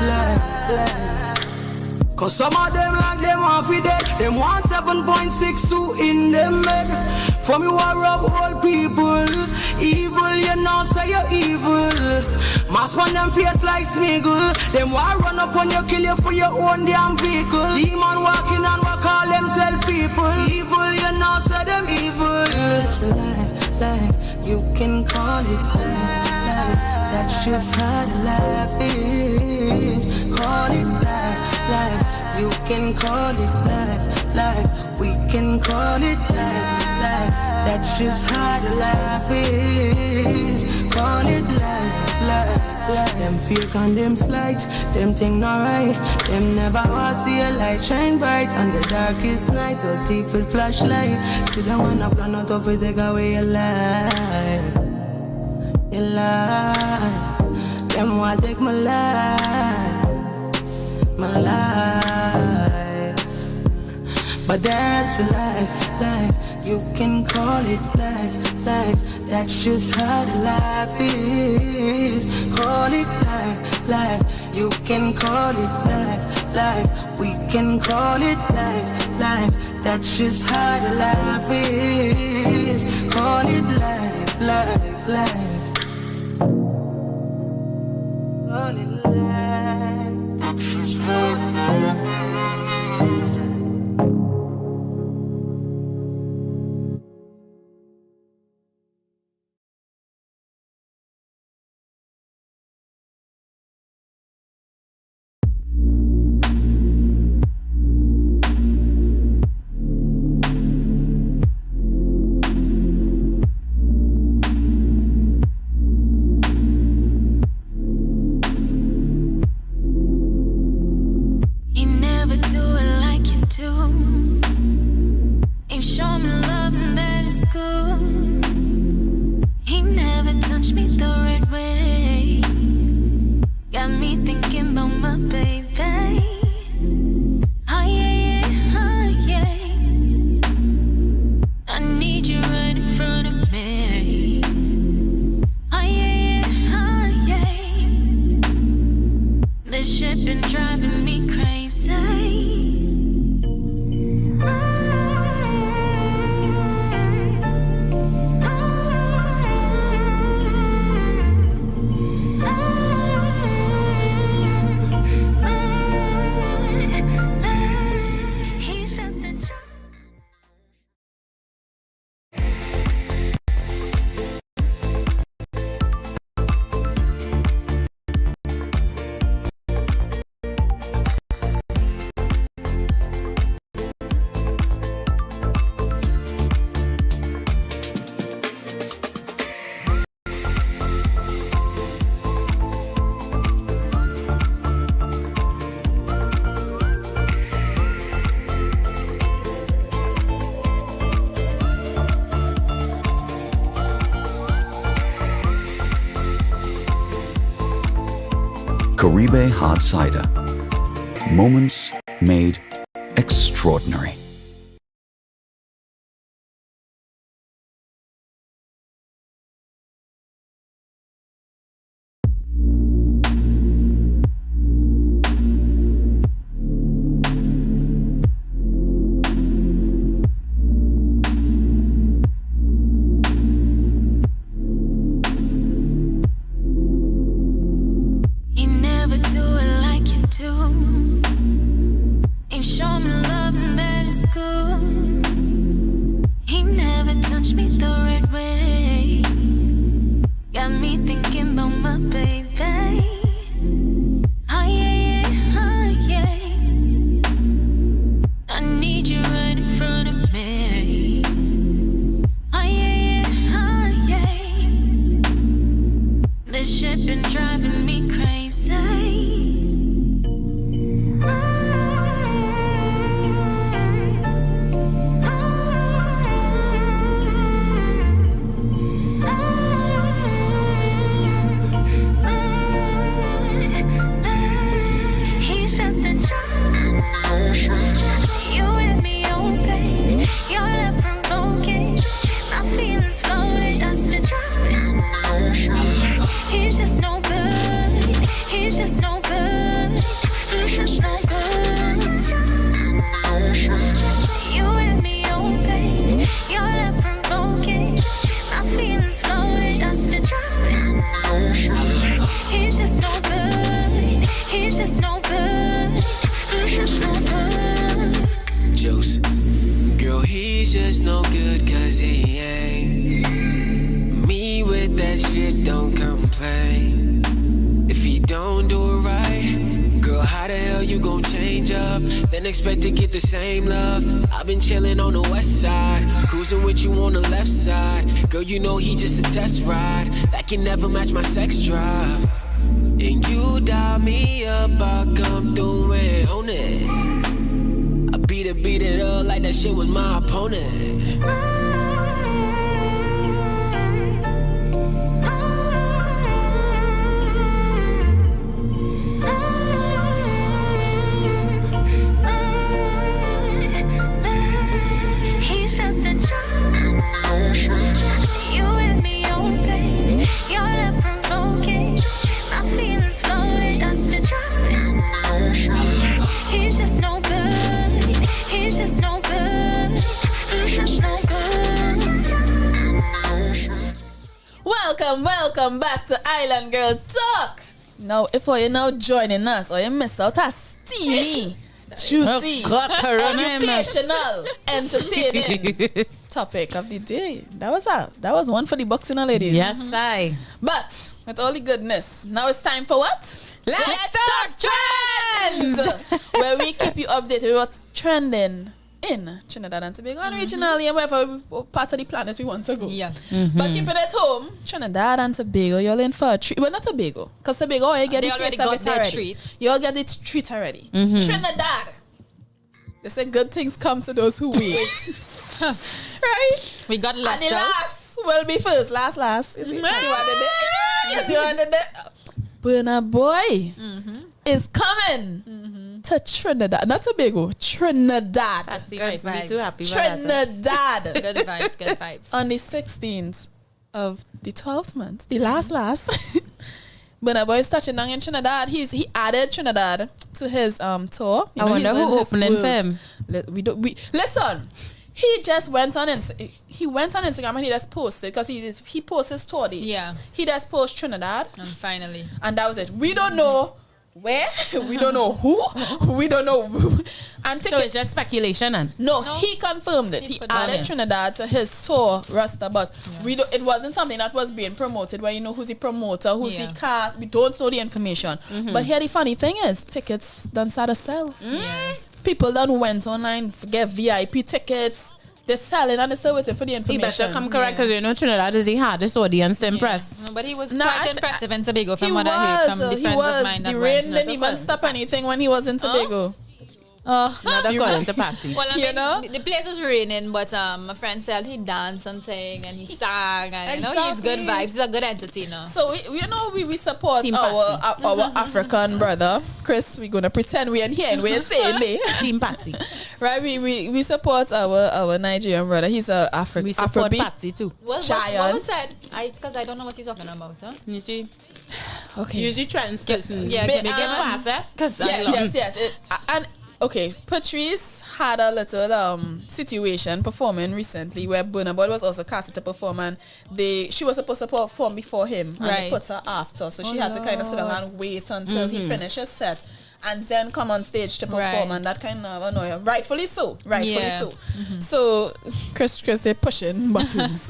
life. Cause some of them like them want fi dead. Them want 7.62 in them head. From you are rob all people. Evil, you know say you're evil. Mask on them face like Smiggle. Them want run up on you, kill you for your own damn vehicle. Demon walking and walk call themselves people. Evil, you know say them evil. It's life, you can call it life. That's just how the life is. Call it life. You can call it life. We can call it life. That's just how the life is. Call it life. Them fake and them slight, them thing not right. Them never was see a light shine bright on the darkest night. All teeth with flashlight. Sit down and up and out of it, take away your life. Your life. Them want take my life. My life, but that's life. You can call it life. That's just how the life is. Call it life. You can call it life. We can call it life. That's just how the life is. Call it life. Call it life. She's hurt. Caribe Hard Cider. Moments made extraordinary. You never do it like you do. Ain't show me love and that is good. He never touched me the right way. Got me thinking about my baby. Oh yeah, oh yeah. I need you right in front of me. Oh yeah, oh yeah. This shit been driving me crazy. He's just a child. You and me open. Your love provoking. My feelings floating. Just a child. He's just no good. He's just no good. He's just no good. You and me open. Your love provoking. My feelings floating. Just a child. He's just no good. He's just no good. He's just no good. Juice. Girl, he's just no good cause he ain't. Me with that shit, don't complain. If he don't do it right, girl, how the hell you gon' change up? Then expect to get the same love. I've been chillin' on the west side, cruising with you on the left side. Girl, you know he just a test ride that can never match my sex drive. And you dial me up, I'll come through and own it. I beat it up like that shit was my opponent. He's just a child. You and me open. Your love provoking. My feelings floating. Just a child. He's just no good. He's just no good. He's just no good. Welcome back to Island Girl Talk. Now, if you're now joining us or you missed out a steamy, juicy, educational, entertaining topic of the day. That was one for the books, ladies. Yes, I. But with all the goodness, now it's time for what? Let's talk trends! Where we keep you updated with what's trending in Trinidad and Tobago and regionally and wherever part of the planet we want to go. Yeah. But keep it at home, Trinidad and Tobago, you're in for a treat. Well, not Tobago, because Tobago, you get the taste of it already. Treat. You all get the treat already. Trinidad, they say good things come to those who wait. Right? We got left and the out. last will be first. Last. You see what I did? Burna Boy is coming to Trinidad. Not Tobago, Trinidad. That's good vibes. Me too happy. Trinidad. Good vibes. On the 16th of the 12th month, the last. Burna Boy is touching down in Trinidad. He added Trinidad to his tour. I wonder who opening for him. Listen. He just went on Instagram and he just posted because he posts his tour dates. Yeah. He just posted Trinidad. And finally. And that was it. We don't know where. We don't know who. We don't know. And so it's just speculation, and no, he confirmed it. He added Trinidad to his tour roster, but it wasn't something that was being promoted where you know who's the promoter, who's the cast. We don't know the information. But here the funny thing is, tickets done start to sell. People done went online to get VIP tickets. They're selling and they're still waiting for the information. He better come correct because you know Trinidad is the hardest audience to impress. No, but he was quite impressive in Tobago from what I heard from the friends of mine. The rain didn't even stop anything when he was in Tobago. Not according to Patsy. Well, I mean, the place was raining, but my friend said he danced and sang and he sang, and you know he's good vibes. He's a good entertainer. So we support our African brother Chris. We're gonna pretend we're in here and we're saying Team Patsy, right? We support our Nigerian brother. He's a We support Patsy too. What was said? Because I don't know what he's talking about. Huh? You see. Okay. Usually trans person. Yeah. Make it pass, eh? Because yes. Okay, Patrice had a little situation performing recently where Burna Boy was also casted to perform, and she was supposed to perform before him, and they put her after, so she had to kind of sit down and wait until he finished his set. and then come on stage to perform, and that kind of annoy her. Rightfully so. So, Chris, they're pushing buttons.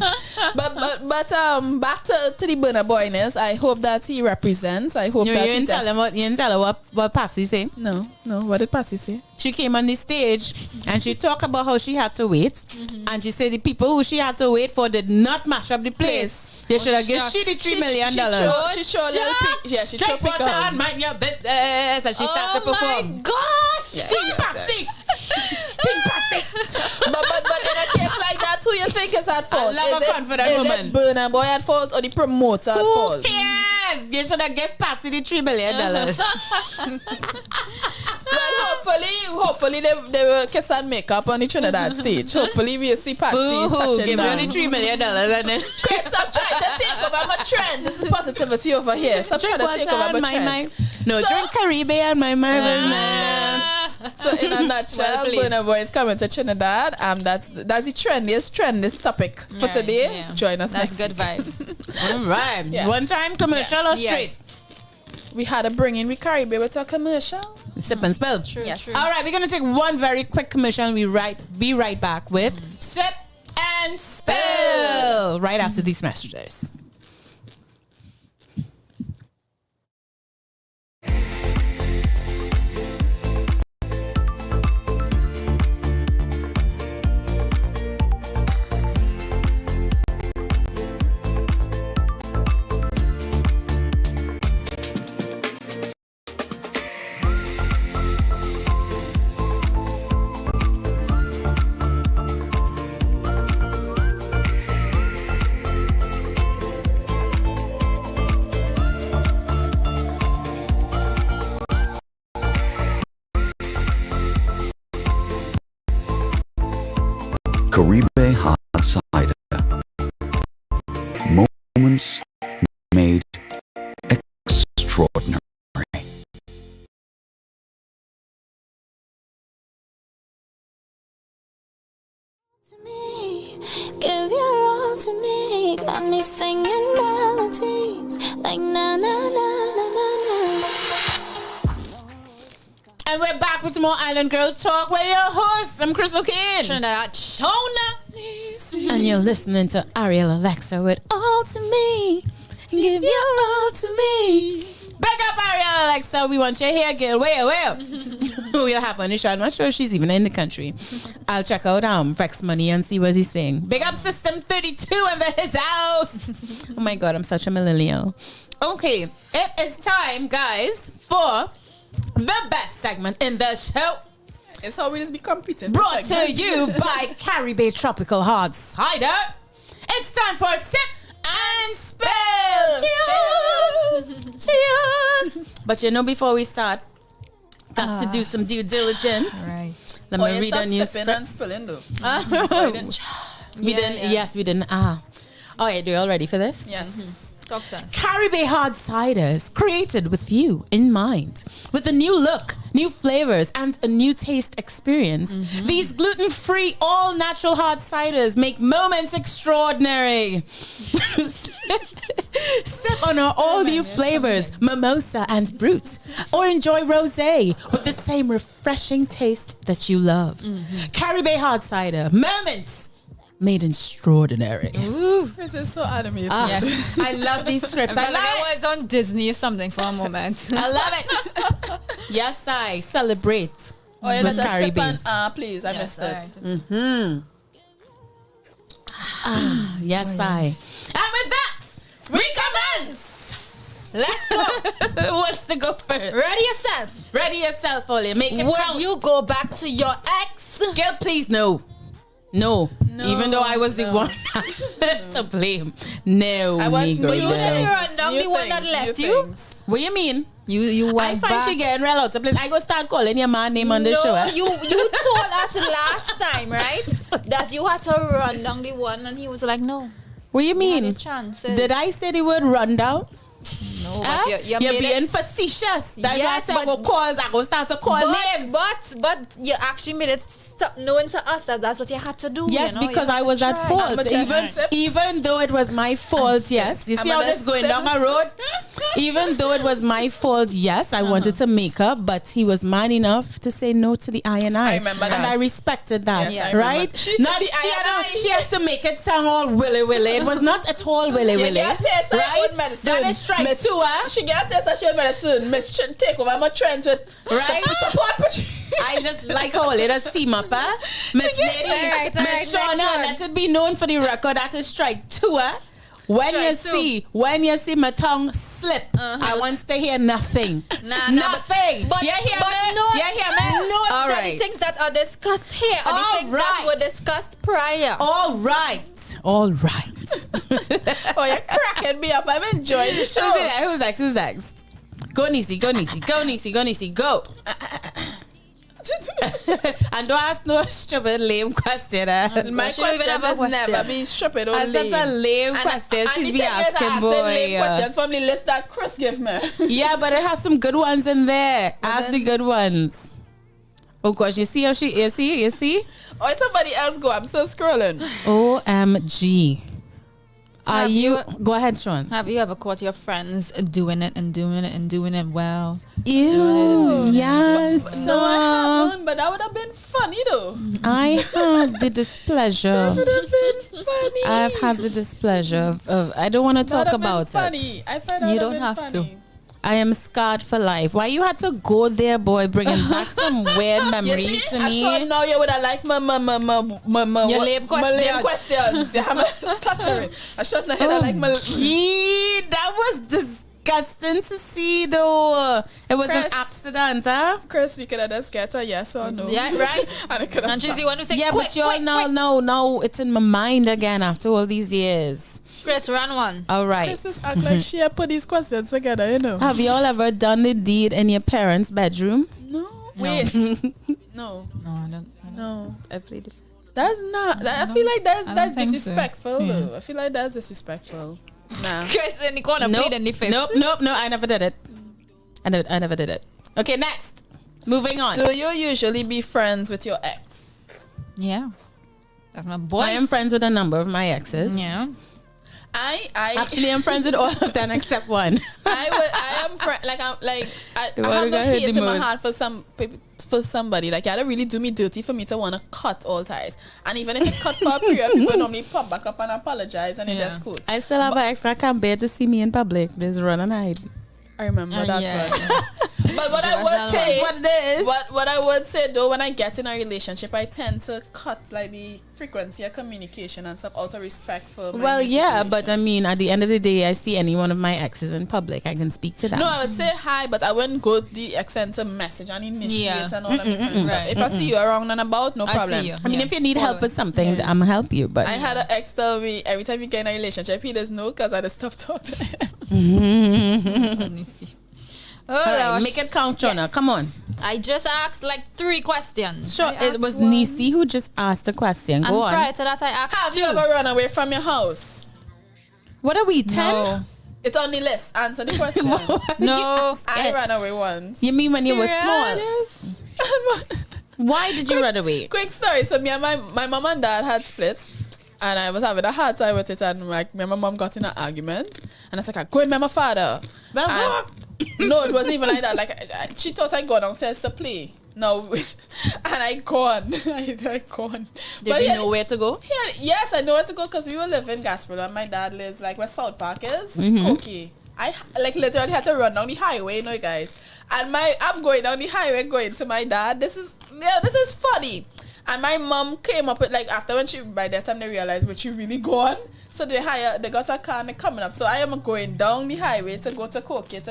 but back to the Burna Boyness. I hope that he represents. I hope that you didn't tell her what Patsy say. No. What did Patsy say? She came on the stage and she talked about how she had to wait, and she said the people who she had to wait for did not mash up the place. They should have given she the $3 million. She showed a little pic. Yeah, she showed water and mind your business, and she started to perform. Oh my gosh! Team Patsy. Team Patsy. But in a case like that, who you think is at fault? I love a confident woman. Is it Burna Boy at fault or the promoter at fault? Who cares? You should have given Patsy the $3 million. Well, hopefully they will kiss and make up on the Trinidad stage. Hopefully we'll see Patsy touching give down. her the $3 million and then Chris, stop trying to take over my trends. This is positivity over here. Stop trying to take over my trends. No, so, drink Caribbean, my So in a nutshell, Burna Boy is coming to Trinidad. That's the trendiest topic for today. Yeah. Join us next good week. vibes. All right. Yeah. One time commercial or straight? We had to bring in Caribbean with a commercial. Sip and spill. True. All right, we're going to take one very quick commercial and be right back with Sip and Spill right after these messages. Caribe Hot Cider. Moments made extraordinary. Give your all to me, got me singing melodies like na na na na na na. And we're back with more Island Girl Talk. We're your hosts. I'm Krystal Khayne. Trinidad Shawna. Neicy. And you're listening to Ariel Alexa with All to Me. Give your all to me. Back up, Ariel Alexa. We want you here, girl. Where? We'll have on the show. I'm not sure if she's even in the country. I'll check out Vex Money and see what he's saying. Big up System 32 in his house. Oh my God, I'm such a millennial. Okay, it is time, guys, for the best segment in the show. It's how we just be competing. Brought to you by Caribe Tropical Hard Cider. It's time for Sip and Spill. Cheers. But before we start, got to do some due diligence. Right. Let me read a new script. And spilling though. We didn't. Yes, we didn't. Oh, yeah, are you all ready for this? Yes. Talk to us. Caribe Hard Ciders, created with you in mind. With a new look, new flavors, and a new taste experience. These gluten-free, all-natural hard ciders make moments extraordinary. Sip on our all-new flavors, mimosa and brut. Or enjoy rosé with the same refreshing taste that you love. Caribe Hard Cider, moments made extraordinary. Ooh, this is so animated. Yes. I love these scripts. I was on Disney or something for a moment. I love it. Yes, I celebrate. Oh, yeah, let us sip and please. I missed it. Yes, I. And with that, we commence. Let's go. Who wants to go first? Ready yourself. Ready yourself, Ollie. Make it Would count. you go back to your ex? Girl, please, no. Even though I was the one to blame. No, I want nigga. You didn't run down the one that left you. What you mean? You went I find back. she getting real out of place. I go start calling your man name on the show. Eh? You told us last time, right? That you had to run down the one, and he was like, no. What you mean? Chances. Did I say the word run down? No, but you're being facetious. That's Yes, why I go start to call names. But you actually made it known to us that that's what you had to do. Yes, you know? because I was at fault. Even though it was my fault, yes. You see how this going down my road? Even though it was my fault, yes, I wanted to make up, but he was man enough to say no to the I. I remember that. And I respected that, Yes, right? She has to make it sound all willy. It was not at all willy. Right? That is strike two, She got a taste of she own medicine. Miss take over my trends with I just like how let us team up, Miss Shawna, let it be known for the record that is strike two, When you see my tongue slip, I want to hear nothing. Nothing. But you hear me? Note All that right. the things that are discussed here are the things that were discussed prior. All right. Oh, you're cracking me up. I'm enjoying the show. Who's next? Go, Neicy, go. And don't ask no stupid lame question. My question has never been stupid or lame. That's a lame question. She's be asking, boy. Lame questions from the list that Chris gave me. Yeah, but it has some good ones in there. Ask the good ones. Oh gosh, you see how you see? Oh, somebody else go. I'm still scrolling. OMG. Are you go ahead, Sean? Have you ever caught your friends doing it well? Ew, yes. No, I haven't, but that would have been funny though. I have the displeasure. That would have been funny. I've had the displeasure of I don't want to talk about funny. it. I find that you don't have funny. to. I am scarred for life. Why you had to go there, boy? Bringing back some weird memories to me. I now you would have liked my lame questions. You have stuttering. I should not have like my. That was disgusting to see, though. It was an accident, huh? Chris, we could have just get a yes or no. Yeah, right. And she's the one who said, yeah, but y'all now it's in my mind again after all these years. Chris, run one. All right. Chris just act like she had put these questions together, you know. Have y'all ever done the deed in your parents' bedroom? No. Wait. No. I don't. No. I played it. That's not. I feel like that's disrespectful, though. I feel like that's disrespectful. Nah. Chris in the corner played in the fifth. Nope. I never did it. I never did it. Okay, next. Moving on. Do you usually be friends with your ex? Yeah. That's my boy. I am friends with a number of my exes. Yeah. I actually am friends with all of them except one. I am I have a hate in my heart for somebody. Like, it really do me dirty for me to want to cut all ties. And even if it cut for a period, people normally pop back up and apologize, and that's cool. I still have an ex that can't bear to see me in public. There's run and hide. I remember that one. But what I would say, what it is. What I would say though, when I get in a relationship, I tend to cut like the frequency of communication and stuff out of respect for my well, yeah, situation. but I mean, at the end of the day, I see any one of my exes in public, I can speak to them. No, I would say hi, but I wouldn't go the extent to message and initiate and all that different stuff. If I see you around and about, no problem. I mean, if you need help with something, I'm gonna help you. But I had an ex tell me every time we get in a relationship, he doesn't know because I just stop talking to him. Let me see. All right, make it count, Shawna. Yes. Come on. I just asked like 3 questions. Sure, it was Neicy who just asked a question. Go on. Prior to that, I asked Have you ever run away from your house? What are we, 10? No. It's on the list. Answer the question. No. I ran away once. You mean when you were small? Yes. Why did you run away? Quick story. So me and my mom and dad had split. And I was having a hard time with it, and like me and my mom got in an argument, and I was like, "I'm going with my father." No, it wasn't even like that. Like she thought I go downstairs to play. No, and I gone. I gone. Did you know where to go? Yes, I know where to go because we were living in Gaspard, and my dad lives like where South Park is. Okay, I like literally had to run down the highway, you know, guys. And I'm going down the highway, going to my dad. This is funny. And my mom came up with like after by that time they realized what you really gone. So they got a car and they're coming up. So I am going down the highway to go to Koke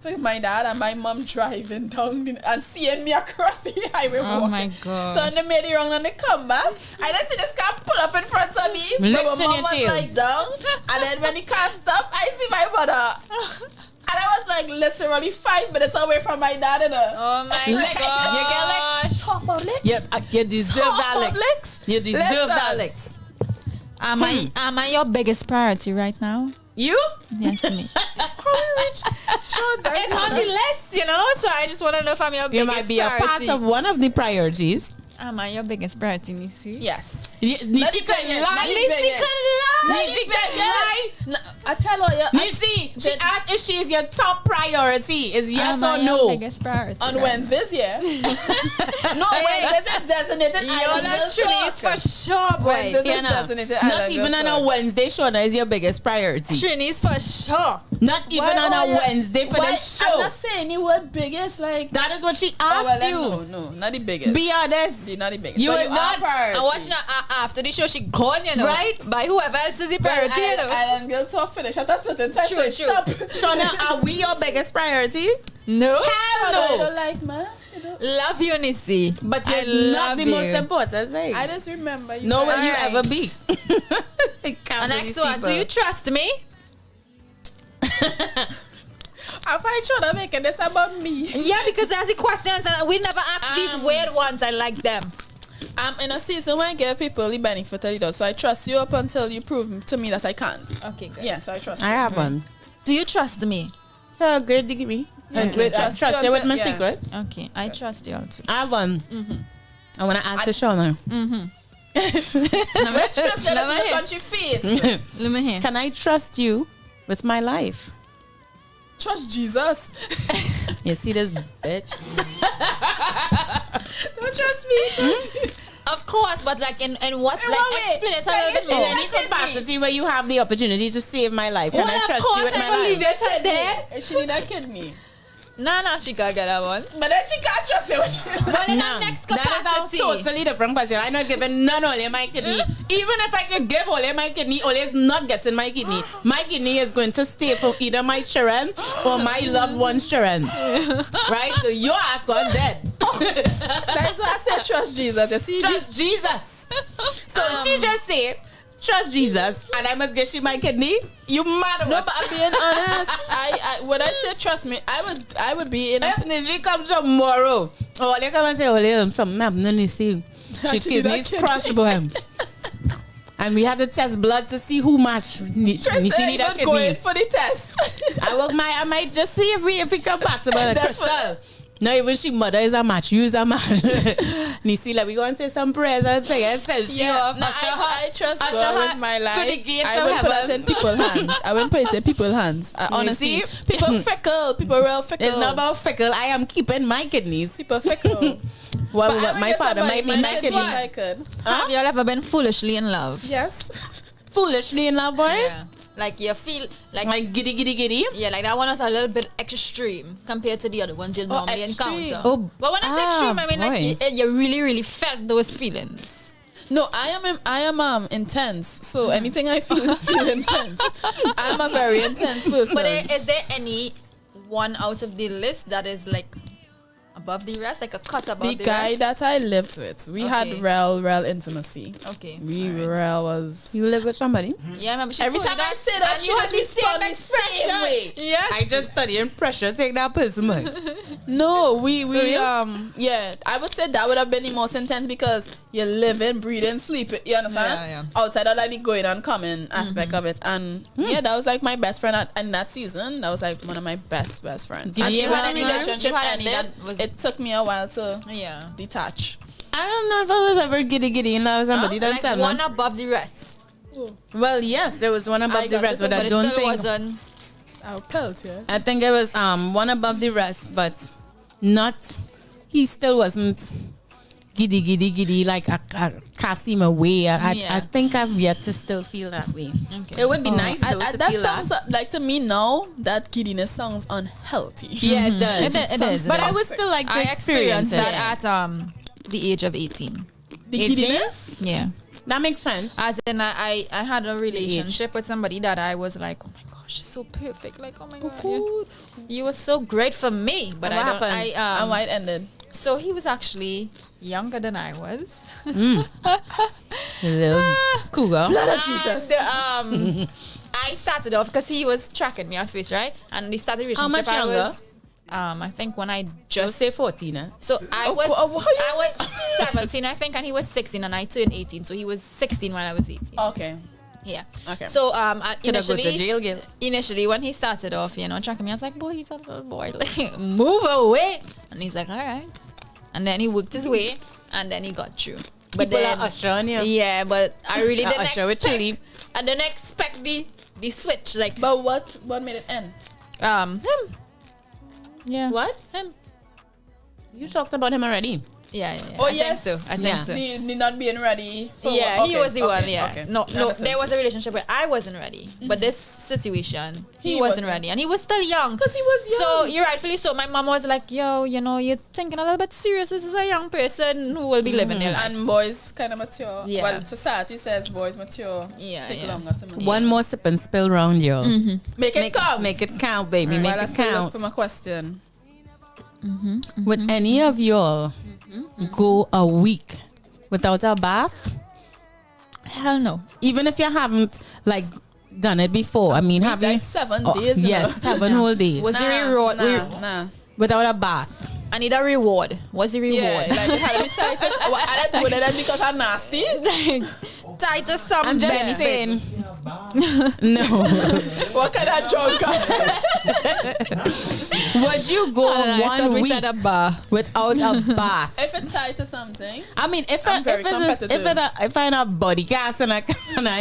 to my dad, and my mom driving down and seeing me across the highway. Oh my god. So when they made it wrong and they come back, I just see this car pull up in front of me. But my mom was like down. And then when the car stopped, I see my mother. And I was like literally 5 minutes away from my dad. Oh my god. You get licks? Top of licks? Yep, you deserve that licks. You deserve that licks. Am I your biggest priority right now? You? Yes, me. It's on the list, you know. So I just want to know if I'm your biggest You might be priority. a part of one of the priorities. Am I your biggest priority, Neicy? Yes. Neicy can lie. Neicy can lie. I tell her, Neicy, she asked if she is your top priority. Is yes Am or I your no? biggest priority? on Wednesdays, yeah. No, Wednesdays is designated You're island not girl Trinise talk. for sure, boy. Wednesdays You is know, designated not island even girl on a talk. Wednesday, Shawna is your biggest priority. Trinise for sure. Not even Why on are a you- Wednesday for why- the show. I'm not saying the word biggest, like. That is what she Oh, asked well, then you. no, not the biggest. Be honest. Not the biggest. You But are not. priority. I'm watching her after the show. She gone, you know. Right? By whoever else is the But priority, you know. Island girl talk finish at a certain time. True, so it true. Stop. Shawna, are we your biggest priority? No. Hell I no. don't like man. Love you, Neicy. But I you're not love the you. most important thing. I just remember you. Nor will guys. you Alright. ever be. I can't And believe next one, do people. you trust me? I find sure that making this about me. Yeah, because that's the questions and we never ask these weird ones. I like them. I'm in a season where I give people the benefit of the doubt. So I trust you up until you prove to me that I can't. Okay, good. Yeah, so I trust I you. have one. Do you trust me? So great to give me. Yeah. Great. I trust you with my Yeah. secret. Okay, I trust you too. I have one. I want to ask to Shawna. Trust that Let me look hear. on your face. Let me hear. Can I trust you with my life? Trust Jesus. You see this bitch? Don't trust me. Trust you. Of course, but like in what? In Like what way? explain it a Like, little bit In more. any capacity where you have the opportunity to save my life, can Well, I of trust course, you with I my believe life? it to dead. If she need a kidney. Nah, she can't get that one. But then she can't trust you. Well, in No, our next that capacity. is a totally different question. I'm not giving none only my kidney. Even if I could give only my kidney, only is not getting my kidney. My kidney is going to stay for either my children or my loved one's children. Right? So your ass are dead. That's why I said trust Jesus. You see, Trust Jesus. So she just say, trust Jesus, and I must get you my kidney. You mad? no, but I'm being honest. I when I say trust me, I would be in a If she comes tomorrow, oh, they come and say, oh, something happened, you see. She Actually, kidneys that crushed by him. And we have to test blood to see who match. Chris Need that ain't going kidney. for the test. I might just see if we compatible. That's Krystal. No, even she mother is a match. You is a match. Neicy, like we go and say some prayers and say yes. She off. No, I trust God with my life. To the gates I of wouldn't put it heaven. in people's hands. I wouldn't put it in people's hands. Honestly, see? people fickle. People real fickle. It's not about fickle. I am keeping my kidneys. people fickle. Well, But I would my get father somebody might need my my kidney. I could. Have you all ever been foolishly in love? Yes. Foolishly in love, boy. Yeah. Like you feel Like giddy, giddy, giddy. yeah, like that one was a little bit extreme compared to the other ones you normally extreme. encounter. Oh, But when I say extreme, I mean like boy. you really, really felt those feelings. No, I am intense. So anything I feel is feel intense. I'm a very intense person. But is there any one out of the list that is like above the rest, like a cut above the the guy rest? that I lived with, we had Okay. real intimacy. Okay. We real was. You live with somebody? Yeah, I remember she Every told time me I say that, and she you had just the same respond the same expression. way. Yes. I just studying pressure. Take that person, man. No, we yeah. I would say that would have been the most intense because you live in, breathe and sleep. You understand? Yeah. Outside of like the going and coming aspect of it, and yeah, that was like my best friend in that season. That was like one of my best friends. Did And you even have when the any- relationship you had any ended, that was- it took me a while to Yeah. detach. I don't know if I was ever giddy in love with somebody. Don't Like tell one me. above the rest. Well, yes, there was one above I the got rest, it, but I But it don't still think. wasn't. I felt yeah. I think it was one above the rest, but not. He still wasn't giddy like I cast him away. I Yeah. think I've yet to still feel that way. Okay. It would be nice though to that feel sounds that. like to me now. That giddiness sounds unhealthy. Yeah, it does. It is. But I would still like to I experience experienced it. that at the age of 18. The giddiness. Yeah. That makes sense. As in, I had a relationship with somebody that I was like, oh my gosh, she's so perfect. Like, oh my god, you were so great for me. But And I what don't. happened? And why it ended? So he was actually younger than I was. Little cougar. Blood of Jesus. I started off because he was tracking me at first, right? And we started How relationship. much I younger? was, I think when I Just just say 14, eh? so I Oh, was oh, what? I was 17, I think, and he was 16, and I turned 18. So he was 16 when I was 18. Okay. Yeah. Okay. So Coulda go to jail, girl. initially when he started off, tracking me, I was like, boy, he's a little boy. Like, move away. And he's like, all right. And then he worked his way, and then he got through. But People then are ushering you. yeah, but I really didn't Usher with chili. expect. I didn't expect the switch. Like, But what made it end? him. Yeah. What? Him. You talked about him already. Yeah. Oh, I yes. think so. I think so. The not being ready. For Yeah, he okay, was the one. okay, Yeah, okay. no, Understood. there was a relationship where I wasn't ready, but this situation, he wasn't wasn't. ready, and he was still young. Because he was young. So you're rightfully so. My mom was like, "Yo, you're thinking a little bit serious. This is a young person who will be living their life." And boys kind of mature. Yeah. Well, society says boys mature. Yeah, Take yeah. longer to mature. One more sip and spill round you. Make it count. Make it count, baby. While Make I it still look count. for my question. Would any of y'all go a week without a bath? Hell no. Even if you haven't like done it before. I mean, have you? That's 7 days. you Yes, know. 7 whole days Was the reward? Nah. without a bath. I need a reward. What's the reward? Yeah, like it had to be tight. I didn't do that because I'm nasty. Tied to some I'm just benefit. saying. No. What kind of drunk? Would you go one week a bar. without a bath? If it's tied to something, I mean, I'm very competitive. if I'm a body cast and a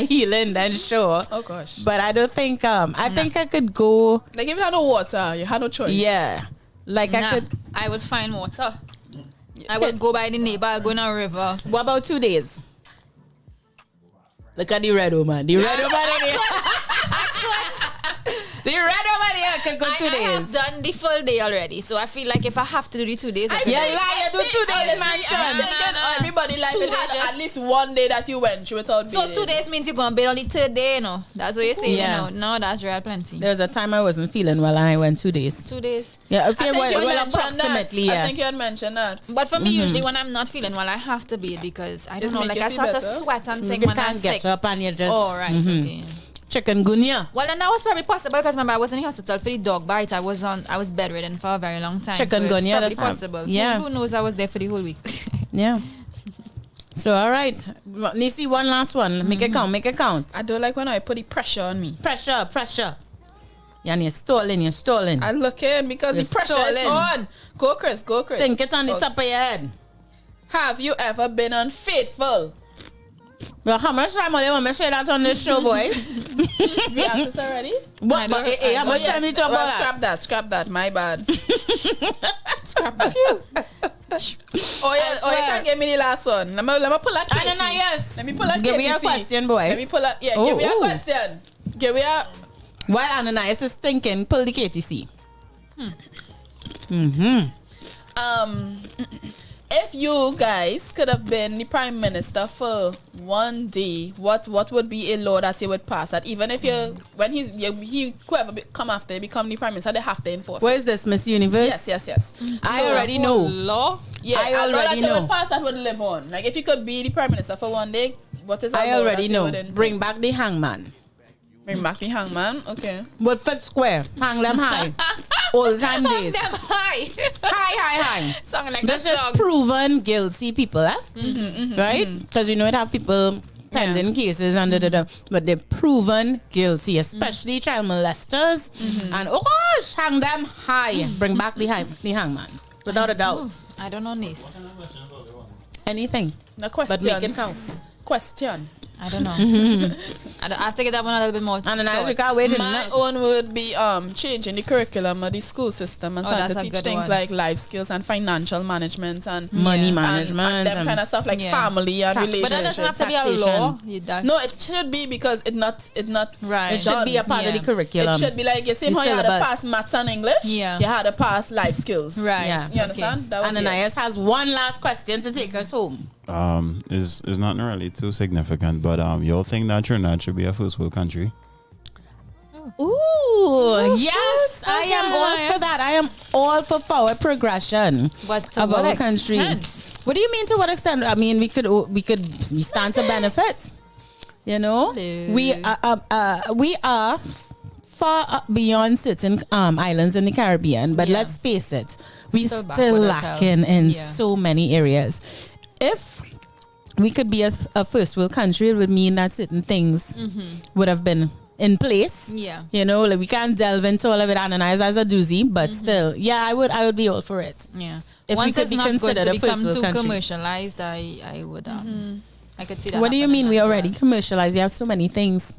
healing, then sure. oh gosh. But I don't think I think I could go. Like if you had no water, you had no choice. Yeah, like I could. I would find water. I would go by the neighbor. I'll go in a river. What about 2 days? Look at the red woman. The red woman in here. The red woman here could go 2 I days. have done the full day already, so I feel like if I have to do the 2 days, I can Yeah, do it. lie, you do 2 days, man. I'm taking everybody life Two is days. at least one day that you went through without So bathing. 2 days means you're going to bed on the 3rd day, That's what you're saying, Yeah. No, that's real plenty. There was a time I wasn't feeling well and I went 2 days. 2 days. Yeah, if I you think went, you well, mentioned that. approximately, yeah. I think you had mentioned that. But for me, usually when I'm not feeling well, I have to bathe because I don't It's know, make like you I feel start to better? sweat and thing You when I'm can't sick. get up and you just. Oh, right, okay. Chikungunya. Well, then that was probably possible because remember I was in the hospital for the dog bite. I was bedridden for a very long time. Chikungunya, so it's probably that's possible. yeah. Who knows? I was there for the whole week. Yeah. So, all right. Neicy, one last one. Make it count. Make it count. I don't like when I put the pressure on me. Pressure. Yeah, and you're stalling. I look in because You're the pressure is stalling. on. Go, Chris. Think it on the top of your head. Have you ever been unfaithful? Well, how much time will you want me to say that on this show, boy? We have this already? What? But, how much time you talk about that? Scrap that. My bad. Scrap that. Oh, you can't give me the last one. Let me pull a Katie. Yes. Let me pull a Katie. Give me a question, boy. Let me pull a, give me a question. Give me a... While Ananias is thinking, pull the KTC. If you guys could have been the prime minister for one day, what would be a law that you would pass? That even if when he whoever come after you become the prime minister, they have to enforce. Where is this, Miss Universe? Yes. I already know. Law? Yeah, I a law that already you know. would pass that would live on. Like if you could be the prime minister for one day, what is that I law already that you know. wouldn't Bring take? back the hangman. Bring back the hangman. Okay. But fit square. Hang them high. Old time days. Them high. High. Song like This that is song. proven guilty people, right? Because you know it have people pending cases under but they're proven guilty, especially child molesters. And oh gosh, hang them high. Bring back the hangman, without a doubt. I don't know this. Anything. No question. But make it count. Question. I don't know. I have to get that one a little bit more. And then I can't wait. My own would be changing the curriculum of the school system and starting to that's a teach good things one. like life skills and financial management and Money management and them kind of stuff like family and tax- But that relationships. doesn't have to be a law. No, it should be because it's not Right. It should be a part of the curriculum. It should be like you see The how you had to syllabus. pass maths and English. Yeah. You had to pass life skills. Right. Yeah. You understand? That would be it. Ananias has one last question to take us home. Is not really too significant, but y'all think that Trinidad should be a first world country? Ooh, yes, I am all for that. I am all for forward progression But to of what our country. extent? What do you mean to what extent? I mean, we stand to benefit. You know, we are far beyond certain islands in the Caribbean, but let's face it, we Still still backward as hell. lacking in Yeah. so many areas. If we could be a first world country. It would mean that certain things would have been in place. Yeah. You know, like we can't delve into all of it, analyze as a doozy, but still, yeah, I would be all for it. Yeah. If Once we could it's be not going considered to a first become world too country. commercialized, I would I could see that. What do you mean happening we as already well. commercialized? You have so many things.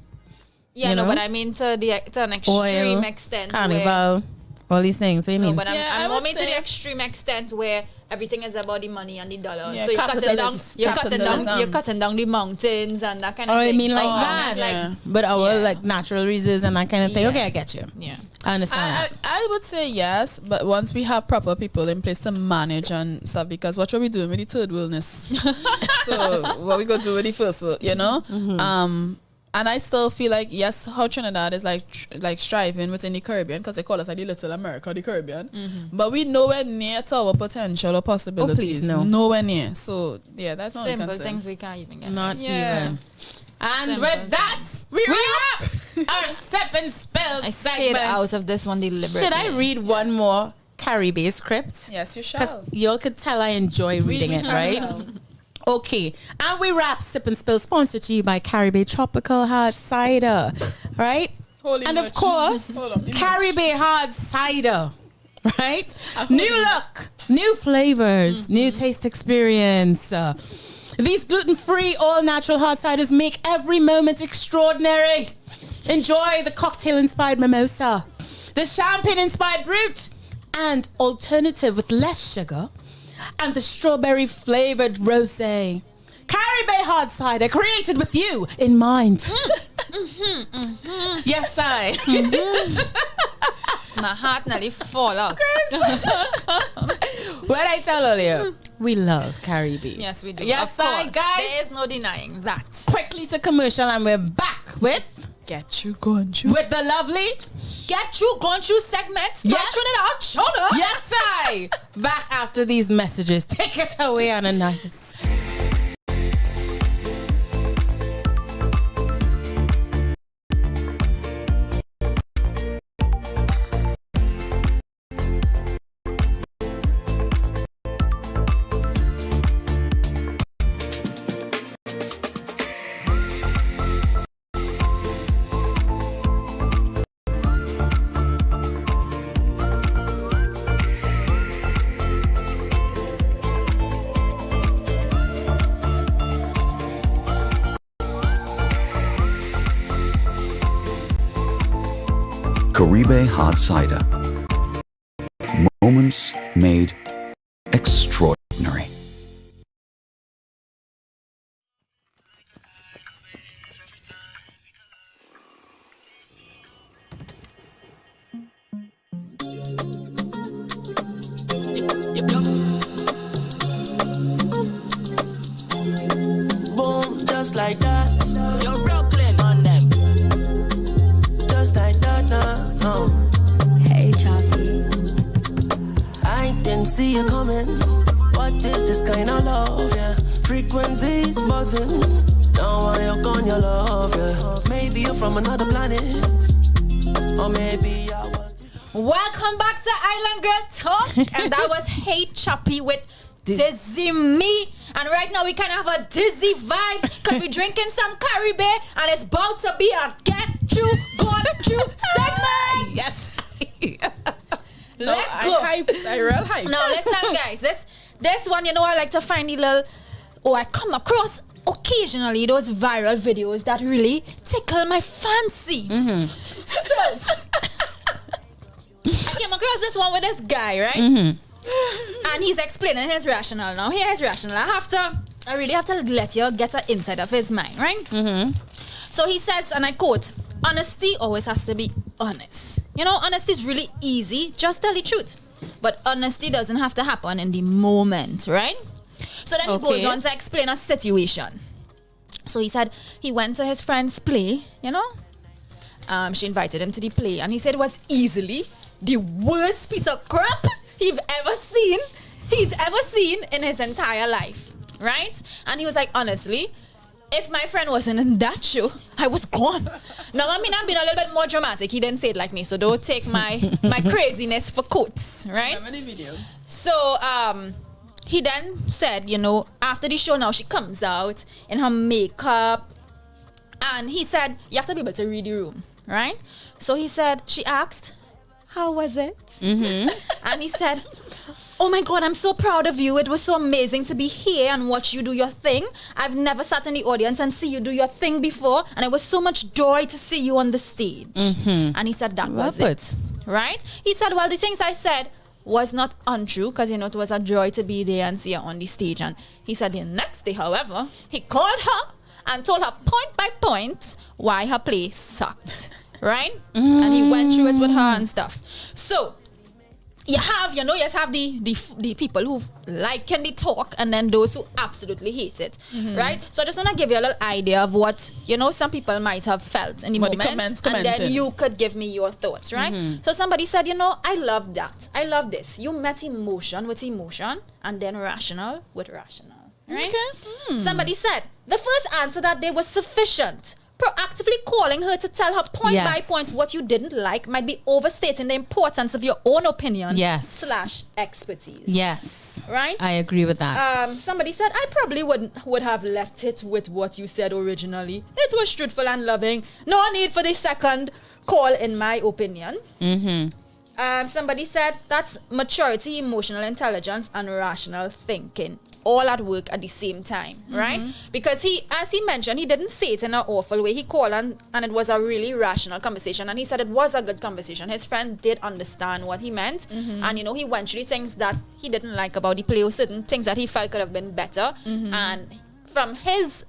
Yeah, you no, know? but I mean to an extreme Oil, extent. Carnival, all these things. What do you mean? But Yeah, I I'm would more to say- the extreme extent where everything is about the money and the dollar. Yeah, So you're cutting down, capitalism. you're cutting down the mountains and that kind of Oh, thing. I mean like Oh, that. yeah. But our Yeah. like natural reasons and that kind of thing. Yeah. Okay, I get you. Yeah. I understand that. I would say yes, but once we have proper people in place to manage and stuff, because what are we doing with the third worldness? So what we gonna do with the first world, you know? And I still feel like, yes, how Trinidad is like striving within the Caribbean, because they call us like the little America, the Caribbean. But we nowhere near to our potential or possibilities. no. Nowhere near. So yeah, that's not Simple concern. things we can't even get. Not Yeah. even. And Simple with that, we wrap our sip and spill I stayed segment. out of this one deliberately. Should I read one more Caribbean script? Yes, you Because shall. y'all could tell I enjoy reading we it, can right? tell. Okay, and we wrap Sip and Spill, sponsored to you by Caribbean Tropical Hard Cider, right? Holy and much. of course, Hold on, the Caribbean Hard Cider, right? New look, new flavors, new taste experience. These gluten-free, all-natural hard ciders make every moment extraordinary. Enjoy the cocktail-inspired mimosa, the champagne-inspired brut, and alternative with less sugar, and the strawberry-flavored rosé. Caribbean Hard Cider, created with you in mind. Yes, I. My heart nearly fall out. What I tell all you, we love Caribbean. Yes, we do. Yes, Of I, course. guys. There is no denying that. Quickly to commercial, and we're back with Get you going, you. the lovely. Get you gone through segment. Yeah. Get Trinidad Shawna. Yes, I. Back after these messages. Take it away, Ananias. Caribe Hard Cider. Moments made extraordinary. Boom, just like that. You're Brooklyn on them. Just like that, no. Hey, Choppy. I didn't see you coming. What is this kind of love? Yeah, frequencies buzzing. Now I hook on your love. Yeah, maybe you're from another planet, or maybe I was. Welcome back to Island Girl Talk. And that was Hey Choppy with Dizzy Me. And right now we kind of have a dizzy vibes because we're drinking some Caribbean and it's about to be a Get You Gone Through segment. Yes. Let's go. I real hype. Now listen, guys. This one, you know, I like to find the little, I come across occasionally those viral videos that really tickle my fancy. So I came across this one with this guy, right? And he's explaining his rationale. Now here his rationale. I really have to let you get an insight of his mind, right? So he says, and I quote, honesty always has to be honest. You know, honesty is really easy. Just tell the truth. But honesty doesn't have to happen in the moment, right? So then he goes on to explain a situation. So he said he went to his friend's play, you know. She invited him to the play, and he said it was easily the worst piece of crap he's ever seen in his entire life, right? And he was like, honestly, if my friend wasn't in that show, I was gone. Now, I mean, I'm being a little bit more dramatic. He didn't say it like me, so don't take my craziness for quotes, right? Remember the video? So, he then said, you know, after the show now, she comes out in her makeup. And he said, you have to be able to read the room, right? So he said, she asked, how was it? And he said, oh my God, I'm so proud of you. It was so amazing to be here and watch you do your thing. I've never sat in the audience and see you do your thing before. And it was so much joy to see you on the stage. And he said, that was it. Right? He said, well, the things I said was not untrue because, you know, it was a joy to be there and see her on the stage. And he said the next day, however, he called her and told her point by point why her play sucked. Right? And he went through it with her and stuff. So, you have the people who like and they talk, and then those who absolutely hate it, right? So I just want to give you a little idea of what, you know, some people might have felt in the moment, and then you could give me your thoughts, right? So somebody said, you know, I love that. I love this. You met emotion with emotion, and then rational with rational, right? Okay. Somebody said, the first answer that day was sufficient. Proactively calling her to tell her point by point what you didn't like might be overstating the importance of your own opinion / expertise. Yes. Right? I agree with that. Somebody said, I probably would have left it with what you said originally. It was truthful and loving. No need for the second call, in my opinion. Somebody said, that's maturity, emotional intelligence, and rational thinking. All at work at the same time, right? Because he, as he mentioned, he didn't say it in an awful way. He called and it was a really rational conversation, and he said it was a good conversation. His friend did understand what he meant, and you know, he went through things that he didn't like about the play, or certain things that he felt could have been better. And from his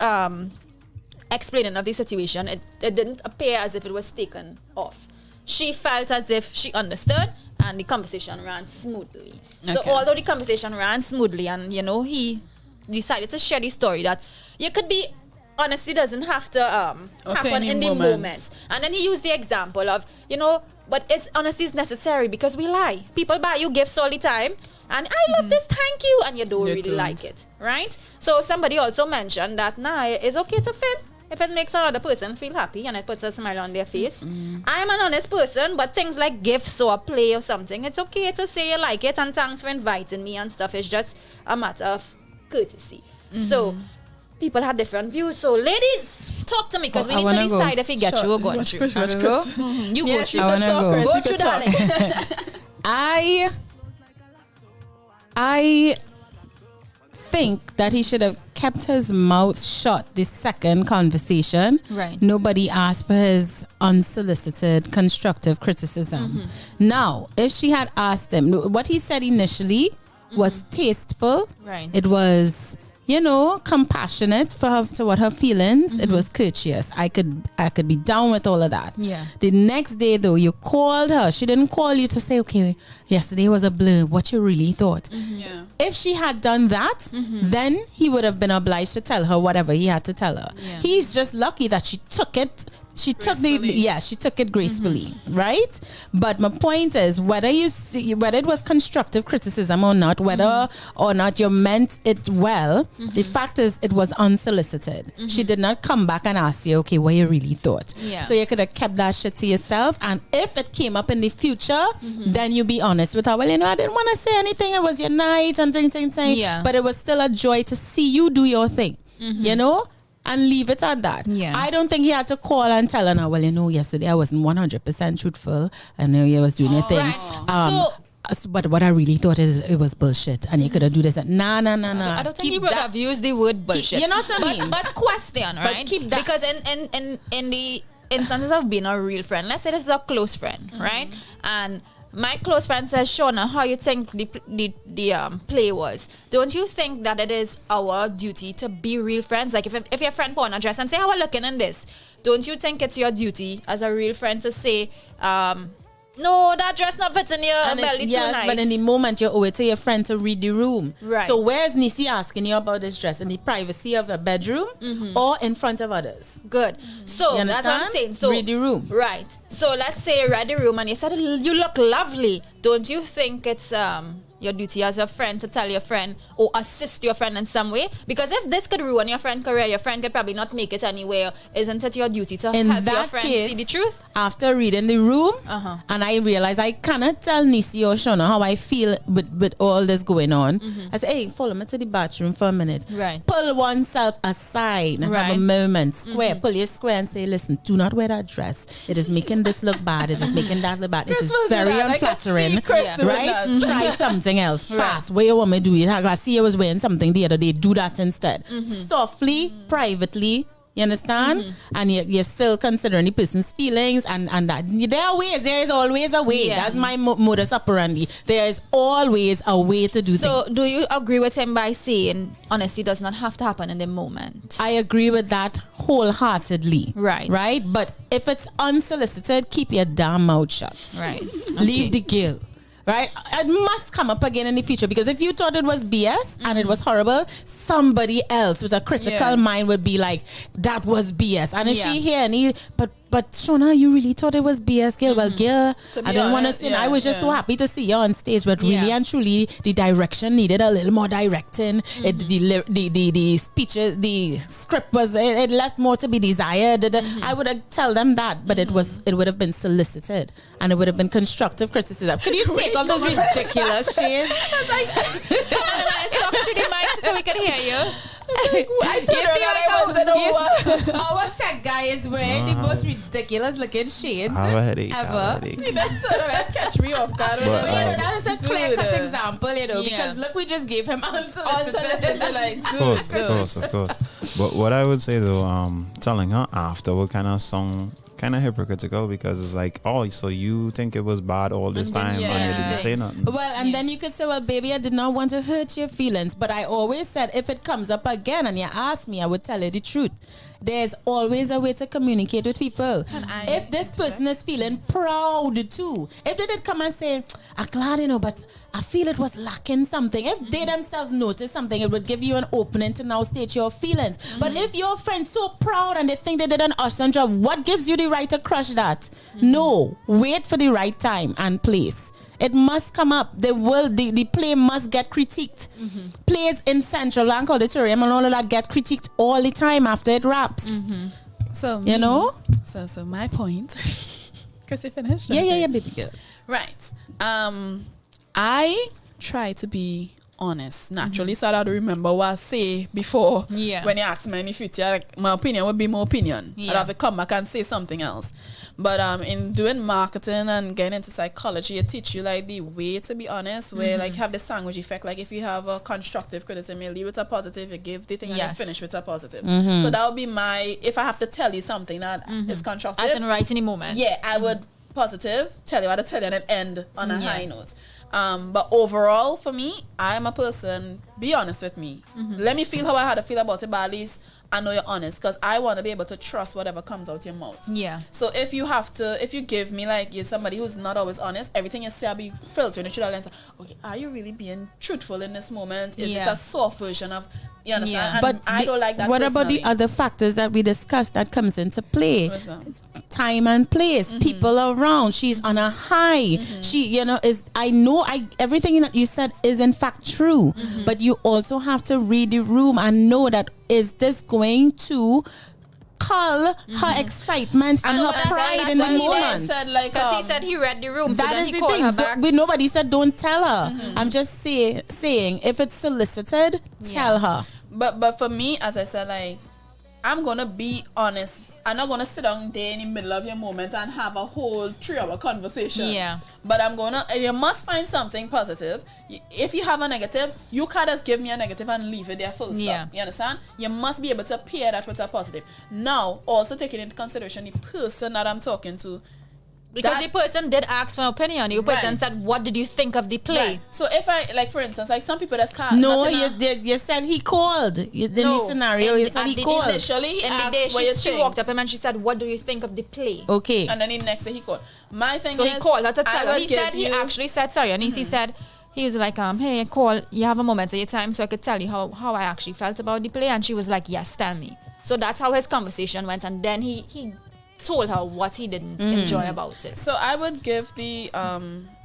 explaining of the situation, it didn't appear as if it was taken off. She felt as if she understood, and the conversation ran smoothly. So although the conversation ran smoothly, and you know, he decided to share the story that you could be, honesty doesn't have to happen in the moment. And then he used the example of, you know, but honesty is necessary because we lie. People buy you gifts all the time, and I love this, thank you, and you don't really like it, right? So somebody also mentioned that it's okay to fib if it makes another person feel happy and it puts a smile on their face. I'm an honest person, but things like gifts or a play or something, it's okay to say you like it and thanks for inviting me and stuff. It's just a matter of courtesy. So people had different views. So ladies, talk to me, because we need to decide if we get you or going through. You go through. Go through, darling. I think that he should have kept his mouth shut this second conversation. Right. Nobody asked for his unsolicited constructive criticism. Now, if she had asked him, what he said initially was tasteful. Right. It was, you know, compassionate for her, to what her feelings. It was courteous. I could be down with all of that. Yeah. The next day though, you called her. She didn't call you to say, okay, yesterday was a blur, what you really thought. If she had done that, then he would have been obliged to tell her whatever he had to tell her. He's just lucky that she took it. She took it gracefully, right? But my point is, whether it was constructive criticism or not, whether or not you meant it well, the fact is it was unsolicited. She did not come back and ask you, okay, what you really thought. So you could have kept that shit to yourself, and if it came up in the future, then you be honest with her. Well, you know, I didn't want to say anything. It was your night and thing. But it was still a joy to see you do your thing, you know? And leave it at that. I don't think he had to call and tell her, well, you know, yesterday I wasn't 100% truthful. I know you was doing your thing. But what I really thought is it was bullshit, and you could have do this. Nah. I don't think he would have used the word bullshit. You know what I mean? But question, right? But keep that. Because in the instances of being a real friend, let's say this is a close friend, right? And my close friend says, Shawna, how you think the play was? Don't you think that it is our duty to be real friends? Like if your friend put on a dress and say, how are you looking in this? Don't you think it's your duty as a real friend to say, no, that dress not fitting your belly too nice? But in the moment you owe it to your friend to read the room. Right. So where's Neicy asking you about this dress? In the privacy of a bedroom or in front of others? Good. So that's what I'm saying. So read the room. Right. So let's say you read the room and you said, you look lovely. Don't you think it's your duty as a friend to tell your friend or assist your friend in some way. Because if this could ruin your friend's career, your friend could probably not make it anywhere. Isn't it your duty to help your friend see the truth? After reading the room, and I realized I cannot tell Neicy or Shawna how I feel with all this going on. I say, hey, follow me to the bathroom for a minute. Right. Pull oneself aside and have a moment. Square. Pull your square and say, listen, do not wear that dress. It is making this look bad. It is making that look bad. It is very unflattering. Right? Try something else fast. Where you want me to do it? I see you was wearing something the other day. Do that instead. Softly, privately. You understand? And you're still considering the person's feelings and that. There are ways. There is always a way. That's my modus operandi. There is always a way to do things. So do you agree with him by saying honesty does not have to happen in the moment? I agree with that wholeheartedly. Right. Right? But if it's unsolicited, keep your damn mouth shut. Right. Leave the girl. Right? It must come up again in the future, because if you thought it was BS and it was horrible, somebody else with a critical mind would be like, that was BS. And if she hear any, but Shawna, you really thought it was BS, girl? Well, girl, I didn't want to sing. I was just so happy to see you on stage, but really and truly, the direction needed a little more directing. The speeches, the script was, it left more to be desired. I would have tell them that, but it would have been solicited and it would have been constructive criticism. Could you take off those ridiculous shades? It's like, talk to the mic so we can hear you. Our tech guy is wearing the most ridiculous looking shades ever. You best turn around, catch me off guard. That's a clear-cut example, because look, we just gave him unsolicited. Of course. But what I would say though, telling her after would kind of sound kind of hypocritical, because it's like, oh, so you think it was bad all this time and you didn't say nothing. Well, and then you could say, well, baby, I did not want to hurt your feelings, but I always said if it comes up again and you ask me, I would tell you the truth. There's always a way to communicate with people. If this person is feeling proud too, if they did come and say, I'm glad, but I feel it was lacking something. If they themselves notice something, it would give you an opening to now state your feelings. But if your friend's so proud and they think they did an awesome job, what gives you the right to crush that? No, wait for the right time and place. It must come up. The play must get critiqued. Plays in Central Bank Auditorium and all of that get critiqued all the time after it wraps. So you know. So my point. Chrissy finished. Yeah, baby girl. Right. I try to be honest naturally, so I had to remember what I say before. When you ask me in the future, like, my opinion would be my opinion. I'd have to come back and say something else. But in doing marketing and getting into psychology, it teach you like the way to be honest, where like have the sandwich effect. Like if you have a constructive criticism, you leave with a positive, you give the thing and you finish with a positive. So that would be if I have to tell you something that is constructive. As in right in the moment. Yeah, I would positive, tell you what to tell you and then end on a high note. But overall, for me, I'm a person, be honest with me. Let me feel how I had to feel about it, but at least I know you're honest, because I want to be able to trust whatever comes out your mouth. Yeah. So if you give me, like, you're somebody who's not always honest, everything you say I'll be filtering it through that lens. Okay, are you really being truthful in this moment? Is it a soft version of, you understand? And I don't like that. What about the other factors that we discussed that comes into play? What's that? Time and place, people around. She's on a high. She, everything that you said is in fact true, but you also have to read the room and know that is this going to cull her excitement and her pride in the moment. Because he said he read the room, so that then is he the called thing. her back. Nobody said don't tell her. I'm just saying if it's solicited, tell her. But for me, as I said, like, I'm gonna be honest. I'm not gonna sit down there in the middle of your moment and have a whole 3-hour conversation. Yeah. But you must find something positive. If you have a negative, you can't just give me a negative and leave it there full stop. Yeah. You understand? You must be able to pair that with a positive. Now, also taking into consideration the person that I'm talking to. Because the person did ask for an opinion. The person said, what did you think of the play? Right. So if I, like, for instance, like some people that's can't. No, you said he called. The scenario, you said he called. Initially, he asked she walked up and she said, what do you think of the play? Okay. And then the next day he called. My thing so is, he called her to tell her. He actually said, sorry, and he said, he was like, hey, I call, you have a moment of your time so I could tell you how I actually felt about the play. And she was like, yes, tell me. So that's how his conversation went. And then he told her what he didn't enjoy about it. So I would give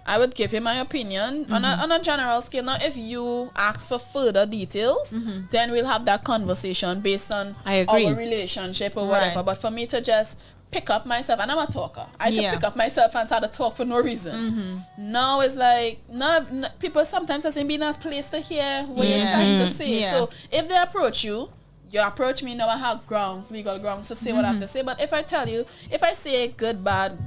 I would give you my opinion on a general scale. Now, if you ask for further details, then we'll have that conversation based on our relationship or whatever. But for me to just pick up myself, and I'm a talker, I can pick up myself and start to talk for no reason. Now it's like, no, people sometimes doesn't be in that place to hear what you're trying to say. So if they approach you, you approach me, now I have legal grounds to say what I have to say. But if I tell you, if I say good, bad,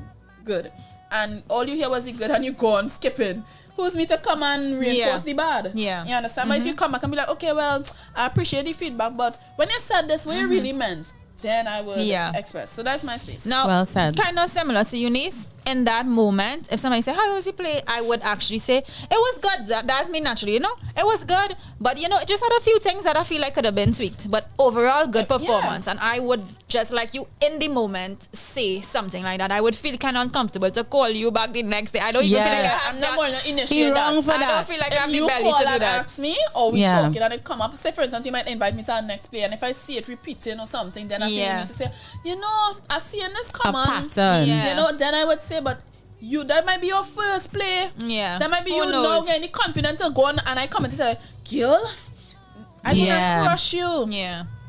good, and all you hear was the good and you go on skipping, who's me to come and reinforce the bad? You understand? But if you come back and be like, okay, well, I appreciate the feedback, but when you said this, what you really meant, then I would express. So that's my space. Now, well said. Kind of similar to Eunice. In that moment, if somebody say, how was you play? I would actually say, it was good. That's me naturally, you know? It was good. But, you know, it just had a few things that I feel like could have been tweaked. But overall, good performance. And I would just like you in the moment say something like that. I would feel kind of uncomfortable to call you back the next day. I don't even feel like I'm not going to initiate that. I don't feel like I have the belly to do that. Ask me or we talking and it come up. Say, for instance, you might invite me to our next play. And if I see it repeating or something, then I feel you need to say, you know, I see in this common. You know, then I would say, but that might be your first play. That might be you now getting confident to go on, and I come and say, girl, I don't want to crush you.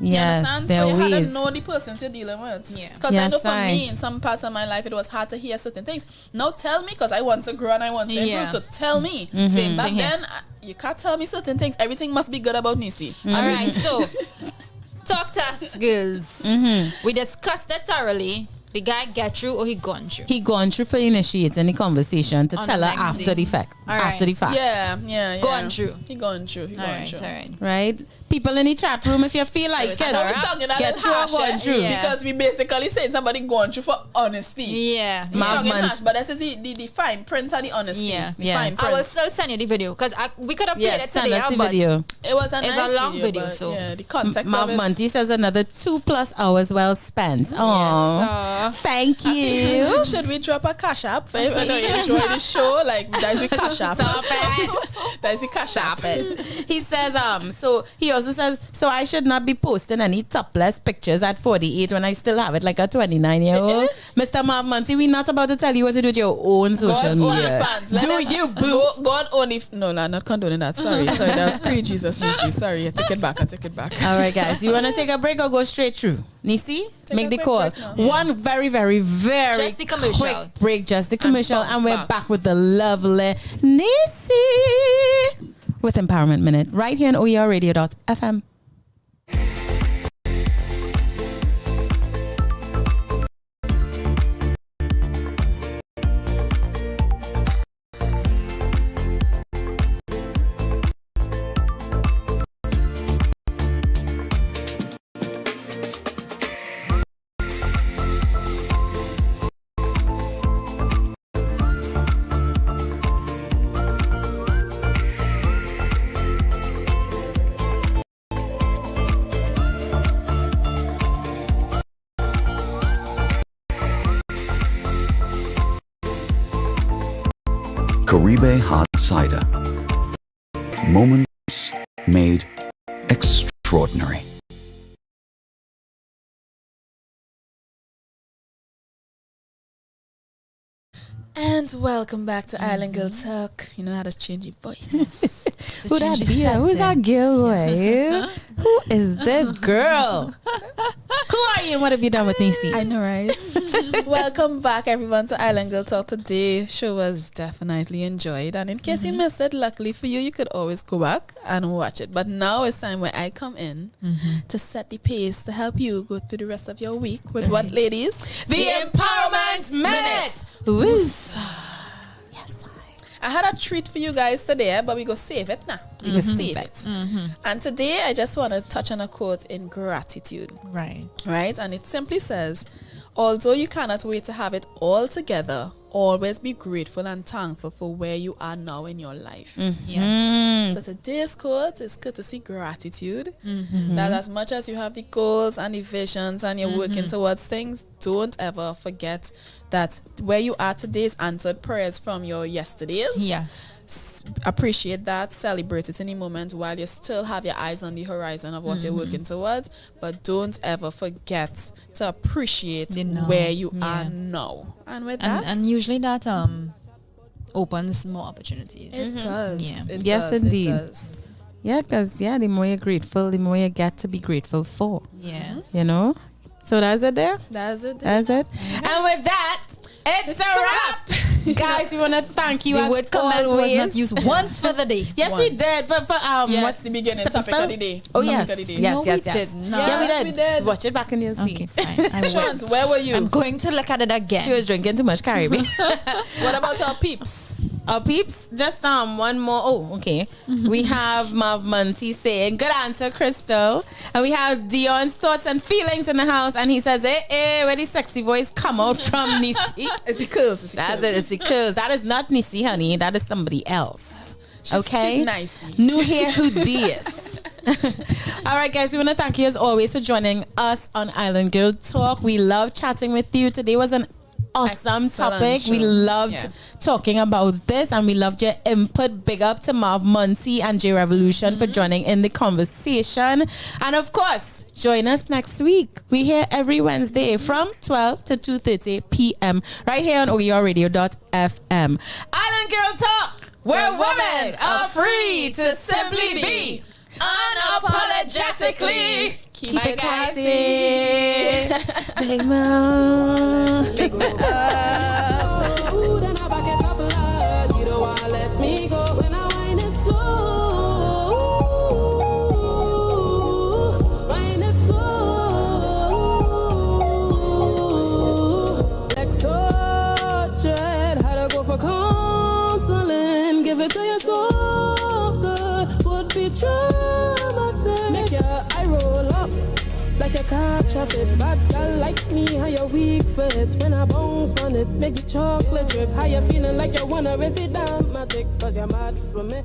You understand? So you had to know the person you're dealing with. Because I know for me, in some parts of my life, it was hard to hear certain things. Now tell me, because I want to grow and I want to improve. So tell me. Back then, you can't tell me certain things. Everything must be good about Neicy. All right, so talk to us, girls. We discussed that thoroughly. The guy get through or he gone through? He gone through for initiating the conversation to tell her after the fact. After the fact. Gone through. He gone through. Right? People in the chat room, if you feel like get through or gone through. Because we basically saying somebody gone through for honesty. But this is the fine print of the honesty. Fine print. I will still send you the video because we could have played it today. But it was a nice long video. So the context of it. Monty says another 2+ hours well spent. Oh. Thank you. Should we drop a cash app for you? You enjoy the show? Like, that's the cash app. Stop it. That's the cash app. He says, so he also says, so I should not be posting any topless pictures at 48 when I still have it like a 29-year-old. Mr. Marv Muncie, we're not about to tell you what to do with your own social media. Do you, boo? God only. No, I'm not condoning that. Sorry. That was pre-Jesus, Neicy. Sorry, I take it back. All right, guys. You want to take a break or go straight through? Neicy, make the call. One very, very, very just the commercial. Quick break, just the commercial, and we're back with the lovely Neicy with Empowerment Minute right here on O.U.R Radio.fm. Caribe Hot Cider. Moments made extraordinary. And welcome back to Island Girl Talk. You know how to change your voice. Who that be? Who's that girl? Who is this girl? Who are you and what have you done with Neicy? I know, right? Welcome back, everyone, to Island Girl Talk. Today, show was definitely enjoyed. And in case you missed it, luckily for you, you could always go back and watch it. But now it's time where I come in to set the pace to help you go through the rest of your week with what, ladies? The Empowerment Minute! Yes, I had a treat for you guys today, but we go save it now. We go save it. And today, I just want to touch on a quote in gratitude. Right. And it simply says, although you cannot wait to have it all together, always be grateful and thankful for where you are now in your life. Yes. So today's quote is courtesy gratitude. That as much as you have the goals and the visions and you're working towards things, don't ever forget that where you are today is answered prayers from your yesterdays. Yes. Appreciate that, celebrate it in the moment while you still have your eyes on the horizon of what you're working towards, but don't ever forget to appreciate where you are now. And with that, and usually that opens more opportunities. It does. Yeah. It Yes, does. indeed. It does. Yeah, because, the more you're grateful, the more you get to be grateful for. Yeah. You know? So that's it there? That's it. That's it. And with that, it's a wrap. Guys, we want to thank you The as word comment was always. not used once for the day. Yes, we did. For Yes, what's the beginning topic of the day. Oh, Topic yes. of the day. Yes, No, yes, we yes. did not. Yeah, Yes, we we did. Watch it back and you'll see. Okay, fine. I will. Shawns, where were you? I'm going to look at it again. She was drinking too much Caribbean. What about our peeps? Our peeps, just one more. Oh, okay. We have Mav Munty saying, good answer, Krystal. And we have Dion's thoughts and feelings in the house. And he says, where the sexy voice come out from, Neicy? It's the curls. That's it. It's the curls. That is not Neicy, honey. That is somebody else. Okay? She's nice. New hair who dis. All right, guys, we want to thank you as always for joining us on Island Girl Talk. We love chatting with you. Today was an awesome topic. We loved talking about this, and we loved your input. Big up to Mav Munty and J Revolution for joining in the conversation. And of course, join us next week. We're here every Wednesday from 12 to 2:30 p.m. right here on OURradio.fm. Island Girl Talk, where women are free to simply be unapologetically. Keep it classy. Big mouth. Big mouth. Then I back it up loud. You don't wanna let me go when I wind it slow. Wind it slow. Exhausted. Had to go for counseling. Give it to you so good. Would be traumatic. Make your eye roll up like a car traffic. Bad girl like me, how you weak for it. When I bounce on it, make the chocolate drip. How you feeling like you wanna race it down, magic, cause you're mad for me.